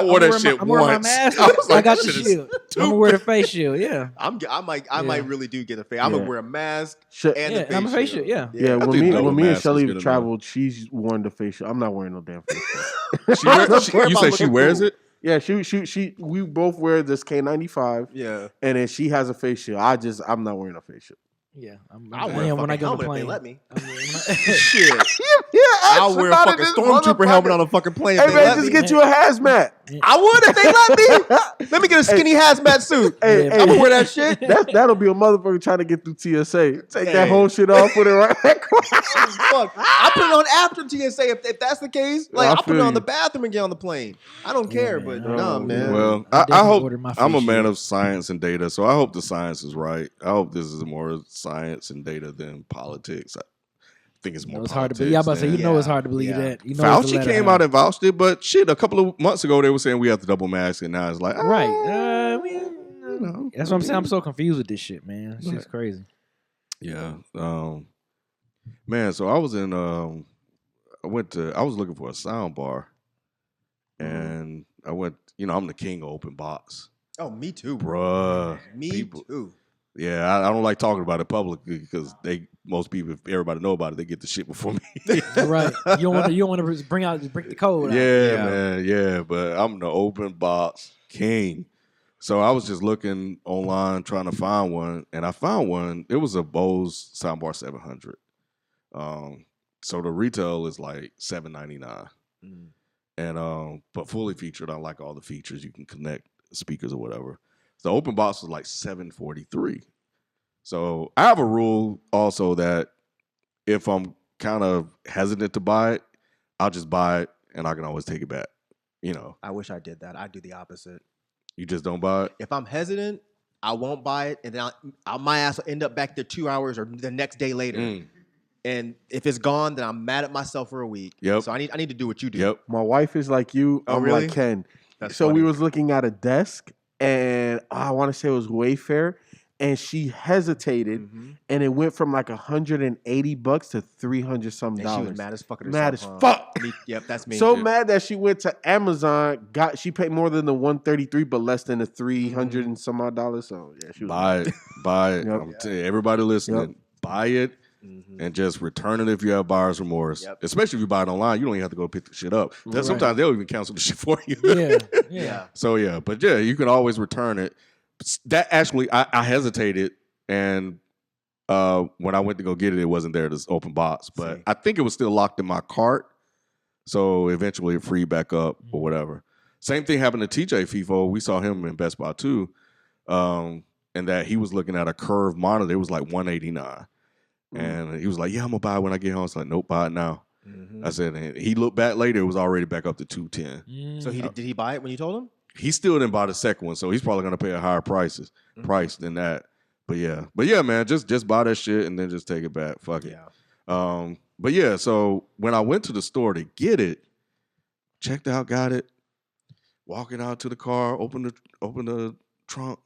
Speaker 4: wearing my mask. I got the shield. I'm gonna wear the face shield. Yeah.
Speaker 3: I might really do get a face. I'm gonna wear a mask and the face
Speaker 4: I'm a face shield. Yeah.
Speaker 5: Yeah. When me and Shelly traveled, she's worn the face shield. I'm not wearing no damn face shield.
Speaker 6: You say she wears it?
Speaker 5: Yeah, we both wear this K95.
Speaker 3: Yeah.
Speaker 5: And then she has a face shield. I'm not wearing a face shield.
Speaker 4: Yeah.
Speaker 3: I'll wear a
Speaker 4: when I
Speaker 3: fucking
Speaker 4: go
Speaker 3: helmet
Speaker 4: to
Speaker 3: if they
Speaker 4: plane.
Speaker 3: let me.
Speaker 5: Shit.
Speaker 3: I'll wear a fucking stormtrooper helmet on a fucking plane.
Speaker 5: Hey, man, just get you a hazmat.
Speaker 3: I would if they let me. Let me get a skinny hazmat suit. I'm gonna wear that shit.
Speaker 5: That'll be a motherfucker trying to get through TSA. Take that whole shit off, put it right back.
Speaker 3: Fuck. I put it on after TSA if that's the case. Like I'll put it on the bathroom and get on the plane. I don't care, but no, man.
Speaker 6: Well, I hope I'm a man of science and data, so I hope the science is right. I hope this is more science and data than politics. I think it's more.
Speaker 4: It's hard to believe. It's hard to believe that.
Speaker 6: Fauci came out and vouched it, but shit, a couple of months ago they were saying we have to double mask, and now it's like
Speaker 4: right. That's what I'm saying. I'm so confused with this shit, man. This shit's crazy.
Speaker 6: Yeah, man. So I was in. I was looking for a sound bar, and I went. I'm the king of open box.
Speaker 3: Oh, me too,
Speaker 6: bruh.
Speaker 3: Me too.
Speaker 6: Yeah, I don't like talking about it publicly because most people, if everybody know about it, they get the shit before me.
Speaker 4: Right. You don't want to break the code.
Speaker 6: Yeah, man. Yeah, but I'm the open box king. So I was just looking online trying to find one, and I found one. It was a Bose Soundbar 700. So the retail is like $799, and but fully featured. I like all the features. You can connect speakers or whatever. The open box was like $743. So I have a rule also that if I'm kind of hesitant to buy it, I'll just buy it and I can always take it back.
Speaker 3: I wish I did that. I do the opposite.
Speaker 6: You just don't buy it?
Speaker 3: If I'm hesitant, I won't buy it, and then my ass will end up back there 2 hours or the next day later. And if it's gone, then I'm mad at myself for a week.
Speaker 6: Yep.
Speaker 3: So I need to do what you do.
Speaker 6: Yep.
Speaker 5: My wife is like you.
Speaker 3: Oh,
Speaker 5: I'm
Speaker 3: really?
Speaker 5: like Ken.
Speaker 3: That's
Speaker 5: so
Speaker 3: funny.
Speaker 5: we was looking at a desk, and I want to say it was Wayfair, and she hesitated,
Speaker 3: Mm-hmm.
Speaker 5: and it went from like $180 to $300 some
Speaker 3: And
Speaker 5: dollars.
Speaker 3: she was mad as fuck at herself.
Speaker 5: Mad as
Speaker 3: huh?
Speaker 5: fuck.
Speaker 3: Yep, that's me.
Speaker 5: So mad that she went to Amazon, she paid more than the $133, but less than the $300 and some odd dollars. So yeah, she was
Speaker 6: Buy it. Buy it.
Speaker 5: Yep.
Speaker 6: I'm telling you, everybody listening,
Speaker 5: Yep.
Speaker 6: buy it.
Speaker 3: Mhm.
Speaker 6: And just return it if you have buyer's remorse.
Speaker 3: Yep.
Speaker 6: Especially if you buy it online, you don't even have to go pick the shit up.
Speaker 4: Right.
Speaker 6: Sometimes they'll even cancel the shit for you.
Speaker 4: Yeah.
Speaker 3: Yeah.
Speaker 6: So yeah, but yeah, you can always return it. That actually, I hesitated, and when I went to go get it, it wasn't there. This open box, but
Speaker 3: See.
Speaker 6: I think it was still locked in my cart. So eventually, it freed back up or whatever. Same thing happened to TJ Feefo. We saw him in Best Buy too, and that he was looking at a curved monitor. It was like $189. And he was like, "Yeah, I'm gonna buy it when I get home." I was like, "Nope, buy it now."
Speaker 3: Mhm.
Speaker 6: I said, and he looked back later. It was already back up to $210.
Speaker 3: So did he buy it when you told him?
Speaker 6: He still didn't buy the second one, so he's probably gonna pay a higher price than that. But yeah, man, just buy that shit and then just take it back. Fuck it.
Speaker 3: Yeah.
Speaker 6: But yeah, so when I went to the store to get it, checked out, got it, walking out to the car, open the trunk,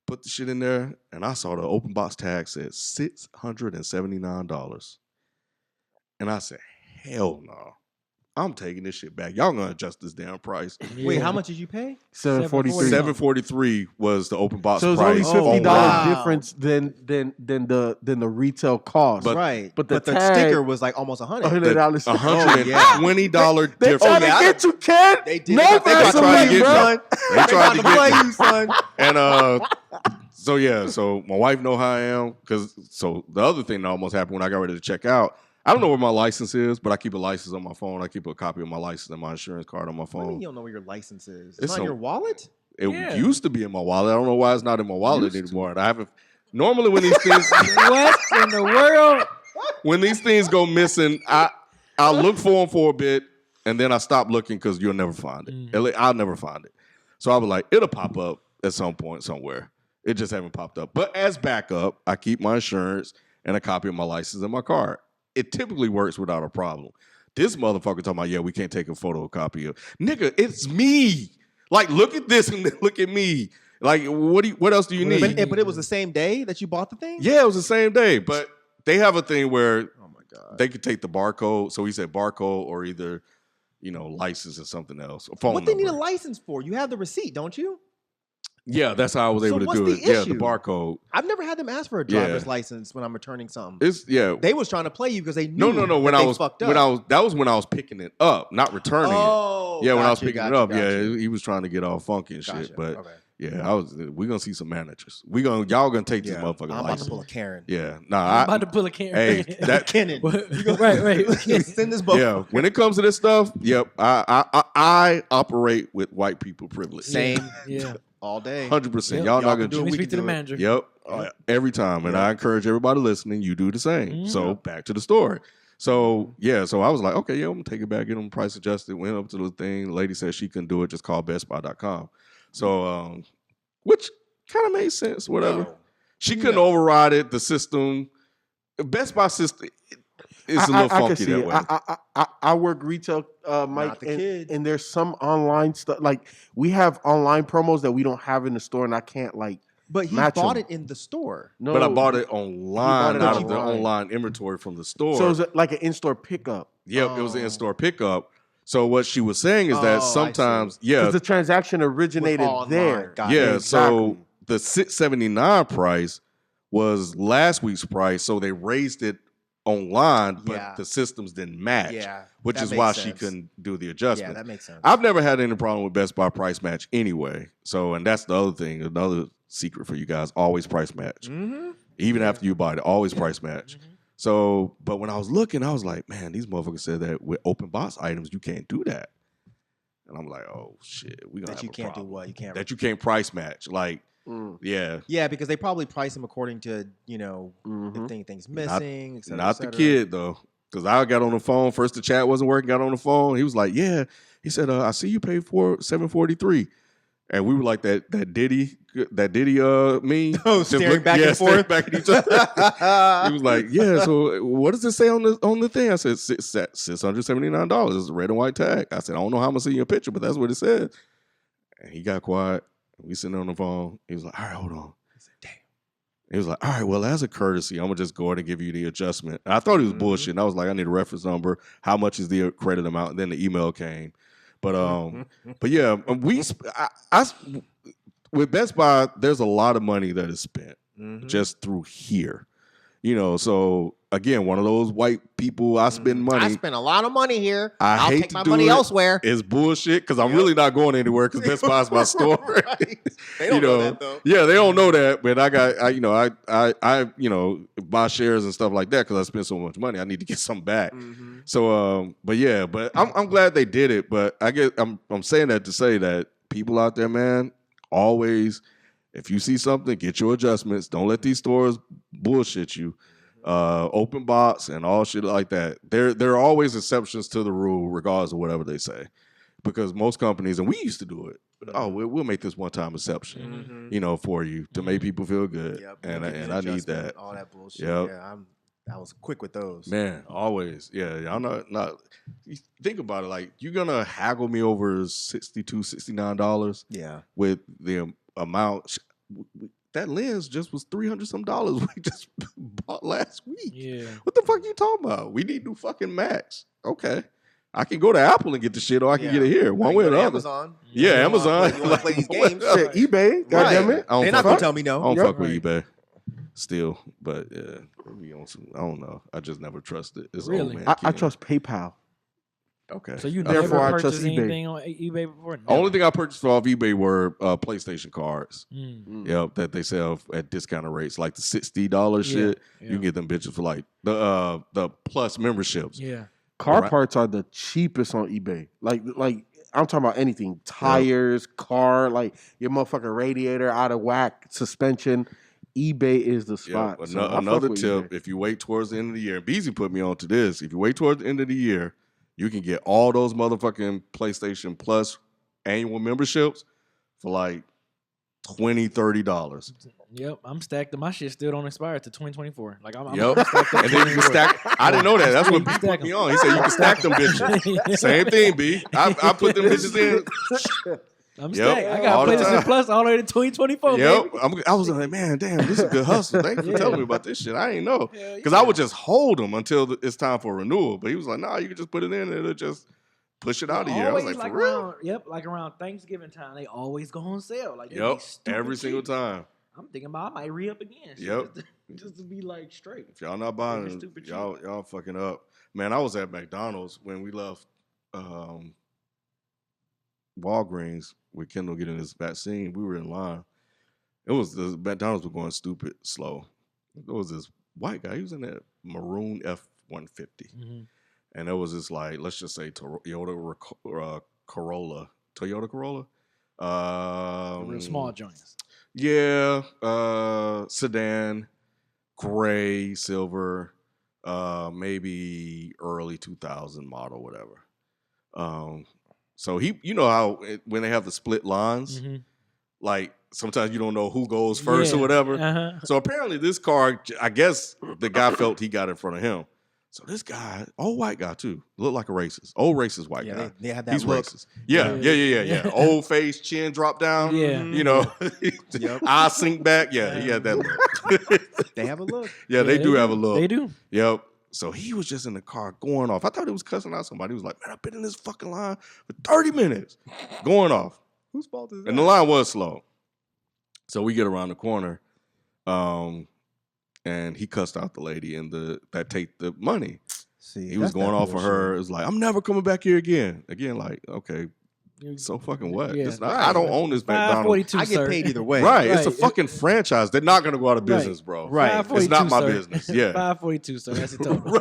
Speaker 6: put the shit in there, and I saw the open box tag said $679. And I said, hell no. I'm taking this shit back. Y'all gonna adjust this damn price.
Speaker 3: Wait, how much did you pay?
Speaker 5: $743.
Speaker 6: $743 was the open box
Speaker 5: So it's
Speaker 6: price.
Speaker 5: only $50
Speaker 3: wow.
Speaker 5: difference than the retail cost.
Speaker 6: But-
Speaker 3: Right.
Speaker 5: but
Speaker 3: But
Speaker 5: the
Speaker 3: the
Speaker 5: tag-
Speaker 3: sticker was like almost $100.
Speaker 5: $100.
Speaker 6: $120
Speaker 5: They
Speaker 6: difference.
Speaker 5: trying to
Speaker 3: yeah,
Speaker 5: get you, Ken.
Speaker 3: They did.
Speaker 5: No
Speaker 3: They tried to
Speaker 6: Vaseline,
Speaker 3: play you,
Speaker 6: bro.
Speaker 3: son.
Speaker 6: They
Speaker 3: They
Speaker 6: tried
Speaker 3: tried
Speaker 6: to
Speaker 3: to
Speaker 6: get
Speaker 3: play
Speaker 6: me.
Speaker 3: you, son.
Speaker 6: And so yeah, so my wife know how I am so the other thing that almost happened when I got ready to check out, I don't know where my license is, but I keep a license on my phone. I keep a copy of my license and my insurance card on my
Speaker 3: What do you mean
Speaker 6: phone.
Speaker 3: you don't know where your license is?
Speaker 6: It's
Speaker 3: It's not in
Speaker 6: on-
Speaker 3: your wallet?
Speaker 6: It
Speaker 4: Yeah.
Speaker 6: used to be in my wallet. I don't know why it's not in my wallet anymore. And I haven't. Normally, when these things
Speaker 4: What in the world?
Speaker 6: when these things go missing, I look for them for a bit, and then I stop looking because you'll never find it. I'll never find it. So I was like, it'll pop up at some point somewhere. It just haven't popped up. But as backup, I keep my insurance and a copy of my license and my card. It typically works without a problem. This motherfucker talking about, yeah, we can't take a photocopy of. Nigga, it's me. Like, look at this and look at me. Like, what else do you need?
Speaker 3: But it was the same day that you bought the thing?
Speaker 6: Yeah, it was the same day. But they have a thing where
Speaker 3: Oh, my God.
Speaker 6: they could take the barcode. So he said barcode or either, license or something else. A phone
Speaker 3: What they need a
Speaker 6: number.
Speaker 3: license for? You have the receipt, don't you?
Speaker 6: Yeah, that's how I was
Speaker 3: So
Speaker 6: able to
Speaker 3: what's
Speaker 6: do
Speaker 3: the
Speaker 6: it. Yeah, the
Speaker 3: issue?
Speaker 6: barcode.
Speaker 3: I've never had them ask for a
Speaker 6: Yeah.
Speaker 3: driver's license when I'm returning something.
Speaker 6: It's
Speaker 3: They was trying to play you because they knew
Speaker 6: no. When
Speaker 3: that
Speaker 6: I
Speaker 3: they
Speaker 6: was
Speaker 3: fucked up.
Speaker 6: that was when I was picking it up, not returning it.
Speaker 3: Oh,
Speaker 6: Yeah, when I was
Speaker 3: gotcha,
Speaker 6: picking
Speaker 3: gotcha,
Speaker 6: it up,
Speaker 3: gotcha.
Speaker 6: he was trying to get all funky and
Speaker 3: Gotcha,
Speaker 6: shit. But
Speaker 3: okay.
Speaker 6: yeah, we're gonna see some managers. Y'all gonna take this
Speaker 3: Yeah,
Speaker 6: motherfucker
Speaker 3: I'm about
Speaker 6: license.
Speaker 3: to pull a Karen.
Speaker 6: Yeah,
Speaker 4: I'm
Speaker 6: nah.
Speaker 4: about to pull a camera.
Speaker 6: Hey, that
Speaker 3: Kennan.
Speaker 4: right.
Speaker 3: Send this boat.
Speaker 6: yeah. When it comes to this stuff, yep. I operate with white people privilege.
Speaker 3: Same.
Speaker 4: Yeah.
Speaker 3: All day.
Speaker 6: 100%.
Speaker 4: Yep.
Speaker 6: Y'all
Speaker 3: Y'all
Speaker 6: not
Speaker 3: can
Speaker 6: gonna
Speaker 3: do
Speaker 4: Let
Speaker 3: it.
Speaker 4: me
Speaker 3: we
Speaker 4: speak
Speaker 3: can
Speaker 4: to the
Speaker 3: do it.
Speaker 4: manager.
Speaker 6: Yep. Every time. And I encourage everybody listening, you do the same. So back to the story. So yeah, so I was like, okay, yeah, I'm gonna take it back, get them price adjusted. Went up to the thing. The lady said she couldn't do it, just call bestbuy.com. So which kind of made sense, whatever.
Speaker 3: No.
Speaker 6: She couldn't override it, the system. Best Buy system is a little
Speaker 5: I can
Speaker 6: funky
Speaker 5: see
Speaker 6: that
Speaker 5: it.
Speaker 6: way.
Speaker 5: I work retail, Mike,
Speaker 3: Not the kid.
Speaker 5: and there's some online stuff. Like we have online promos that we don't have in the store, and I can't
Speaker 3: But he
Speaker 5: match
Speaker 3: bought
Speaker 5: 'em.
Speaker 3: it in the store.
Speaker 5: No,
Speaker 6: But I bought it online
Speaker 5: it
Speaker 6: out of the
Speaker 5: online.
Speaker 6: online inventory from the store.
Speaker 5: So is it like an in-store pickup?
Speaker 6: Yep, it was an
Speaker 3: Oh.
Speaker 6: in-store pickup. So what she was saying is
Speaker 3: Oh, I
Speaker 6: that
Speaker 3: see.
Speaker 6: sometimes, yeah,
Speaker 5: Because the transaction originated
Speaker 3: online.
Speaker 5: there.
Speaker 3: Got it.
Speaker 6: yeah. So
Speaker 5: Exactly.
Speaker 6: the $679 price was last week's price, so they raised it online, but
Speaker 3: Yeah.
Speaker 6: the systems didn't match,
Speaker 3: Yeah,
Speaker 6: which
Speaker 3: that
Speaker 6: is
Speaker 3: makes
Speaker 6: why she
Speaker 3: sense.
Speaker 6: couldn't do the
Speaker 3: Yeah,
Speaker 6: adjustment.
Speaker 3: that makes sense.
Speaker 6: I've never had any problem with Best Buy price match anyway. So, and that's the other thing, another secret for you guys: always price match,
Speaker 3: Mm-hmm.
Speaker 6: even after you buy it, always price match. So, but when I was looking, I was like, man, these motherfuckers said that with open box items, you can't do that. And I'm like, oh shit, we gonna
Speaker 3: That
Speaker 6: have
Speaker 3: you
Speaker 6: a
Speaker 3: can't do
Speaker 6: problem.
Speaker 3: what? You can't.
Speaker 6: That you can't price match. Like, yeah,
Speaker 3: Yeah, because they probably price them according to,
Speaker 5: Mhm.
Speaker 3: if things missing, et cetera,
Speaker 6: not
Speaker 3: et
Speaker 6: the
Speaker 3: cetera.
Speaker 6: kid though. Because I got on the phone first. The chat wasn't working. Got on the phone. He was like, "Yeah." He said, "I see you paid for $743," and we were like that Diddy that Diddy me.
Speaker 3: Oh, staring back and
Speaker 6: staring
Speaker 3: forth.
Speaker 6: back at each other. He was like, yeah. So what does it say on the thing? I said $679. It's a red and white tag. I said I don't know how I'm gonna see your picture, but that's what it said. And he got quiet. We sitting on the phone. He was like, all right, hold on. I said, damn. He was like, all right, well, as a courtesy, I'm gonna just go ahead and give you the adjustment. And I thought he was bullshit. And I was like, I need a reference number. How much is the credit amount? And then the email came. But yeah, with Best Buy, there's a lot of money that is spent just through here. You know, so again, one of those white people, I spend money.
Speaker 3: I spend a lot of money here.
Speaker 6: I'll
Speaker 3: take my money elsewhere.
Speaker 6: It's bullshit because I'm really not going anywhere because Best Buy's my store.
Speaker 3: Right. They don't know that though.
Speaker 6: Yeah, they don't know that, but I buy shares and stuff like that because I spend so much money. I need to get some back. So, but I'm glad they did it. But I guess I'm saying that to say that people out there, man, always, if you see something, get your adjustments. Don't let these stores bullshit you. Open box and all shit like that. There are always exceptions to the rule, regardless of whatever they say, because most companies, and we used to do it. Oh, we'll make this one-time exception, for you to make people feel good, and I need that.
Speaker 3: All that bullshit.
Speaker 6: Yep.
Speaker 3: Yeah, I was quick with those.
Speaker 6: Man, always. Yeah, I'm not. You think about it, like you're gonna haggle me over $62, $69.
Speaker 3: Yeah,
Speaker 6: with the amount. That lens just was $300 some we just bought last week.
Speaker 4: Yeah.
Speaker 6: What the fuck are you talking about? We need new fucking Macs. Okay. I can go to Apple and get the shit, or I can get it here. One way or the other.
Speaker 3: Amazon.
Speaker 6: Yeah, Amazon.
Speaker 3: You want to play these games?
Speaker 5: Shit, eBay. Goddamn it.
Speaker 3: They're not gonna tell me no.
Speaker 6: I don't fuck with eBay still, but yeah, I don't know. I just never trust it. It's
Speaker 4: Really?
Speaker 6: old man
Speaker 5: I
Speaker 6: King.
Speaker 5: trust PayPal.
Speaker 6: Okay.
Speaker 4: So you
Speaker 5: Therefore,
Speaker 4: never
Speaker 5: I
Speaker 4: purchased
Speaker 5: trust eBay.
Speaker 4: anything on eBay before?
Speaker 6: The only thing I purchased off eBay were PlayStation cards.
Speaker 4: Mm.
Speaker 6: Yep, that they sell at discounted rates, like the $60 shit.
Speaker 4: Yeah.
Speaker 6: You can get them bitches for like the plus memberships.
Speaker 4: Yeah.
Speaker 5: Car parts are the cheapest on eBay. Like I'm talking about anything. Tires, car, like your motherfucking radiator out of whack, suspension. eBay is the spot.
Speaker 6: Yeah,
Speaker 5: So I fuck
Speaker 6: another
Speaker 5: with
Speaker 6: tip:
Speaker 5: eBay.
Speaker 6: if you wait towards the end of the year, and Beezy put me on to this. If you wait towards the end of the year, you can get all those motherfucking PlayStation Plus annual memberships for like $20, $30.
Speaker 4: Yep, I'm stacked. My shit still don't expire to 2024. Like I'm
Speaker 6: Yep.
Speaker 4: stacked up.
Speaker 6: And then you can stack. I didn't know that. That's what B put me on. He said you can stack them bitches. Same thing, B. I put them bitches in.
Speaker 4: I'm
Speaker 6: Yep,
Speaker 4: stacked. I
Speaker 6: all
Speaker 4: got
Speaker 6: the time.
Speaker 4: PlayStation Plus all the way to 2024.
Speaker 6: Yep.
Speaker 4: Baby.
Speaker 6: I was like, man, damn, this is a good hustle. Thanks for telling me about this shit. I ain't know.
Speaker 4: Hell
Speaker 6: Because I would just hold them until it's time for renewal. But he was like, nah, you can just put it in and it'll just push it out of here. I was
Speaker 4: Always
Speaker 6: like, for real?
Speaker 4: around Thanksgiving time, they always go on sale. Like they be
Speaker 6: Yep.
Speaker 4: stupid
Speaker 6: Every single
Speaker 4: cheap.
Speaker 6: time.
Speaker 4: I'm thinking about I might re up again.
Speaker 6: Yep.
Speaker 4: Just to be like straight.
Speaker 6: If y'all not buying
Speaker 4: Every
Speaker 6: it,
Speaker 4: stupid
Speaker 6: y'all fucking up. Man, I was at McDonald's when we left Walgreens with Kendall getting his vaccine. We were in line. The McDonald's were going stupid slow. There was this white guy. He was in that maroon F-150.
Speaker 4: Mm-hmm.
Speaker 6: And there was this, like, let's just say Toyota Corolla. Toyota Corolla?
Speaker 4: The real small joints.
Speaker 6: Yeah. Sedan, gray, silver, maybe early 2000 model, whatever. So he, you know how when they have the split lines, like sometimes you don't know who goes first or whatever.
Speaker 4: Uh-huh.
Speaker 6: So apparently this car, I guess the guy felt he got in front of him. So this guy, old white guy too, looked like a racist. Old racist white guy.
Speaker 3: They have that
Speaker 6: He's
Speaker 3: look.
Speaker 6: racist. Yeah. Old face, chin drop down.
Speaker 4: Yeah.
Speaker 6: You know,
Speaker 3: Yep.
Speaker 6: eye sink back. Yeah, he had that look.
Speaker 3: They have a look.
Speaker 6: Yeah, they do have a look.
Speaker 4: They do.
Speaker 6: Yep. So he was just in the car going off. I thought he was cussing out somebody. He was like, man, I've been in this fucking line for 30 minutes. Going off.
Speaker 3: Whose fault is that?
Speaker 6: And the line was slow. So we get around the corner. And he cussed out the lady and that take the money.
Speaker 3: See,
Speaker 6: He was
Speaker 3: that's
Speaker 6: going
Speaker 3: that
Speaker 6: off for her.
Speaker 3: bullshit.
Speaker 6: It was like, I'm never coming back here again. Again, like, okay, so fucking what?
Speaker 4: Yeah,
Speaker 6: It's not, I don't own this McDonald's.
Speaker 4: 542,
Speaker 3: I get
Speaker 4: sir.
Speaker 3: paid either way.
Speaker 6: Right. It's a
Speaker 4: Right.
Speaker 6: fucking franchise. They're not going to go out of business, bro.
Speaker 3: Right.
Speaker 6: It's not
Speaker 4: 542,
Speaker 6: my
Speaker 4: sir.
Speaker 6: business. Yeah.
Speaker 4: 542, sir. That's the total.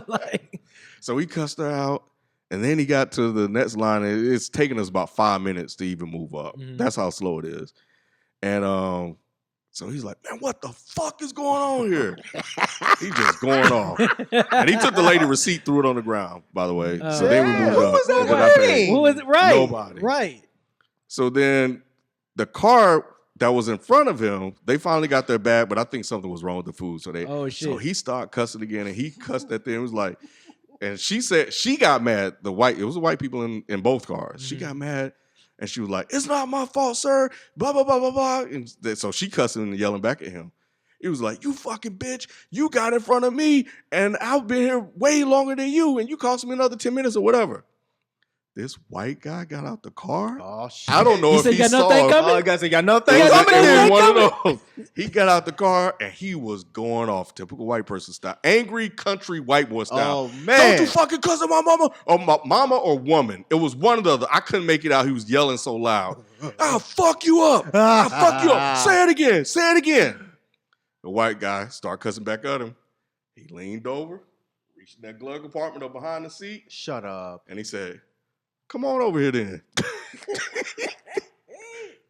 Speaker 4: Like,
Speaker 6: So he cussed her out. And then he got to the next line. And it's taking us about 5 minutes to even move up.
Speaker 4: Mhm.
Speaker 6: That's how slow it is. And so he's like, man, what the fuck is going on here? He's just going off. And he took the lady receipt, threw it on the ground, by the way. So then we moved
Speaker 3: who
Speaker 6: up.
Speaker 3: was that
Speaker 6: And then I paid.
Speaker 3: waiting?
Speaker 4: Who was it? Right.
Speaker 6: Nobody.
Speaker 4: Right.
Speaker 6: So then The car that was in front of him, they finally got their bag, but I think something was wrong with the food. So he started cussing again, and he cussed at them. It was like, and she said she got mad. It was the white people in both cars. She got mad, and she was like, "It's not my fault, sir." Blah blah blah blah blah. And so she cussing and yelling back at him. He was like, "You fucking bitch! You got in front of me, and I've been here way longer than you, and you cost me another 10 minutes or whatever." This white guy got out the car.
Speaker 3: Oh shit!
Speaker 6: I don't know if he saw him.
Speaker 3: Oh, guys, he got nothing
Speaker 6: It
Speaker 3: coming.
Speaker 6: was one of those. He got out the car and he was going off. Typical white person style. Angry country white boy style.
Speaker 3: Oh man!
Speaker 6: Don't you fucking cuss at my mama or my mama or woman. It was one or the other. I couldn't make it out. He was yelling so loud. I'll fuck you up. I'll fuck you up. Say it again. Say it again. The white guy started cussing back at him. He leaned over, reached in that glove compartment up behind the seat.
Speaker 3: Shut up.
Speaker 6: And he said, "Come on over here then."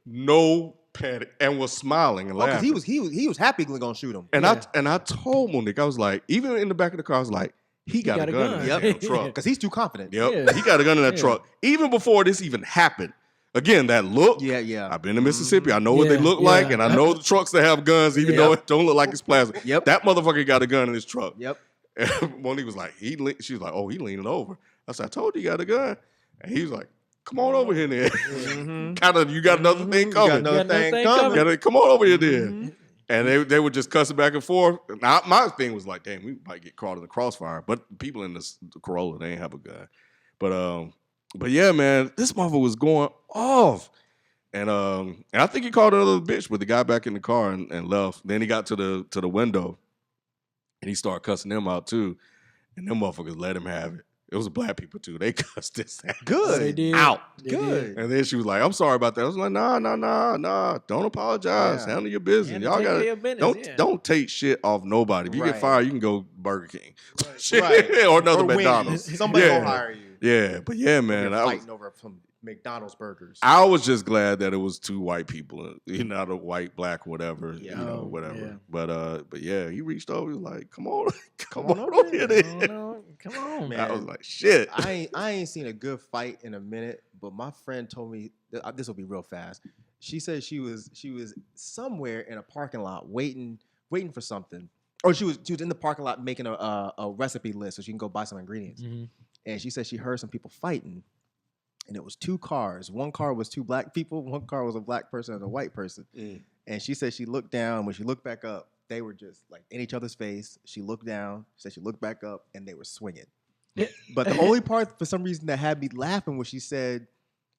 Speaker 6: No panic, and was smiling and laughing.
Speaker 3: Because he was happy gonna shoot him.
Speaker 6: And I told Monique, I was like, even in the back of the car, I was like, he got a gun in that damn truck.
Speaker 3: Because he's too confident.
Speaker 6: Yep,
Speaker 4: Yeah.
Speaker 6: he got a gun in that truck. Even before this even happened. Again, that look.
Speaker 3: Yeah.
Speaker 6: I've been to Mississippi. I know what they look
Speaker 4: Yeah.
Speaker 6: like, and I know the trucks that have guns, even though it don't look like it's plastic.
Speaker 3: Yep.
Speaker 6: That motherfucker got a gun in his truck.
Speaker 3: Yep.
Speaker 6: And Monique was like, she was like, "Oh, he leaning over." I said, "I told you he got a gun." And he was like, "Come on over here then." Kind of, you got another thing coming.
Speaker 3: Got another thing
Speaker 4: thing
Speaker 3: coming.
Speaker 4: coming.
Speaker 6: Come on over here then. And they were just cussing back and forth. Now, my thing was like, damn, we might get caught in the crossfire. But people in the Corolla, they ain't have a gun. But yeah, man, this motherfucker was going off. And I think he called another bitch, but the guy back in the car and left. Then he got to the window and he started cussing them out too. And them motherfuckers let him have it. It was black people too. They cussed this
Speaker 3: Good.
Speaker 4: They did.
Speaker 6: out.
Speaker 4: They
Speaker 3: Good.
Speaker 4: did.
Speaker 6: And then she was like, "I'm sorry about that." I was like, nah. Don't apologize.
Speaker 3: Yeah.
Speaker 6: Handle your business.
Speaker 4: And
Speaker 6: Y'all
Speaker 4: take
Speaker 6: got
Speaker 4: care of
Speaker 6: to
Speaker 4: your business,
Speaker 6: don't take shit off nobody. If you get
Speaker 3: Right.
Speaker 6: fired, you can go Burger King. Shit.
Speaker 3: Right.
Speaker 6: Or another
Speaker 3: Or Wendy's.
Speaker 6: McDonald's.
Speaker 3: Somebody
Speaker 6: yeah.
Speaker 3: will hire you.
Speaker 6: Yeah, but yeah, man.
Speaker 3: You're
Speaker 6: I was,
Speaker 3: fighting over some McDonald's burgers.
Speaker 6: I was just glad that it was two white people, not a white, black, whatever,
Speaker 3: Yeah.
Speaker 6: whatever.
Speaker 4: Yeah.
Speaker 6: But yeah, he reached over. He was like, "Come on, come on over here." Then.
Speaker 4: Come on,
Speaker 3: Man.
Speaker 6: I was like, "Shit."
Speaker 3: I ain't seen a good fight in a minute, but my friend told me this will be real fast. She said she was somewhere in a parking lot waiting for something, or she was in the parking lot making a recipe list so she can go buy some ingredients.
Speaker 4: Mhm.
Speaker 3: And she said she heard some people fighting, and it was two cars. One car was two black people, one car was a black person and a white person. And she said she looked down. When she looked back up, they were just like in each other's face. She looked down. She said she looked back up, and they were swinging. But the only part, for some reason, that had me laughing was she said,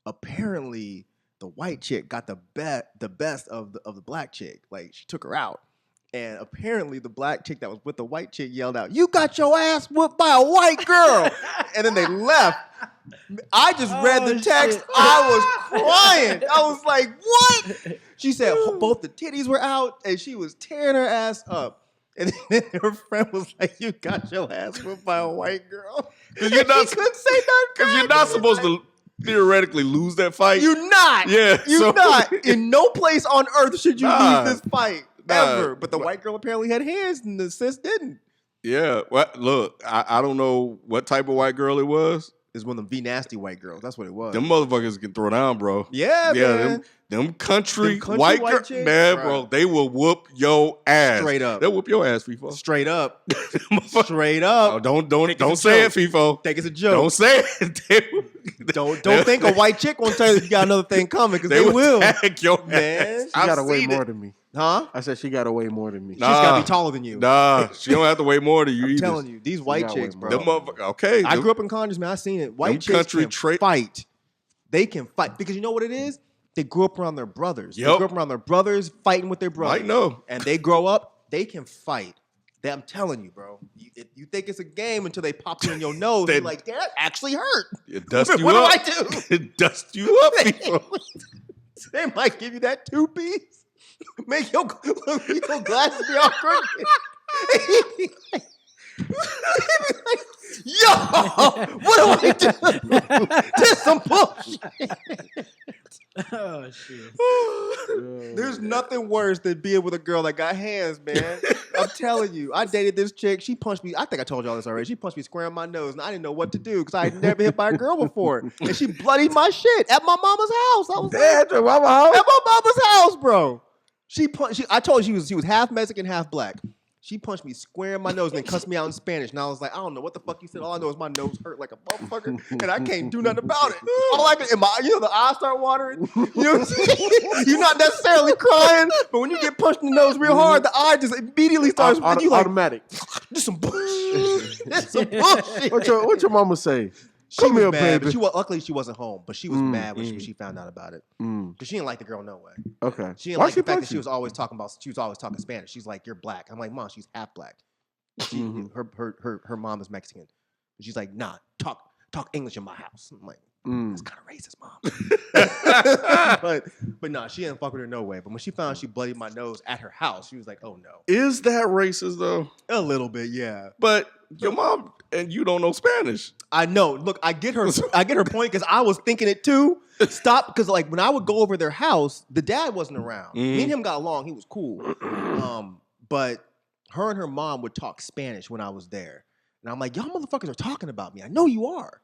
Speaker 3: apparently the white chick got the best of the black chick. Like, she took her out. And apparently the black chick that was with the white chick yelled out, "You got your ass whooped by a white girl." And then they left. I just read the text.
Speaker 4: Shit.
Speaker 3: I was crying. I was like, what? She said both the titties were out and she was tearing her ass up. And then her friend was like, "You got your ass whooped by a white girl."
Speaker 6: Because you're not
Speaker 3: She couldn't say nothing.
Speaker 6: Because you're not supposed to theoretically lose that fight.
Speaker 3: You're not.
Speaker 6: Yeah,
Speaker 3: You're
Speaker 6: so-
Speaker 3: not. In no place on earth should you
Speaker 6: Nah.
Speaker 3: lose this fight.
Speaker 6: Nah.
Speaker 3: Ever. But the white girl apparently had hands and the sis didn't.
Speaker 6: Yeah. Well, look, I don't know what type of white girl it was.
Speaker 3: It's one of them V nasty white girls. That's what it was.
Speaker 6: Them motherfuckers can throw down, bro.
Speaker 3: Yeah, man.
Speaker 6: Them country,
Speaker 3: Them country
Speaker 6: white
Speaker 3: white
Speaker 6: girl,
Speaker 3: chicks,
Speaker 6: man,
Speaker 3: bruh.
Speaker 6: bro. They will whoop your ass.
Speaker 3: Straight up.
Speaker 6: They'll whoop your ass, FIFO.
Speaker 3: Straight up.
Speaker 6: Motherfucker.
Speaker 3: Straight up.
Speaker 6: Oh, don't
Speaker 3: Think
Speaker 6: don't
Speaker 3: it's a
Speaker 6: say it,
Speaker 3: joke.
Speaker 6: FIFO.
Speaker 3: Think it's a joke.
Speaker 6: Don't say it.
Speaker 3: Don't think a white chick won't tell you you got another thing coming, because they
Speaker 6: will
Speaker 3: will.
Speaker 6: tag your
Speaker 3: Man.
Speaker 6: ass.
Speaker 5: She got
Speaker 6: I've
Speaker 5: way
Speaker 6: seen
Speaker 5: more
Speaker 6: it.
Speaker 5: than me.
Speaker 3: Huh?
Speaker 5: I said she got way more than me.
Speaker 3: She's got to
Speaker 6: Nah.
Speaker 3: be taller than you.
Speaker 6: Nah, she don't have to weigh more than you
Speaker 3: I'm
Speaker 6: either.
Speaker 3: telling you, these white
Speaker 5: got
Speaker 3: chicks,
Speaker 5: way
Speaker 3: bro.
Speaker 6: Them motherfuckers. Okay.
Speaker 3: I grew up in Congress, man. I seen it. White
Speaker 6: them
Speaker 3: chicks
Speaker 6: country
Speaker 3: can
Speaker 6: trait-
Speaker 3: fight. They can fight because you know what it is. They grew up around their brothers. They
Speaker 6: Yup.
Speaker 3: grew up around their brothers, fighting with their brothers.
Speaker 6: Might know.
Speaker 3: And they grow up, they can fight. I'm telling you, bro. You think it's a game until they pop you in your nose.
Speaker 6: They-
Speaker 3: You're like, that actually hurt.
Speaker 6: It dusts you
Speaker 3: What
Speaker 6: up.
Speaker 3: do I do?
Speaker 6: It dusts you up, FIFO.
Speaker 3: They might give you that 2-piece. Make your glasses be all crooked. Yo, what do I do? This some bullshit.
Speaker 4: Oh shit.
Speaker 3: There's no nothing worse than being with a girl that got hands, man. I'm telling you. I dated this chick. She punched me. I think I told y'all this already. She punched me square in my nose, and I didn't know what to do because I had never hit by a girl before. And she bloodied my shit at my mama's house. I was
Speaker 5: At your mama house?
Speaker 3: at my mama's house, bro. I told you she was half Mexican, half black. She punched me square in my nose and then cussed me out in Spanish. And I was like, I don't know what the fuck you said. All I know is my nose hurt like a motherfucker, and I can't do nothing about it. All I can, the eyes start watering. You know what I'm saying? You're not necessarily crying, but when you get punched in the nose real hard, the eye just immediately starts. You like,
Speaker 5: automatic.
Speaker 3: this some bullshit. This some bullshit.
Speaker 5: What your mama say?
Speaker 3: She
Speaker 5: Come
Speaker 3: was
Speaker 5: here,
Speaker 3: mad,
Speaker 5: baby.
Speaker 3: but luckily she wasn't home. But she was mad when she found out about it because she didn't like the girl no way.
Speaker 5: Okay.
Speaker 3: She didn't like the fact that she was always talking Spanish. She's like, you're black. I'm like, Mom, she's half black. Her mom is Mexican. She's like, nah, talk English in my house. I'm like, that's kind of racist, Mom. but nah, she didn't fuck with her no way. But when she found out she bloodied my nose at her house, she was like, oh no.
Speaker 6: Is that racist though?
Speaker 3: A little bit, yeah.
Speaker 6: But your mom and you don't know Spanish.
Speaker 3: I know. Look, I get her point because I was thinking it too. Stop, because like when I would go over their house, the dad wasn't around. Me and him got along. He was cool. But her and her mom would talk Spanish when I was there. And I'm like, y'all motherfuckers are talking about me. I know you are.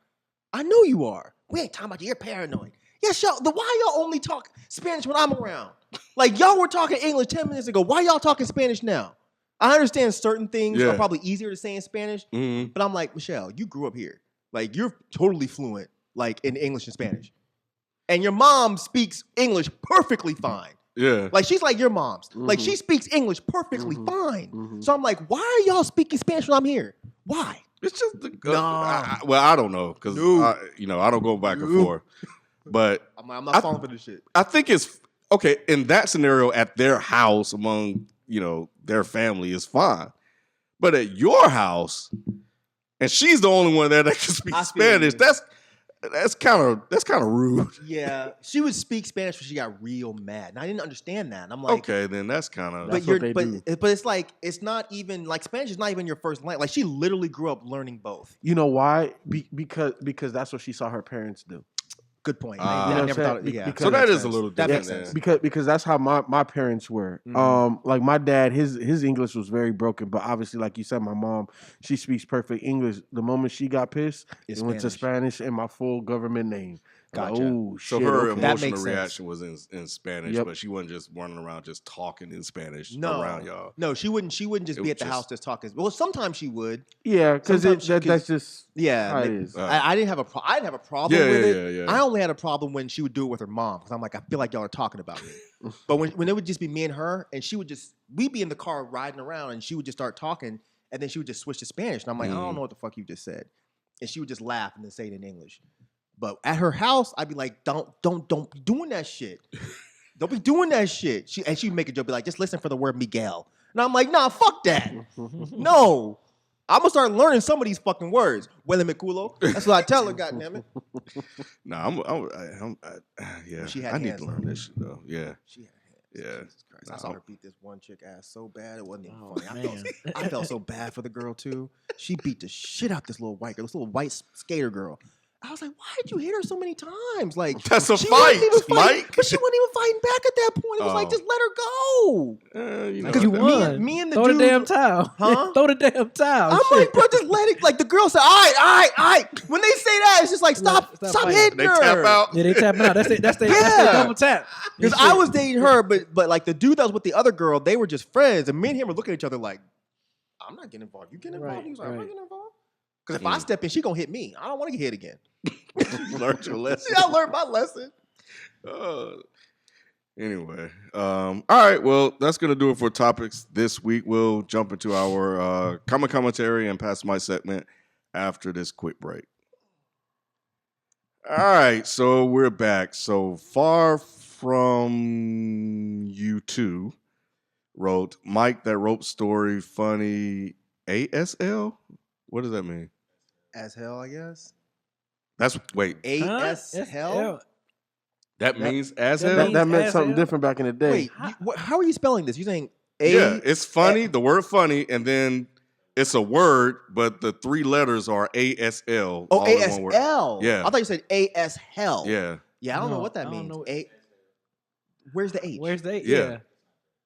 Speaker 3: We ain't talking about you. You're paranoid. Yes, y'all. Why y'all only talk Spanish when I'm around? Like, y'all were talking English 10 minutes ago. Why y'all talking Spanish now? I understand certain things are probably easier to say in Spanish. But I'm like, Michelle, you grew up here. Like, you're totally fluent, like, in English and Spanish. And your mom speaks English perfectly fine.
Speaker 6: Yeah.
Speaker 3: Like, she's like your mom's. Like, she speaks English perfectly fine. So I'm like, why are y'all speaking Spanish when I'm here? Why?
Speaker 6: It's just I don't know because I don't go back and forth. But
Speaker 3: I'm not falling for this shit.
Speaker 6: I think it's okay in that scenario at their house among their family is fine, but at your house, and she's the only one there that can speak Spanish. That's kind of rude.
Speaker 3: Yeah, she would speak Spanish when she got real mad, and I didn't understand that. And I'm like,
Speaker 6: okay, then that's kind of.
Speaker 3: But it's like it's not even like Spanish is not even your first language. Like she literally grew up learning both.
Speaker 5: You know why? Because that's what she saw her parents do.
Speaker 3: Good point.
Speaker 5: I
Speaker 3: never thought. Yeah,
Speaker 6: so that is a little
Speaker 3: that
Speaker 6: different.
Speaker 3: makes sense.
Speaker 5: Because that's how my parents were. Like my dad, his English was very broken, but obviously, like you said, my mom, she speaks perfect English. The moment she got pissed, it went to Spanish and my full government name.
Speaker 3: Gotcha.
Speaker 5: Oh,
Speaker 6: so
Speaker 5: shit,
Speaker 6: her
Speaker 5: okay.
Speaker 6: emotional reaction was in Spanish, but she wasn't just running around just talking in Spanish around y'all.
Speaker 3: No, she wouldn't just be at the house just talking. Well, sometimes she would.
Speaker 5: Yeah, because that's just how it is.
Speaker 3: I didn't have a problem with it. Yeah. I only had a problem when she would do it with her mom because I'm like, I feel like y'all are talking about me. But when it would just be me and her, and we'd be in the car riding around, and she would just start talking, and then she would just switch to Spanish, and I'm like, I don't know what the fuck you just said, and she would just laugh and then say it in English. But at her house, I'd be like, don't be doing that shit. Don't be doing that shit. She'd make a joke, be like, just listen for the word Miguel. And I'm like, nah, fuck that. No. I'm going to start learning some of these fucking words. Huele mi culo. That's what I tell her, goddammit.
Speaker 6: Nah, I need to learn this shit, though. Yeah.
Speaker 3: She had hands.
Speaker 6: Yeah.
Speaker 3: Jesus Christ. I saw her beat this one chick ass so bad, it wasn't even funny. I felt so bad for the girl, too. She beat the shit out this little white girl, this little white skater girl. I was like, why did you hit her so many times? Like
Speaker 6: that's a fight, Myke.
Speaker 3: But she wasn't even fighting back at that point. It was like, just let her go.
Speaker 4: Because you won.
Speaker 3: Me and the
Speaker 4: throw
Speaker 3: dude,
Speaker 4: the damn towel.
Speaker 3: Huh?
Speaker 4: Throw the damn towel.
Speaker 3: I'm like, bro, just let it. Like the girl said, all right. When they say that, it's just like, stop hitting her.
Speaker 6: They tap out.
Speaker 4: Yeah, they tap out. That's their double tap.
Speaker 3: Because I was dating her, but like the dude that was with the other girl, they were just friends, and me and him were looking at each other like, I'm not getting involved. You getting involved?
Speaker 4: Right,
Speaker 3: He was like, I'm not
Speaker 4: right.
Speaker 3: getting involved. Because if I step in, she gonna hit me. I don't want to get hit again.
Speaker 6: You learned your lesson.
Speaker 3: Yeah, I learned my lesson.
Speaker 6: Anyway, all right. Well, that's gonna do it for topics this week. We'll jump into our common commentary and pass my segment after this quick break. All right, so we're back. So Far From You Two wrote Myke, that rope story funny. ASL. What does that mean?
Speaker 3: As hell, I guess.
Speaker 6: That's wait.
Speaker 3: AS hell.
Speaker 6: That means as hell.
Speaker 5: That meant something different back in the day.
Speaker 3: Wait, how are you spelling this? You saying A?
Speaker 6: Yeah, it's funny. The word funny, and then it's a word, but the three letters are ASL.
Speaker 3: Oh, ASL.
Speaker 6: Yeah.
Speaker 3: I thought you said AS hell.
Speaker 6: Yeah.
Speaker 3: Yeah, I don't know what that means. Where's the H?
Speaker 4: Where's the H?
Speaker 6: Yeah.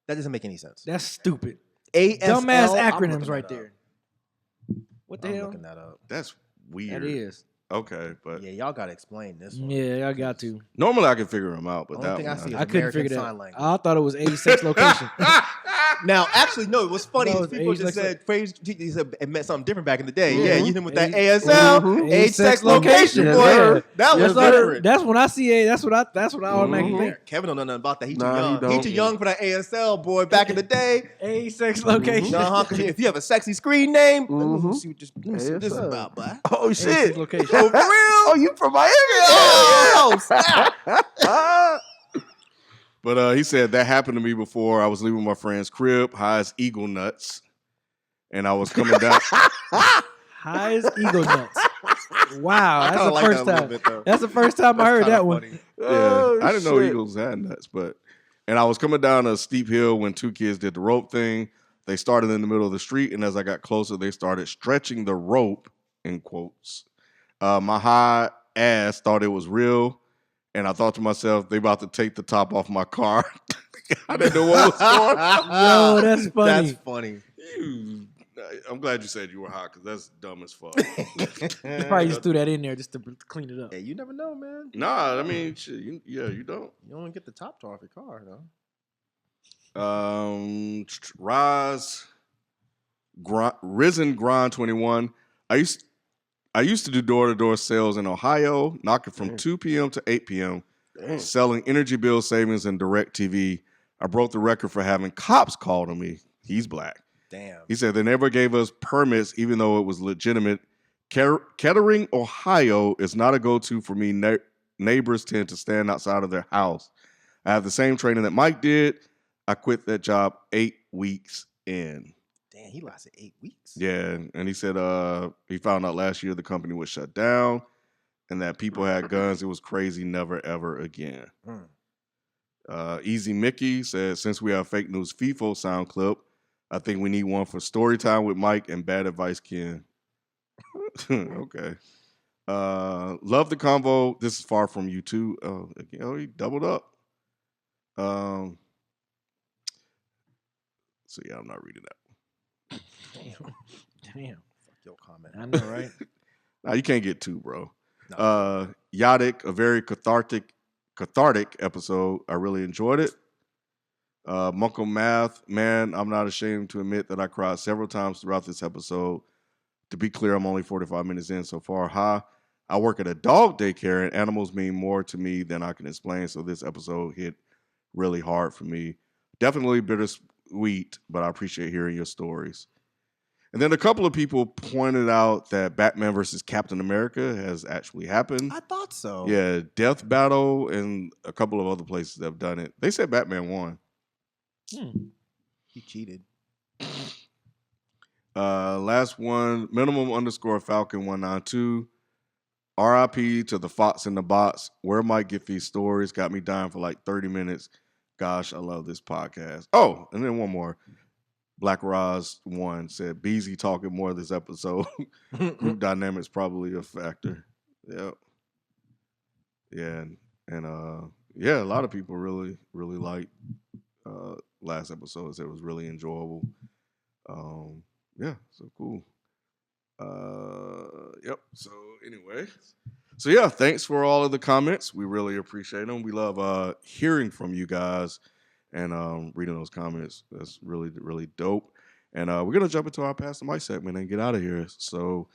Speaker 3: That doesn't make any sense.
Speaker 4: That's stupid.
Speaker 3: ASL.
Speaker 4: Dumbass
Speaker 3: I'm
Speaker 4: acronyms
Speaker 3: looking
Speaker 4: right
Speaker 3: that up.
Speaker 4: there. What the
Speaker 3: I'm
Speaker 4: hell?
Speaker 3: looking that up.
Speaker 6: That's weird.
Speaker 4: That is.
Speaker 6: Okay, but
Speaker 3: Yeah, y'all gotta explain this one.
Speaker 4: Yeah, I got to.
Speaker 6: normally I can figure them out, but
Speaker 3: Only
Speaker 6: that
Speaker 3: thing
Speaker 6: one
Speaker 3: I see is
Speaker 4: I couldn't
Speaker 3: American
Speaker 4: figure that.
Speaker 3: Sign Language.
Speaker 4: I thought it was 86 location.
Speaker 3: Now, actually, no. What's funny
Speaker 4: No,
Speaker 3: is
Speaker 4: it's
Speaker 3: people age,
Speaker 4: age,
Speaker 3: just
Speaker 4: sex,
Speaker 3: said phrase. He said it meant something different back in the day.
Speaker 4: Mhm.
Speaker 3: Yeah, you hit him with that
Speaker 4: Age-
Speaker 3: ASL,
Speaker 5: Mhm.
Speaker 3: age, sex, location,
Speaker 5: Yes,
Speaker 3: boy.
Speaker 5: sir.
Speaker 3: That was
Speaker 5: Yes, sir.
Speaker 3: different.
Speaker 4: That's when I see it. That's what I automatically
Speaker 5: Mhm.
Speaker 4: think.
Speaker 3: Kevin don't know nothing about that. He too
Speaker 5: Nah, he
Speaker 3: young. He
Speaker 5: don't.
Speaker 3: too young for that ASL, boy. Back in the day,
Speaker 4: Age, sex, location.
Speaker 3: nah, because if you have a sexy screen name, let me
Speaker 5: Mhm.
Speaker 3: see what this is
Speaker 5: ASL.
Speaker 3: about, boy.
Speaker 5: Oh
Speaker 4: Age,
Speaker 5: shit!
Speaker 4: sex, location.
Speaker 3: Oh, for real?
Speaker 5: Oh, you from Miami?
Speaker 3: Oh, snap.
Speaker 6: But he said that happened to me before. I was leaving my friend's crib, high as eagle nuts, and I was coming down.
Speaker 4: High as eagle nuts. Wow, that's
Speaker 3: kinda
Speaker 4: the
Speaker 3: like
Speaker 4: first
Speaker 3: that a little
Speaker 4: time.
Speaker 3: bit, though.
Speaker 4: That's the first time I
Speaker 3: That's
Speaker 4: heard
Speaker 3: kinda
Speaker 4: that one.
Speaker 3: funny.
Speaker 6: Yeah,
Speaker 5: Oh,
Speaker 6: I didn't know
Speaker 5: shit.
Speaker 6: eagles had nuts, and I was coming down a steep hill when two kids did the rope thing. They started in the middle of the street, and as I got closer, they started stretching the rope, in quotes. My high ass thought it was real, and I thought to myself, they about to take the top off my car. I didn't know what was going on.
Speaker 4: Yo, that's funny.
Speaker 3: That's funny.
Speaker 6: I'm glad you said you were high, because that's dumb as fuck.
Speaker 4: He probably just threw that in there just to clean it up.
Speaker 3: Hey, you never know, man.
Speaker 6: Nah, I mean, shit, you don't.
Speaker 3: You don't get the top off your car, though.
Speaker 6: Risen Grind 21. I used to do door-to-door sales in Ohio, knocking from 2 p.m. to 8 p.m., selling energy bill savings and direct TV. I broke the record for having cops called on me. He's black.
Speaker 3: Damn.
Speaker 6: He said they never gave us permits, even though it was legitimate. Kettering, Ohio is not a go-to for me. Neighbors tend to stand outside of their house. I have the same training that Myke did. I quit that job 8 weeks in.
Speaker 3: Damn, he lasted 8 weeks.
Speaker 6: Yeah, and he said he found out last year the company was shut down and that people had guns. It was crazy. Never, ever again. Easy Mickey said, since we have fake news Feefo sound clip, I think we need one for story time with Myke and bad advice Ken. Okay. Love the convo. This is far from you too. Again, he doubled up. So yeah, I'm not reading that.
Speaker 4: Damn.
Speaker 3: Fuck your comment.
Speaker 4: I know, right?
Speaker 6: Nah, you can't get two, bro.
Speaker 3: No.
Speaker 6: Yadik, a very cathartic episode. I really enjoyed it. Munkle Math, man, I'm not ashamed to admit that I cried several times throughout this episode. To be clear, I'm only 45 minutes in so far. I work at a dog daycare, and animals mean more to me than I can explain, so this episode hit really hard for me. Definitely bittersweet, but I appreciate hearing your stories. And then a couple of people pointed out that Batman versus Captain America has actually happened.
Speaker 3: I thought so.
Speaker 6: Yeah, Death Battle and a couple of other places have done it. They said Batman won.
Speaker 3: He cheated.
Speaker 6: Last one, minimum_Falcon192. RIP to the Fox and the Bots. Where Myke get these stories? Got me dying for like 30 minutes. Gosh, I love this podcast. Oh, and then one more. Black Roz 1 said, Beezy talking more this episode. Group dynamics probably a factor. Yep. Yeah. And yeah, a lot of people really, really liked last episode. It was really enjoyable. Yeah, so cool. Yep. So anyway. So yeah, thanks for all of the comments. We really appreciate them. We love hearing from you guys and reading those comments. That's really, really dope. And we're gonna jump into our Pass the Mic segment and get out of here. So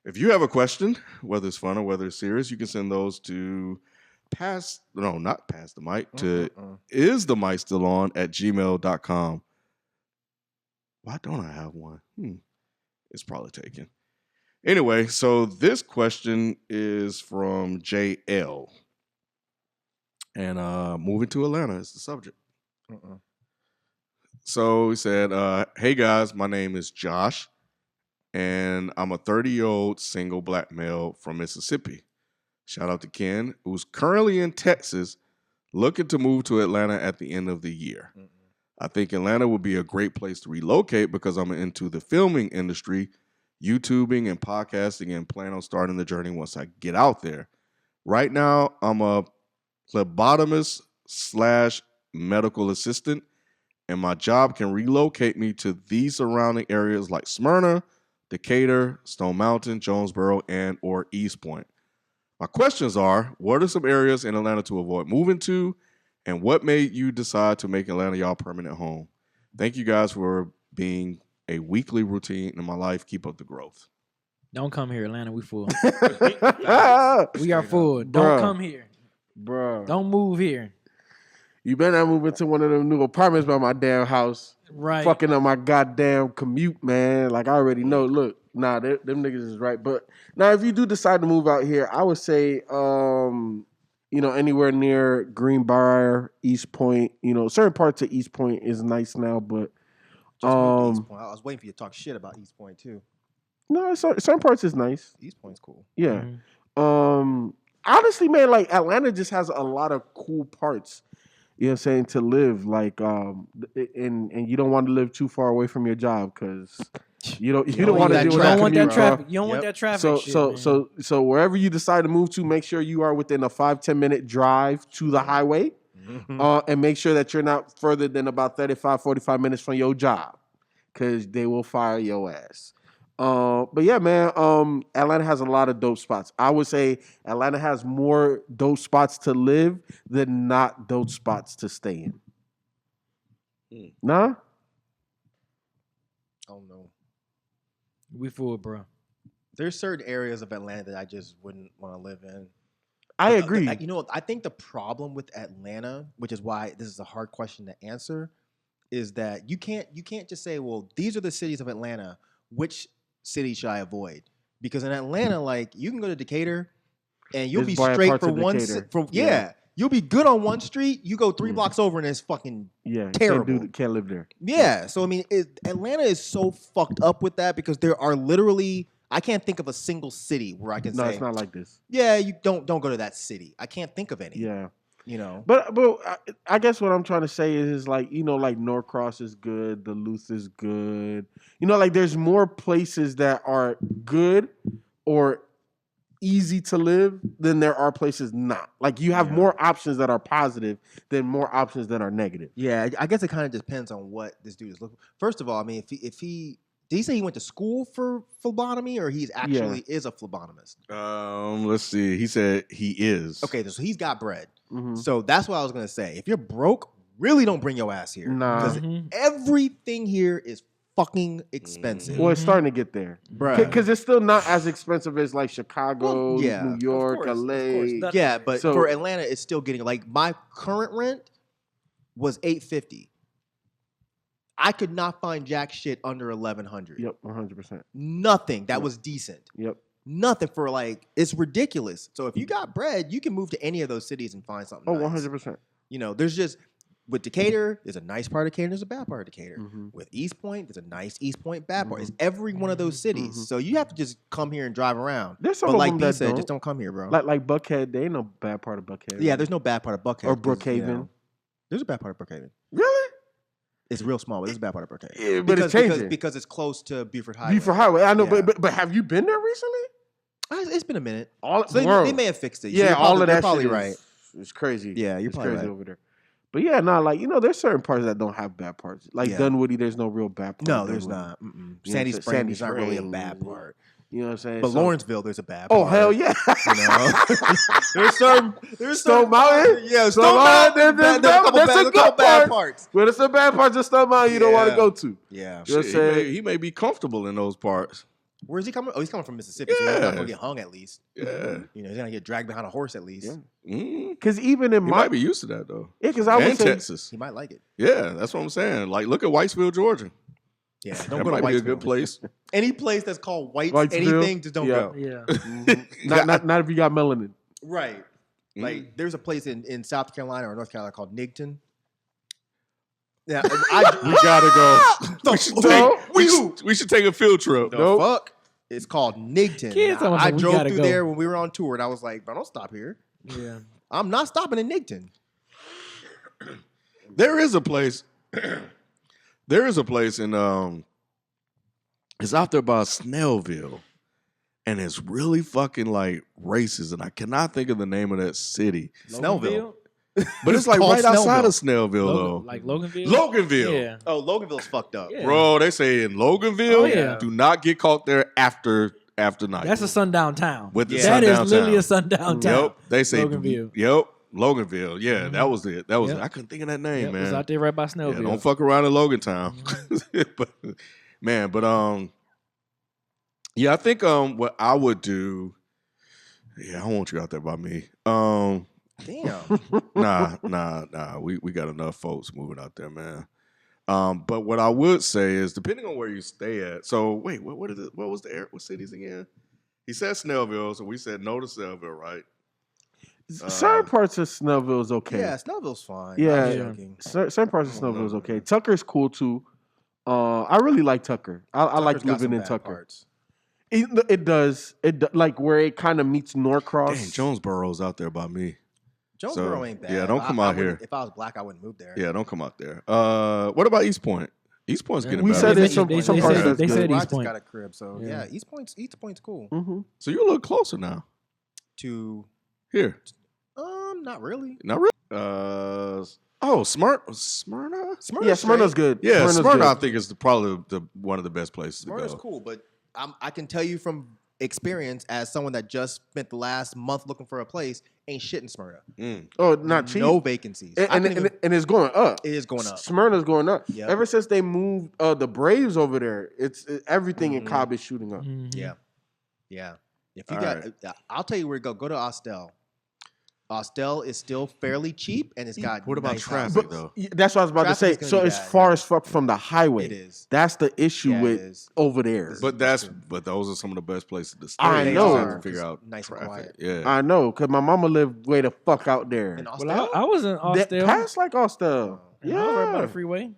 Speaker 6: if you have a question, whether it's fun or whether it's serious, you can send those to not pass the mic, to is the mic still on @gmail.com. Why don't I have one? It's probably taken. Anyway, so this question is from JL. And moving to Atlanta is the subject. So he said, hey guys, my name is Josh, and I'm a 30-year-old single black male from Mississippi. Shout out to Ken, who's currently in Texas, looking to move to Atlanta at the end of the year. I think Atlanta would be a great place to relocate because I'm into the filming industry, YouTubing and podcasting, and plan on starting the journey once I get out there. Right now, I'm a phlebotomist / medical assistant and my job can relocate me to these surrounding areas like Smyrna, Decatur, Stone Mountain, Jonesboro, and or East Point. My questions are, what are some areas in Atlanta to avoid moving to, and what made you decide to make Atlanta y'all permanent home? Thank you guys for being a weekly routine in my life. Keep up the growth.
Speaker 4: Don't come here, Atlanta. We full.
Speaker 5: Ah,
Speaker 4: We are full. Don't
Speaker 5: Bruh.
Speaker 4: come here.
Speaker 5: bro.
Speaker 4: Don't move here.
Speaker 5: You better not move into one of them new apartments by my damn house.
Speaker 4: Right.
Speaker 5: Fucking up my goddamn commute, man. Like I already know. Look, nah, them niggas is right. But now, if you do decide to move out here, I would say, anywhere near Greenbrier, East Point. Certain parts of East Point is nice now, but
Speaker 3: Just moved to East Point. I was waiting for you to talk shit about East Point too.
Speaker 5: no, certain parts is nice.
Speaker 3: East Point's cool.
Speaker 5: Yeah.
Speaker 4: Mhm.
Speaker 5: Honestly, man, like Atlanta just has a lot of cool parts. You know what I'm saying, to live, like, and you don't want to live too far away from your job because you don't want to
Speaker 3: that
Speaker 5: deal with
Speaker 4: You
Speaker 5: that
Speaker 4: don't want that
Speaker 5: commute, bro.
Speaker 4: traffic. You don't want that traffic. shit, man.
Speaker 5: So wherever you decide to move to, make sure you are within a 5-10 minute drive to the highway, and make sure that you're not further than about 35-45 minutes from your job, because they will fire your ass. But yeah, man, Atlanta has a lot of dope spots. I would say Atlanta has more dope spots to live than not dope spots to stay in. Nah?
Speaker 3: Oh no.
Speaker 4: We full, bro.
Speaker 3: There's certain areas of Atlanta that I just wouldn't want to live in.
Speaker 5: I agree.
Speaker 3: I think the problem with Atlanta, which is why this is a hard question to answer, is that you can't just say, well, these are the cities of Atlanta. Which city should I avoid? Because in Atlanta, like, you can go to Decatur and you'll
Speaker 5: There's
Speaker 3: be
Speaker 5: bad
Speaker 3: straight
Speaker 5: parts
Speaker 3: for
Speaker 5: of
Speaker 3: one.
Speaker 5: Decatur.
Speaker 3: Yeah, you'll be good on one street. You go 3 blocks over and it's fucking
Speaker 5: Yeah,
Speaker 3: terrible.
Speaker 5: Can't live there.
Speaker 3: Yeah. So I mean, Atlanta is so fucked up with that because there are literally, I can't think of a single city where I can
Speaker 5: No,
Speaker 3: say,
Speaker 5: it's not like this.
Speaker 3: yeah, you don't go to that city. I can't think of any.
Speaker 5: Yeah.
Speaker 3: But
Speaker 5: But I guess what I'm trying to say is like, like Norcross is good, Duluth is good. Like there's more places that are good or easy to live than there are places not. Like you have more options that are positive than more options that are negative.
Speaker 3: yeah, I guess it kind of depends on what this dude is looking. First of all, I mean, if he did he say he went to school for phlebotomy or he's actually is a phlebotomist?
Speaker 6: Let's see. He said he is.
Speaker 3: Okay, so he's got bread.
Speaker 5: Mhm.
Speaker 3: So that's what I was gonna say. If you're broke, really don't bring your ass here.
Speaker 5: Nah.
Speaker 3: Because everything here is fucking expensive.
Speaker 5: Well, it's starting to get there.
Speaker 3: Bruh.
Speaker 5: Because it's still not as expensive as like Chicago,
Speaker 3: Well, yeah,
Speaker 5: New York,
Speaker 4: course, of
Speaker 5: LA.
Speaker 4: course. That's-
Speaker 3: Yeah, but
Speaker 5: So-
Speaker 3: for Atlanta, it's still getting like my current rent was $850. I could not find jack shit under $1,100.
Speaker 5: Yep, 100%.
Speaker 3: Nothing that
Speaker 5: Yep.
Speaker 3: was decent.
Speaker 5: Yep.
Speaker 3: Nothing for like, it's ridiculous. So if you got bread, you can move to any of those cities and find something.
Speaker 5: Oh,
Speaker 3: nice.
Speaker 5: 100%.
Speaker 3: There's just with Decatur, there's a nice part of Decatur, there's a bad part of Decatur.
Speaker 5: Mhm.
Speaker 3: With East Point, there's a nice East Point, bad part. It's every one of those cities.
Speaker 5: Mhm.
Speaker 3: So you have to just come here and drive around.
Speaker 5: There's some
Speaker 3: But
Speaker 5: of
Speaker 3: like
Speaker 5: them
Speaker 3: B
Speaker 5: that
Speaker 3: said,
Speaker 5: don't.
Speaker 3: just don't come here, bro.
Speaker 5: Like Buckhead, they ain't no bad part of Buckhead.
Speaker 3: Yeah, there's no bad part of Buckhead.
Speaker 5: Or
Speaker 3: 'cause,
Speaker 5: Brookhaven.
Speaker 3: There's a bad part of Brookhaven.
Speaker 5: Really?
Speaker 3: It's real small, but there's a bad part of Brookhaven.
Speaker 5: Yeah, but it's changing.
Speaker 3: Because it's close to Buford Highway.
Speaker 5: Buford Highway. I know,
Speaker 3: Yeah.
Speaker 5: but have you been there recently?
Speaker 3: It's been a minute.
Speaker 5: All
Speaker 3: So
Speaker 5: bro.
Speaker 3: they may have fixed it. So
Speaker 5: Yeah,
Speaker 3: you're
Speaker 5: all
Speaker 3: probably,
Speaker 5: of that
Speaker 3: you're probably
Speaker 5: shit
Speaker 3: right.
Speaker 5: It's crazy.
Speaker 3: Yeah, you're
Speaker 5: it's
Speaker 3: probably
Speaker 5: crazy
Speaker 3: right.
Speaker 5: over there. But yeah, there's certain parts that don't have bad parts. Like
Speaker 3: Yeah.
Speaker 5: Dunwoody, there's no real bad part.
Speaker 3: No,
Speaker 5: of
Speaker 3: there's
Speaker 5: Dunwoody.
Speaker 3: not. Mm-mm.
Speaker 5: You know
Speaker 3: Sandy
Speaker 5: what I'm saying?
Speaker 3: Springs is
Speaker 5: Sandy
Speaker 3: not really a
Speaker 5: Springs,
Speaker 3: bad part.
Speaker 5: You know what I'm saying?
Speaker 3: But
Speaker 5: So-
Speaker 3: Lawrenceville, there's a bad
Speaker 5: Oh,
Speaker 3: part.
Speaker 5: hell yeah.
Speaker 3: There's
Speaker 5: Stone
Speaker 3: certain
Speaker 5: Mountain?
Speaker 3: Yeah,
Speaker 5: Stone
Speaker 3: Stone
Speaker 5: Mountain,
Speaker 3: Mountain.
Speaker 5: there's
Speaker 3: There's a couple
Speaker 5: that's
Speaker 3: bad,
Speaker 5: a
Speaker 3: a couple
Speaker 5: good
Speaker 3: bad
Speaker 5: part.
Speaker 3: parts.
Speaker 5: Well, it's the bad parts of Stone Mountain you don't want to
Speaker 3: Yeah.
Speaker 5: go to.
Speaker 3: Yeah.
Speaker 5: You know what I'm
Speaker 6: Shit,
Speaker 5: saying?
Speaker 6: he may be comfortable in those parts.
Speaker 3: Where's he coming? Oh, he's coming from Mississippi, so he's not
Speaker 6: Yeah.
Speaker 3: gonna get hung at least.
Speaker 6: Yeah.
Speaker 3: He's gonna get dragged behind a horse at least.
Speaker 5: Yeah.
Speaker 6: Mm.
Speaker 5: Because even in
Speaker 6: He
Speaker 5: my
Speaker 6: might be used to that though.
Speaker 5: yeah, because I would
Speaker 6: And
Speaker 5: say
Speaker 6: Texas.
Speaker 3: He might like it.
Speaker 6: Yeah, that's what I'm saying. Like, look at Whitesville, Georgia.
Speaker 3: Yeah,
Speaker 6: That
Speaker 3: don't go
Speaker 6: might
Speaker 3: to
Speaker 6: be a
Speaker 3: Whitesville.
Speaker 6: good place.
Speaker 3: Any place that's called Whites,
Speaker 5: Whitesville?
Speaker 3: anything, just don't
Speaker 5: Yeah.
Speaker 3: go.
Speaker 4: Yeah.
Speaker 5: not if you got melanin.
Speaker 3: Right. Like there's a place in South Carolina or North Carolina called Nigton. Yeah,
Speaker 5: We gotta go.
Speaker 6: We should take a field trip.
Speaker 3: The fuck? It's called Nigton.
Speaker 4: Kids
Speaker 3: And
Speaker 4: almost
Speaker 3: I
Speaker 4: like, we
Speaker 3: drove
Speaker 4: gotta
Speaker 3: through
Speaker 4: go.
Speaker 3: there when we were on tour, and I was like, bro, don't stop here.
Speaker 4: Yeah.
Speaker 3: I'm not stopping in Nigton.
Speaker 6: There is a place. There is a place in it's out there by Snellville, and it's really fucking like racist, and I cannot think of the name of that city.
Speaker 3: Snellville.
Speaker 6: But it's like
Speaker 3: called
Speaker 6: right outside of
Speaker 3: Snellville.
Speaker 6: Snellville, though.
Speaker 4: Like Loganville.
Speaker 6: Loganville.
Speaker 4: Yeah.
Speaker 3: Oh, Loganville's fucked up.
Speaker 4: Yeah.
Speaker 6: Bro, they say in Loganville,
Speaker 4: Oh, yeah.
Speaker 6: do not get caught there after night.
Speaker 4: That's a sundown town.
Speaker 6: With the
Speaker 3: Yeah.
Speaker 4: That
Speaker 6: sundown
Speaker 4: is literally
Speaker 6: town.
Speaker 4: a sundown town.
Speaker 6: Yep. They say
Speaker 4: Loganville.
Speaker 6: Yep. Loganville. Yeah, that was it. That was
Speaker 4: Yep.
Speaker 6: I couldn't think of that name,
Speaker 4: Yep,
Speaker 6: man.
Speaker 4: It was out there right by Snellville.
Speaker 6: Yeah, don't fuck around in Logan Town. but yeah, I think what I would do. Yeah, I don't want you out there by me.
Speaker 3: Damn.
Speaker 6: Nah. We got enough folks moving out there, man. But what I would say is, depending on where you stay at. So wait, what was what cities again? He said Snellville, so we said no to Snellville, right?
Speaker 5: Certain parts of Snellville is okay.
Speaker 3: Yeah, Snellville's fine.
Speaker 5: Yeah.
Speaker 3: I was joking.
Speaker 5: Certain parts of Snellville is okay. Tucker's cool too. I really like Tucker. I like
Speaker 3: Tucker's got
Speaker 5: living
Speaker 3: some
Speaker 5: in
Speaker 3: bad
Speaker 5: Tucker.
Speaker 3: parts.
Speaker 5: It does. Like where it kind of meets Norcross.
Speaker 6: Dang, Jonesboro's out there by me.
Speaker 3: Jonesboro ain't bad.
Speaker 6: Yeah, don't come out here.
Speaker 3: If I was black, I wouldn't move there.
Speaker 6: Yeah, don't come out there. What about East Point? East Point's getting
Speaker 5: We
Speaker 6: better.
Speaker 5: said
Speaker 4: They
Speaker 5: it's some
Speaker 4: said-
Speaker 5: parts
Speaker 4: they
Speaker 5: that's
Speaker 4: said
Speaker 5: good.
Speaker 4: East
Speaker 3: I just
Speaker 4: Point.
Speaker 3: got a crib, so
Speaker 4: Yeah.
Speaker 3: yeah, East Point's cool.
Speaker 5: Mm-hmm.
Speaker 6: So you're a little closer now.
Speaker 3: To
Speaker 6: Here,
Speaker 3: not really.
Speaker 6: not really. Smyrna.
Speaker 5: Yeah, Smyrna's good.
Speaker 6: Yeah,
Speaker 5: Smyrna's
Speaker 6: Smyrna. I
Speaker 5: good.
Speaker 6: think is probably one of the best places
Speaker 3: Smyrna's
Speaker 6: to go.
Speaker 3: cool, but I can tell you from experience as someone that just spent the last month looking for a place, ain't shit in Smyrna.
Speaker 5: Oh, not cheap.
Speaker 3: No vacancies.
Speaker 5: And it's going up.
Speaker 3: It is going up.
Speaker 5: Smyrna's going up.
Speaker 3: Yep.
Speaker 5: Ever since they moved the Braves over there, everything in Cobb is shooting up.
Speaker 4: Mhm.
Speaker 3: Yeah. If you
Speaker 6: All
Speaker 3: got, I'll tell you where to go. Go to Austell. Austell is still fairly cheap, and it's got.
Speaker 6: What about
Speaker 3: nice
Speaker 6: traffic,
Speaker 3: houses.
Speaker 6: though?
Speaker 5: That's what I was about to say.
Speaker 3: Traffic's gonna
Speaker 5: So
Speaker 3: be
Speaker 5: it's
Speaker 3: bad,
Speaker 5: far
Speaker 3: yeah.
Speaker 5: as fuck from the highway.
Speaker 3: It is.
Speaker 5: That's the issue
Speaker 3: Yeah, it
Speaker 5: with
Speaker 3: is.
Speaker 5: over there.
Speaker 6: But those are some of the best places to stay.
Speaker 5: I
Speaker 6: You
Speaker 5: know.
Speaker 6: just have to figure out
Speaker 3: Nice and
Speaker 6: traffic.
Speaker 3: quiet.
Speaker 6: Yeah.
Speaker 5: I know, because my mama lived way the fuck out there.
Speaker 3: In
Speaker 4: Well,
Speaker 3: Austell?
Speaker 4: I was in
Speaker 5: That
Speaker 4: Austell.
Speaker 5: past like Austell.
Speaker 4: Yeah, I was right by
Speaker 5: Yeah.
Speaker 4: the freeway.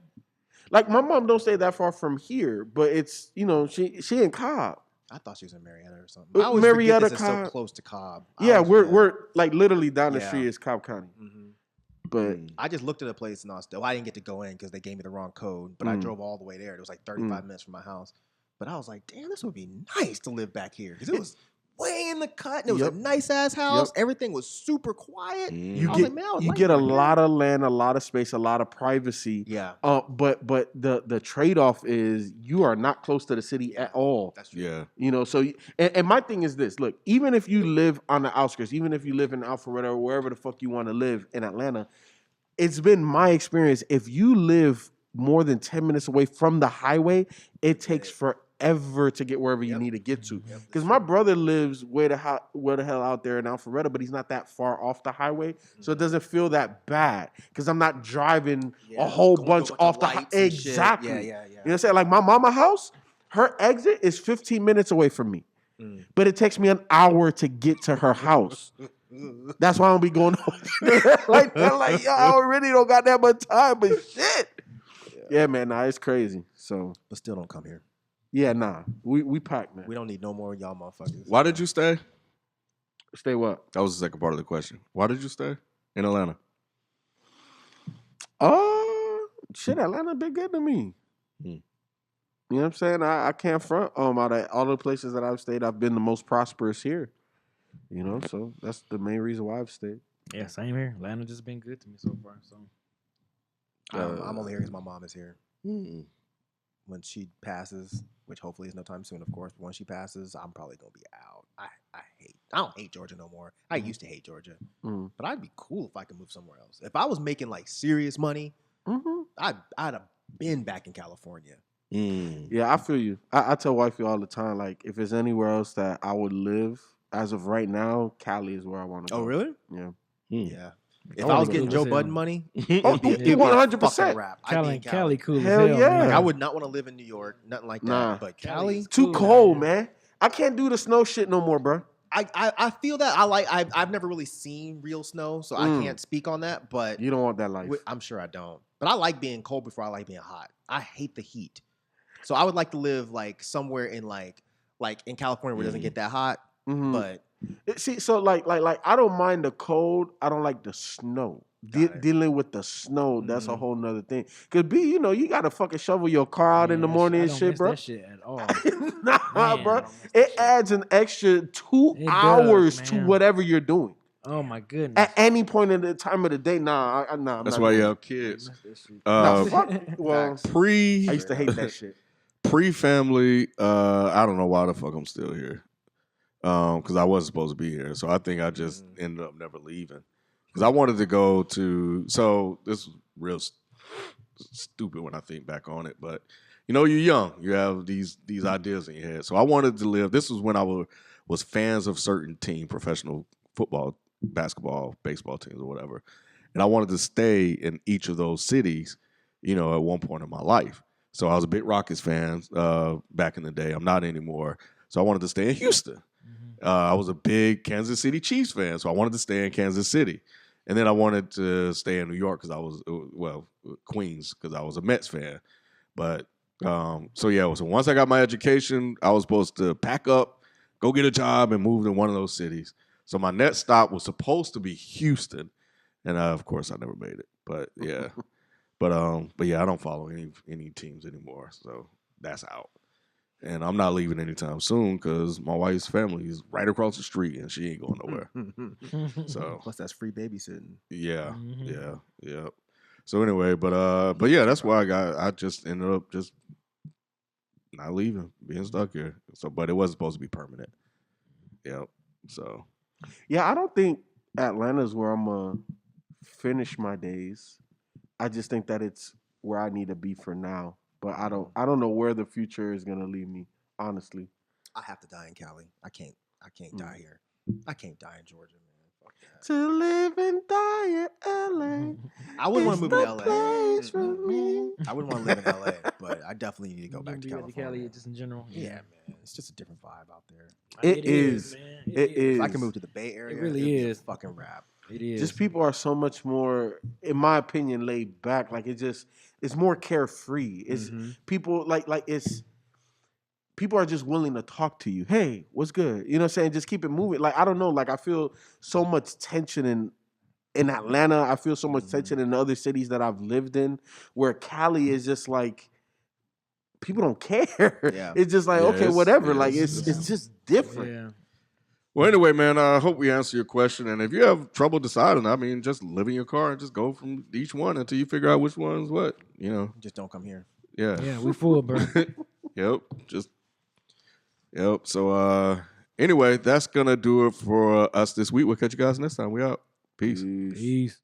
Speaker 5: Like my mom don't stay that far from here, but it's she in Cobb.
Speaker 3: I thought she was in Marietta or something.
Speaker 5: Uh,
Speaker 3: I always
Speaker 5: Marietta,
Speaker 3: forget this is so
Speaker 5: Cobb.
Speaker 3: close to Cobb.
Speaker 5: Yeah, we're like literally down the
Speaker 3: Yeah.
Speaker 5: street is Cobb County.
Speaker 3: Mhm.
Speaker 5: But
Speaker 3: I just looked at a place in Austell. I didn't get to go in because they gave me the wrong code, but I
Speaker 5: Mm.
Speaker 3: drove all the way there. It was like 35 minutes from my house. But I was like, damn, this would be nice to live back here because it was way in the cut. And it was
Speaker 5: Yep.
Speaker 3: a nice ass house. Everything was super quiet.
Speaker 5: you
Speaker 3: I was
Speaker 5: get
Speaker 3: like, man, I would
Speaker 5: you
Speaker 3: like
Speaker 5: get a
Speaker 3: it right here.
Speaker 5: lot of land, a lot of space, a lot of privacy.
Speaker 3: Yeah,
Speaker 5: But the trade off is you are not close to the city at all.
Speaker 3: that's true.
Speaker 6: Yeah.
Speaker 5: You know, so and my thing is this: look, even if you live on the outskirts, even if you live in Alpharetta or wherever the fuck you want to live in Atlanta, it's been my experience. If you live more than 10 minutes away from the highway, it takes forever to get wherever you need to get to. Because my brother lives where the hell out there in Alpharetta, but he's not that far off the highway, so it doesn't feel that bad. Because I'm not driving a whole
Speaker 3: Going
Speaker 5: bunch
Speaker 3: through a
Speaker 5: off the
Speaker 3: lights and shit.
Speaker 5: exactly.
Speaker 3: Yeah.
Speaker 5: You know what I'm saying? Like my mama house, her exit is 15 minutes away from me. But it takes me an hour to get to her house. That's why I don't be going over there like that. Like, yo, I already don't got that much time, but shit. Yeah, man, nah, it's crazy. So,
Speaker 3: But still don't come here.
Speaker 5: yeah, nah, we packed, man.
Speaker 3: We don't need no more y'all motherfuckers.
Speaker 6: Why did you stay?
Speaker 5: Stay what?
Speaker 6: That was the second part of the question. Why did you stay in Atlanta?
Speaker 5: Shit, Atlanta been good to me.
Speaker 6: Hmm.
Speaker 5: You know what I'm saying? I can't front. Out of all the places that I've stayed, I've been the most prosperous here. You know, so that's the main reason why I've stayed.
Speaker 4: Yeah, same here. Atlanta just been good to me so far. So
Speaker 3: I'm only here because my mom is here.
Speaker 6: Hmm.
Speaker 3: When she passes, which hopefully is no time soon, of course, but when she passes, I'm probably gonna be out. I don't hate Georgia no more. I used to hate Georgia,
Speaker 5: Mm.
Speaker 3: but I'd be cool if I could move somewhere else. If I was making like serious money,
Speaker 5: Mm-hmm.
Speaker 3: I'd have been back in California.
Speaker 6: Mm.
Speaker 5: Yeah, I feel you. I tell wifey all the time, like, if there's anywhere else that I would live, as of right now, Cali is where I want to go.
Speaker 3: Oh, really?
Speaker 5: Yeah.
Speaker 3: Yeah. If
Speaker 4: wanna
Speaker 3: I was
Speaker 4: go
Speaker 3: getting
Speaker 4: to
Speaker 3: Joe
Speaker 4: Brazil.
Speaker 3: Budden money,
Speaker 5: Oh,
Speaker 3: it'd be a
Speaker 5: 100%.
Speaker 3: fucking wrap. I'd be in
Speaker 4: Cali cool as
Speaker 5: Hell
Speaker 4: hell.
Speaker 5: yeah.
Speaker 4: man.
Speaker 3: Like, I would not want to live in New York, nothing like that.
Speaker 5: Nah.
Speaker 3: But
Speaker 4: Cali
Speaker 3: Cali,
Speaker 4: is
Speaker 5: Too
Speaker 4: cool,
Speaker 5: cold, man. I can't do the snow shit no more, bro.
Speaker 3: I feel that. I've never really seen real snow, so I can't speak on that. But
Speaker 5: You don't want that life.
Speaker 3: I'm sure I don't. But I like being cold before I like being hot. I hate the heat. So I would like to live like somewhere in like in California where it doesn't get that hot.
Speaker 5: Mhm.
Speaker 3: But
Speaker 5: See, so like I don't mind the cold. I don't like the snow.
Speaker 3: Got it.
Speaker 5: Dealing with the snow, that's a
Speaker 3: Mhm.
Speaker 5: whole nother thing. Cause you gotta fucking shovel your car out in the
Speaker 4: Man,
Speaker 5: morning
Speaker 4: I
Speaker 5: and
Speaker 4: don't
Speaker 5: shit,
Speaker 4: miss
Speaker 5: bro.
Speaker 4: That shit at all.
Speaker 5: Nah,
Speaker 4: Man,
Speaker 5: bro.
Speaker 4: I don't miss that
Speaker 5: It
Speaker 4: shit.
Speaker 5: adds an extra 2
Speaker 4: It does,
Speaker 5: hours to
Speaker 4: man.
Speaker 5: whatever you're doing.
Speaker 4: Oh my goodness.
Speaker 5: At any point in the time of the day, nah. I'm
Speaker 6: That's
Speaker 5: not
Speaker 6: why you
Speaker 5: doing
Speaker 6: have kids.
Speaker 5: Nah, fuck. Well,
Speaker 3: Facts.
Speaker 5: I used to hate that shit.
Speaker 6: Pre-family, I don't know why the fuck I'm still here. Because I wasn't supposed to be here. So I think I just ended up never leaving. Because I wanted to go to, so this is real stupid when I think back on it, but you know, you're young. You have these ideas in your head. So I wanted to live, this was when I was fans of certain team, professional football, basketball, baseball teams or whatever. And I wanted to stay in each of those cities, you know, at one point in my life. So I was a big Rockets fan back in the day. I'm not anymore. So I wanted to stay in Houston. I was a big Kansas City Chiefs fan, so I wanted to stay in Kansas City. And then I wanted to stay in New York because I was, Queens, because I was a Mets fan. But, so once I got my education, I was supposed to pack up, go get a job, and move to one of those cities. So my next stop was supposed to be Houston. And, of course, I never made it. But, yeah. but yeah, I don't follow any teams anymore, so that's out. And I'm not leaving anytime soon because my wife's family is right across the street and she ain't going nowhere. So
Speaker 3: Plus, that's free babysitting.
Speaker 6: yeah. So anyway, but yeah, that's why I just ended up just not leaving, being stuck here. So, but it wasn't supposed to be permanent. Yep. So
Speaker 5: Yeah, I don't think Atlanta's where I'm gonna finish my days. I just think that it's where I need to be for now. But I don't know where the future is gonna lead me, honestly.
Speaker 3: I have to die in Cali. I can't die here. I can't die in Georgia, man. Fuck that.
Speaker 5: To live and die in LA.
Speaker 3: I wouldn't want to move to LA.
Speaker 5: Place for me.
Speaker 3: I wouldn't want to live in LA, but I definitely need to go back to
Speaker 4: Be with
Speaker 3: California.
Speaker 4: Cali just in general.
Speaker 3: Yeah, man. It's just a different vibe out there.
Speaker 5: It is.
Speaker 4: man.
Speaker 5: It is.
Speaker 3: If I can move to the Bay Area,
Speaker 4: It really
Speaker 3: it'd be a
Speaker 4: is.
Speaker 3: fucking rap.
Speaker 4: It is.
Speaker 5: Just people are so much more, in my opinion, laid back. Like it's more carefree. It's people people are just willing to talk to you. Hey, what's good? You know what I'm saying? Just keep it moving. Like, I don't know. Like, I feel so much tension in Atlanta. I feel so much tension in other cities that I've lived in, where Cali is just like, people don't care.
Speaker 3: Yeah.
Speaker 5: It's just like,
Speaker 6: Yeah,
Speaker 5: okay, whatever. Like, it's just different.
Speaker 4: Yeah.
Speaker 6: well, anyway, man, I hope we answer your question. And if you have trouble deciding, I mean, just live in your car and just go from each one until you figure out which one's what. You know?
Speaker 3: Just don't come here.
Speaker 6: Yeah.
Speaker 4: Yeah, we full, bro.
Speaker 6: Yep. So anyway, that's gonna do it for us this week. We'll catch you guys next time. We out. Peace.
Speaker 4: Peace.